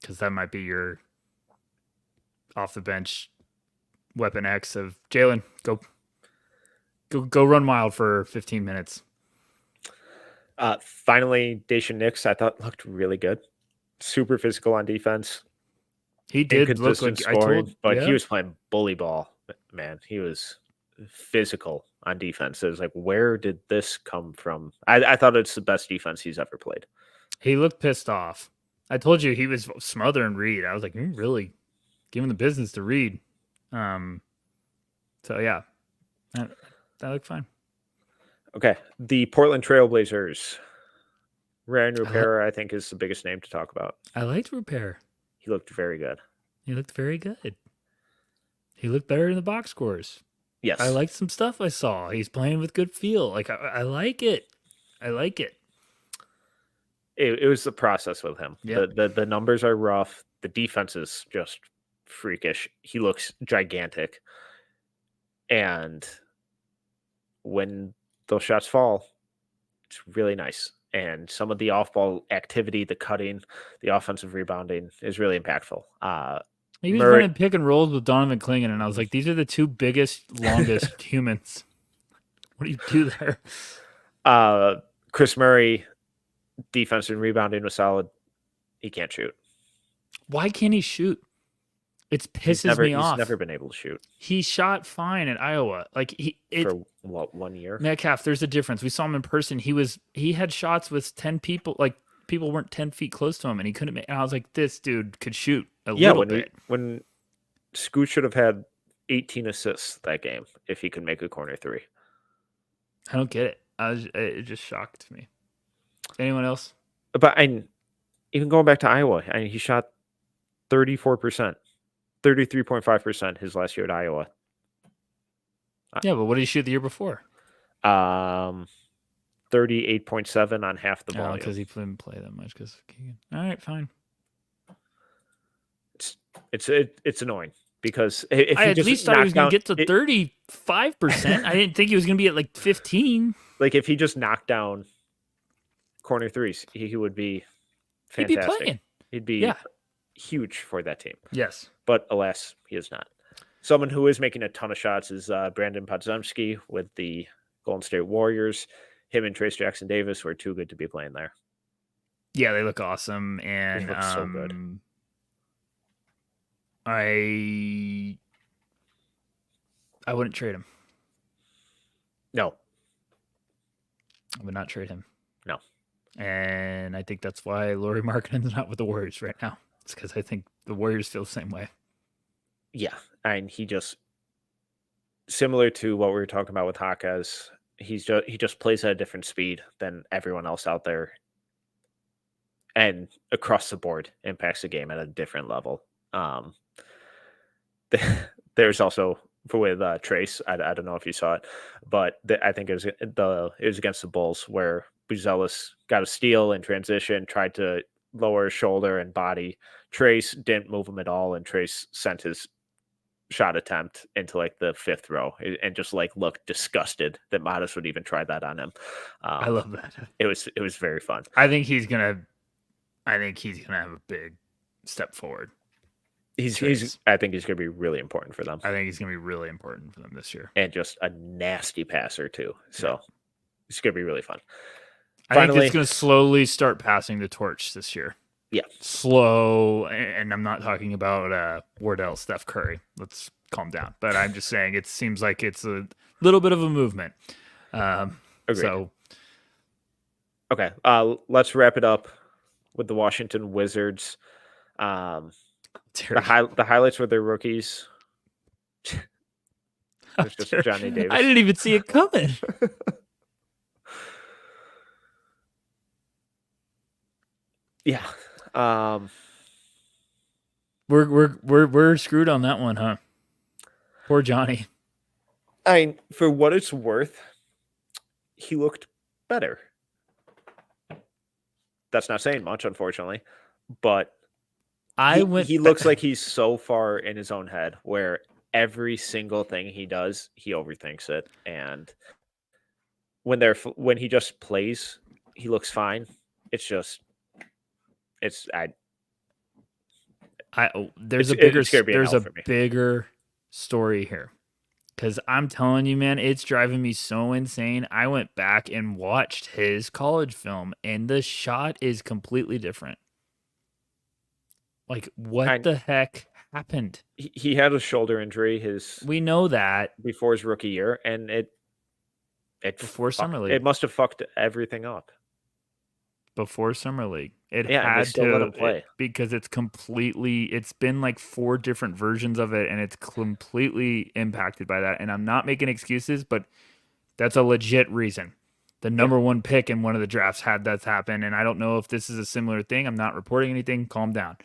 Because that might be your off the bench weapon X of Jalen. Go run wild for 15 minutes. Finally, Daishen Nix, I thought looked really good. Super physical on defense. He did look like he was playing bully ball. Man, he was physical on defense. It was like, where did this come from? I thought it's the best defense he's ever played. He looked pissed off. I told you he was smothering Reed. I was like, you're really giving the business to Reed. So yeah, that looked fine. Okay, the Portland Trailblazers. Ryan Rupert, I think, is the biggest name to talk about. I liked Rupert. He looked very good. He looked better in the box scores. Yes, I liked some stuff I saw. He's playing with good feel. Like I like it. I like it. It was the process with him. Yep. The numbers are rough. The defense is just freakish. He looks gigantic. And when those shots fall, it's really nice. And some of the off-ball activity, the cutting, the offensive rebounding is really impactful. He was running pick and rolls with Donovan Clingan, and I was like, these are the 2 biggest, longest humans. What do you do there? Chris Murray, defense and rebounding was solid. He can't shoot. Why can't he shoot? It pisses me off. He's never been able to shoot. He shot fine at Iowa. For what, 1 year? Metcalf, there's a difference. We saw him in person. He had shots with 10 people. Like people weren't 10 feet close to him, and he couldn't make. And I was like, this dude could shoot a little bit. When Scoot should have had 18 assists that game if he could make a corner 3. I don't get it. It just shocked me. Anyone else? But even going back to Iowa, he shot 34%, 33.5% his last year at Iowa. Yeah, but what did he shoot the year before? 38.7 on half the volume. Because he didn't play that much. All right, fine. It's annoying because if I at least thought he was going to get to 35%. I didn't think he was going to be at like 15. Like if he just knocked down corner threes, he would be fantastic. He'd be playing. He'd be huge for that team. Yes. But alas, he is not. Someone who is making a ton of shots is Brandon Podziemski with the Golden State Warriors. Him and Trace Jackson Davis were too good to be playing there. Yeah, they look awesome, and they look so good. I wouldn't trade him. No. I would not trade him. No. And I think that's why Lauri Markkanen's not with the Warriors right now. It's because I think the Warriors feel the same way. Yeah, and he just, similar to what we were talking about with Jaquez, he just plays at a different speed than everyone else out there, and across the board impacts the game at a different level. There's also with Trace. I don't know if you saw it, but I think it was against the Bulls where Buzelis got a steal in transition, tried to lower his shoulder and body. Trace didn't move him at all, and Trace sent his shot attempt into like the fifth row and just like looked disgusted that Modest would even try that on him. I love that. It was very fun. I think he's gonna have a big step forward. I think he's gonna be really important for them. I think he's gonna be really important for them this year, and just a nasty passer too. So it's gonna be really fun. I think it's gonna slowly start passing the torch this year. Yeah, slow, and I'm not talking about Wardell, Steph Curry. Let's calm down. But I'm just saying it seems like it's a little bit of a movement. Agreed. So, okay, let's wrap it up with the Washington Wizards. The highlights were their rookies. It's just Johnny Davis. I didn't even see it coming. Yeah. We're screwed on that one, huh? Poor Johnny. I mean, for what it's worth, he looked better. That's not saying much, unfortunately, but he looks like he's so far in his own head where every single thing he does, he overthinks it, and when he just plays, he looks fine. There's a bigger story here, because I'm telling you, man, it's driving me so insane. I went back and watched his college film, and the shot is completely different. Like, what the heck happened? He had a shoulder injury. We know that before his rookie year, and it before Summer League, it must have fucked everything up. Before Summer League, it had to let him play because it's been like 4 different versions of it, and it's completely impacted by that. And I'm not making excuses, but that's a legit reason. The number 1 pick in one of the drafts had that happen, and I don't know if this is a similar thing. I'm not reporting anything. Calm down.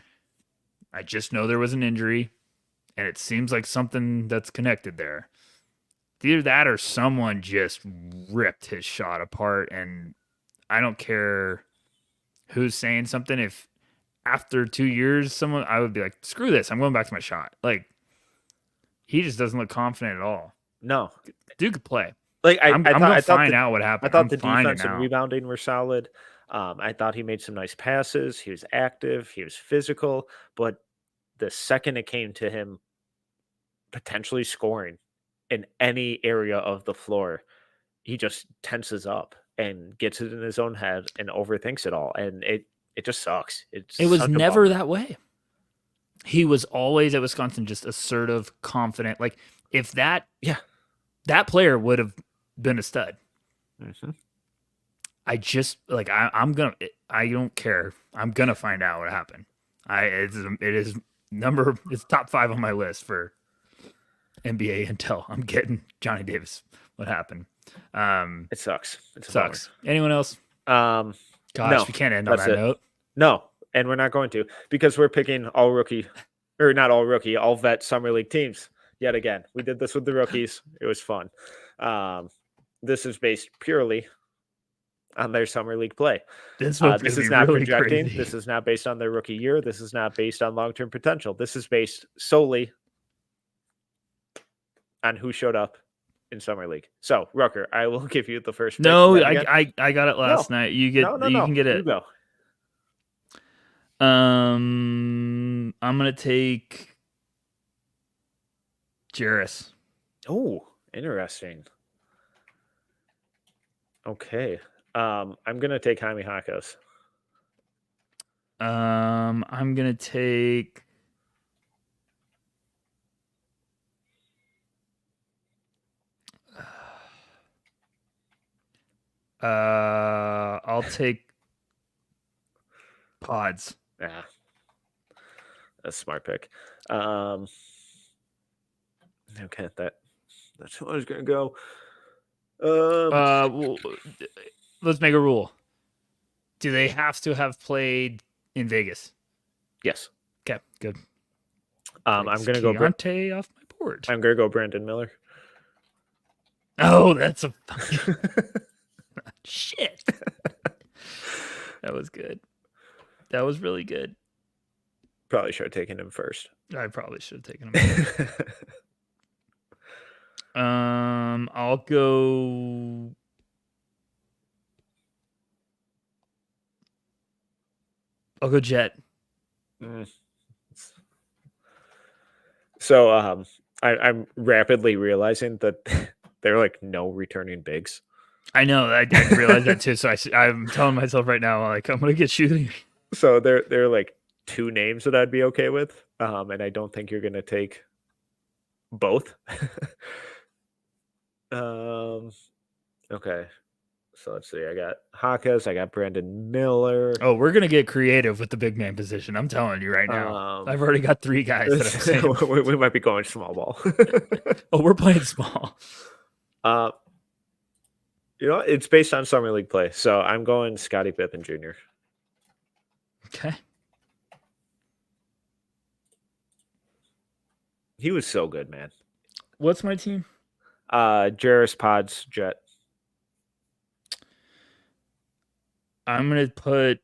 I just know there was an injury, and it seems like something that's connected there. Either that or someone just ripped his shot apart, and I don't care who's saying something. If after 2 years, I would be like, screw this, I'm going back to my shot. Like, he just doesn't look confident at all. No. Dude could play. Like, I'm going to find out what happened. I thought the defense and rebounding were solid. I thought he made some nice passes. He was active. He was physical. But the second it came to him potentially scoring in any area of the floor, he just tenses up and gets it in his own head and overthinks it all. And it just sucks. It was never that way. He was always at Wisconsin just assertive, confident. Like, if that player would have been a stud. Mm-hmm. I just like I don't care. I'm gonna find out what happened. It's top 5 on my list for NBA intel. I'm getting Johnny Davis. What happened? It sucks. It sucks. Anyone else? No, we can't end on that note. No, and we're not going to, because we're picking all vet summer league teams yet again. We did this with the rookies. It was fun. This is based purely on their summer league play. This is not really projecting. Crazy. This is not based on their rookie year. This is not based on long-term potential. This is based solely on who showed up in summer league. So, Rucker, I will give you the first pick. No, I got it last night. You can get it. You go. I'm gonna take Jarris. Oh, interesting. Okay. I'm gonna take Jaime Jaquez. I'm gonna take. I'll take Pods. Yeah, that's a smart pick. Okay, that's who I was gonna go. Well, let's make a rule. Do they have to have played in Vegas? Yes. Okay, good. I'm gonna go. Keontae off my board. I'm gonna go Brandon Miller. Oh, that's a shit. That was good. That was really good. Probably should have taken him first. I probably should have taken him first. I'll go. I'll go Jet. So I'm rapidly realizing that there are like no returning bigs. I know. I realized that too. So I'm telling myself right now, like I'm gonna get shooting. So there are like two names that I'd be okay with, and I don't think you're gonna take both. Okay. So let's see. I got Jaquez. I got Brandon Miller. Oh, we're gonna get creative with the big man position. I'm telling you right now. I've already got 3 guys that I'm saying. We might be going small ball. Oh, we're playing small. It's based on summer league play, so I'm going Scottie Pippen Jr. Okay. He was so good, man. What's my team? Jarris, Pods, Jet. I'm gonna put.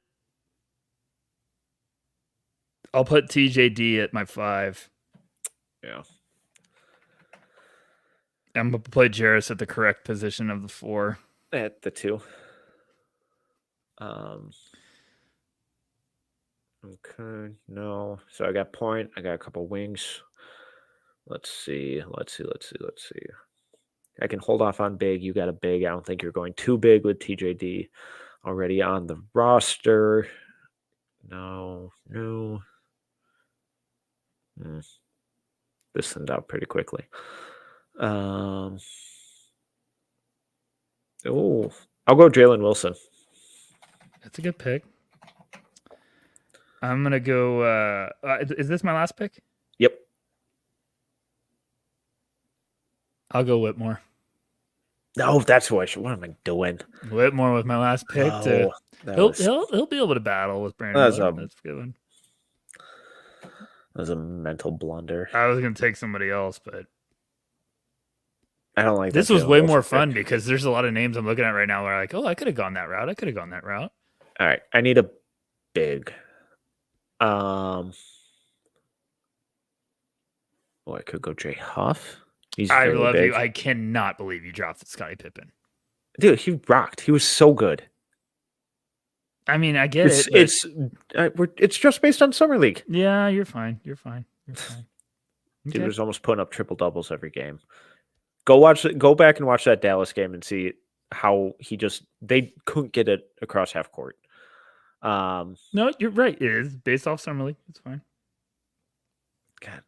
I'll put TJD at my 5. Yeah. I'm gonna play Jarris at the correct position of the 4. At the 2. Okay, no. So I got point. I got a couple wings. Let's see. I can hold off on big. You got a big. I don't think you're going too big with TJD already on the roster. No. This thinned out pretty quickly. Oh, I'll go Jalen Wilson. That's a good pick. I'm gonna go. Is this my last pick? Yep. I'll go Whitmore. No, that's what I should. What am I doing? Whitmore was my last pick. Oh, He'll be able to battle with Brandon. That's a good one. That was a mental blunder. I was gonna take somebody else, but I don't like this. Was way more fun because there's a lot of names I'm looking at right now where I'm like, oh, I could have gone that route. All right, I need a big. I could go Jay Huff. I love big. You. I cannot believe you dropped Scottie Pippen. Dude, he rocked. He was so good. I mean, I get it. It's just based on summer league. Yeah, you're fine. Dude was almost putting up triple doubles every game. Go back and watch that Dallas game and see how they couldn't get it across half court. No, you're right. It is based off summer league. It's fine. God,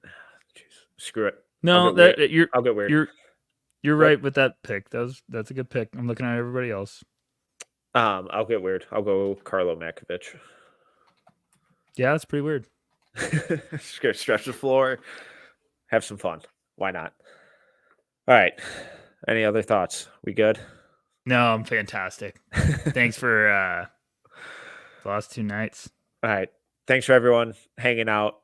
jeez, screw it. No, I'll get weird. You're right with that pick. That's a good pick. I'm looking at everybody else. I'll get weird. I'll go Carlo Makovich. Yeah, that's pretty weird. Stretch the floor, have some fun. Why not? All right. Any other thoughts? We good? No, I'm fantastic. Thanks for the last 2 nights. All right. Thanks for everyone hanging out.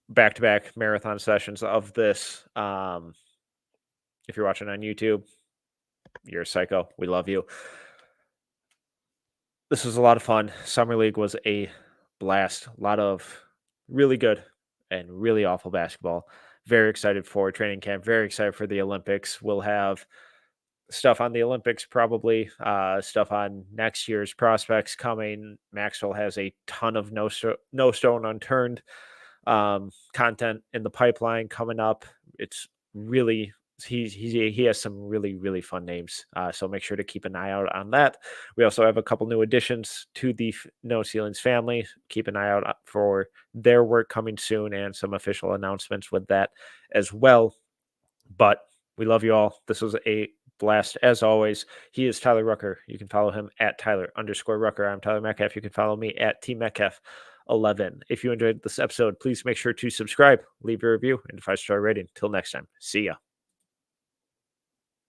Back-to-back marathon sessions of this. If you're watching on YouTube, you're a psycho. We love you. This was a lot of fun. Summer League was a blast. A lot of really good and really awful basketball. Very excited for training camp. Very excited for the Olympics. We'll have stuff on the Olympics, probably stuff on next year's prospects coming. Maxwell has a ton of no stone unturned content in the pipeline coming up. It's really he has some really fun names. So make sure to keep an eye out on that. We also have a couple new additions to the No Ceilings family. Keep an eye out for their work coming soon and some official announcements with that as well. But we love you all. This was a blast as always. He is Tyler Rucker. You can follow him at Tyler_Rucker. I'm Tyler Metcalf. You can follow me at TMetcalf11. If you enjoyed this episode, please make sure to subscribe, leave a review, and a 5-star rating. Till next time, see ya.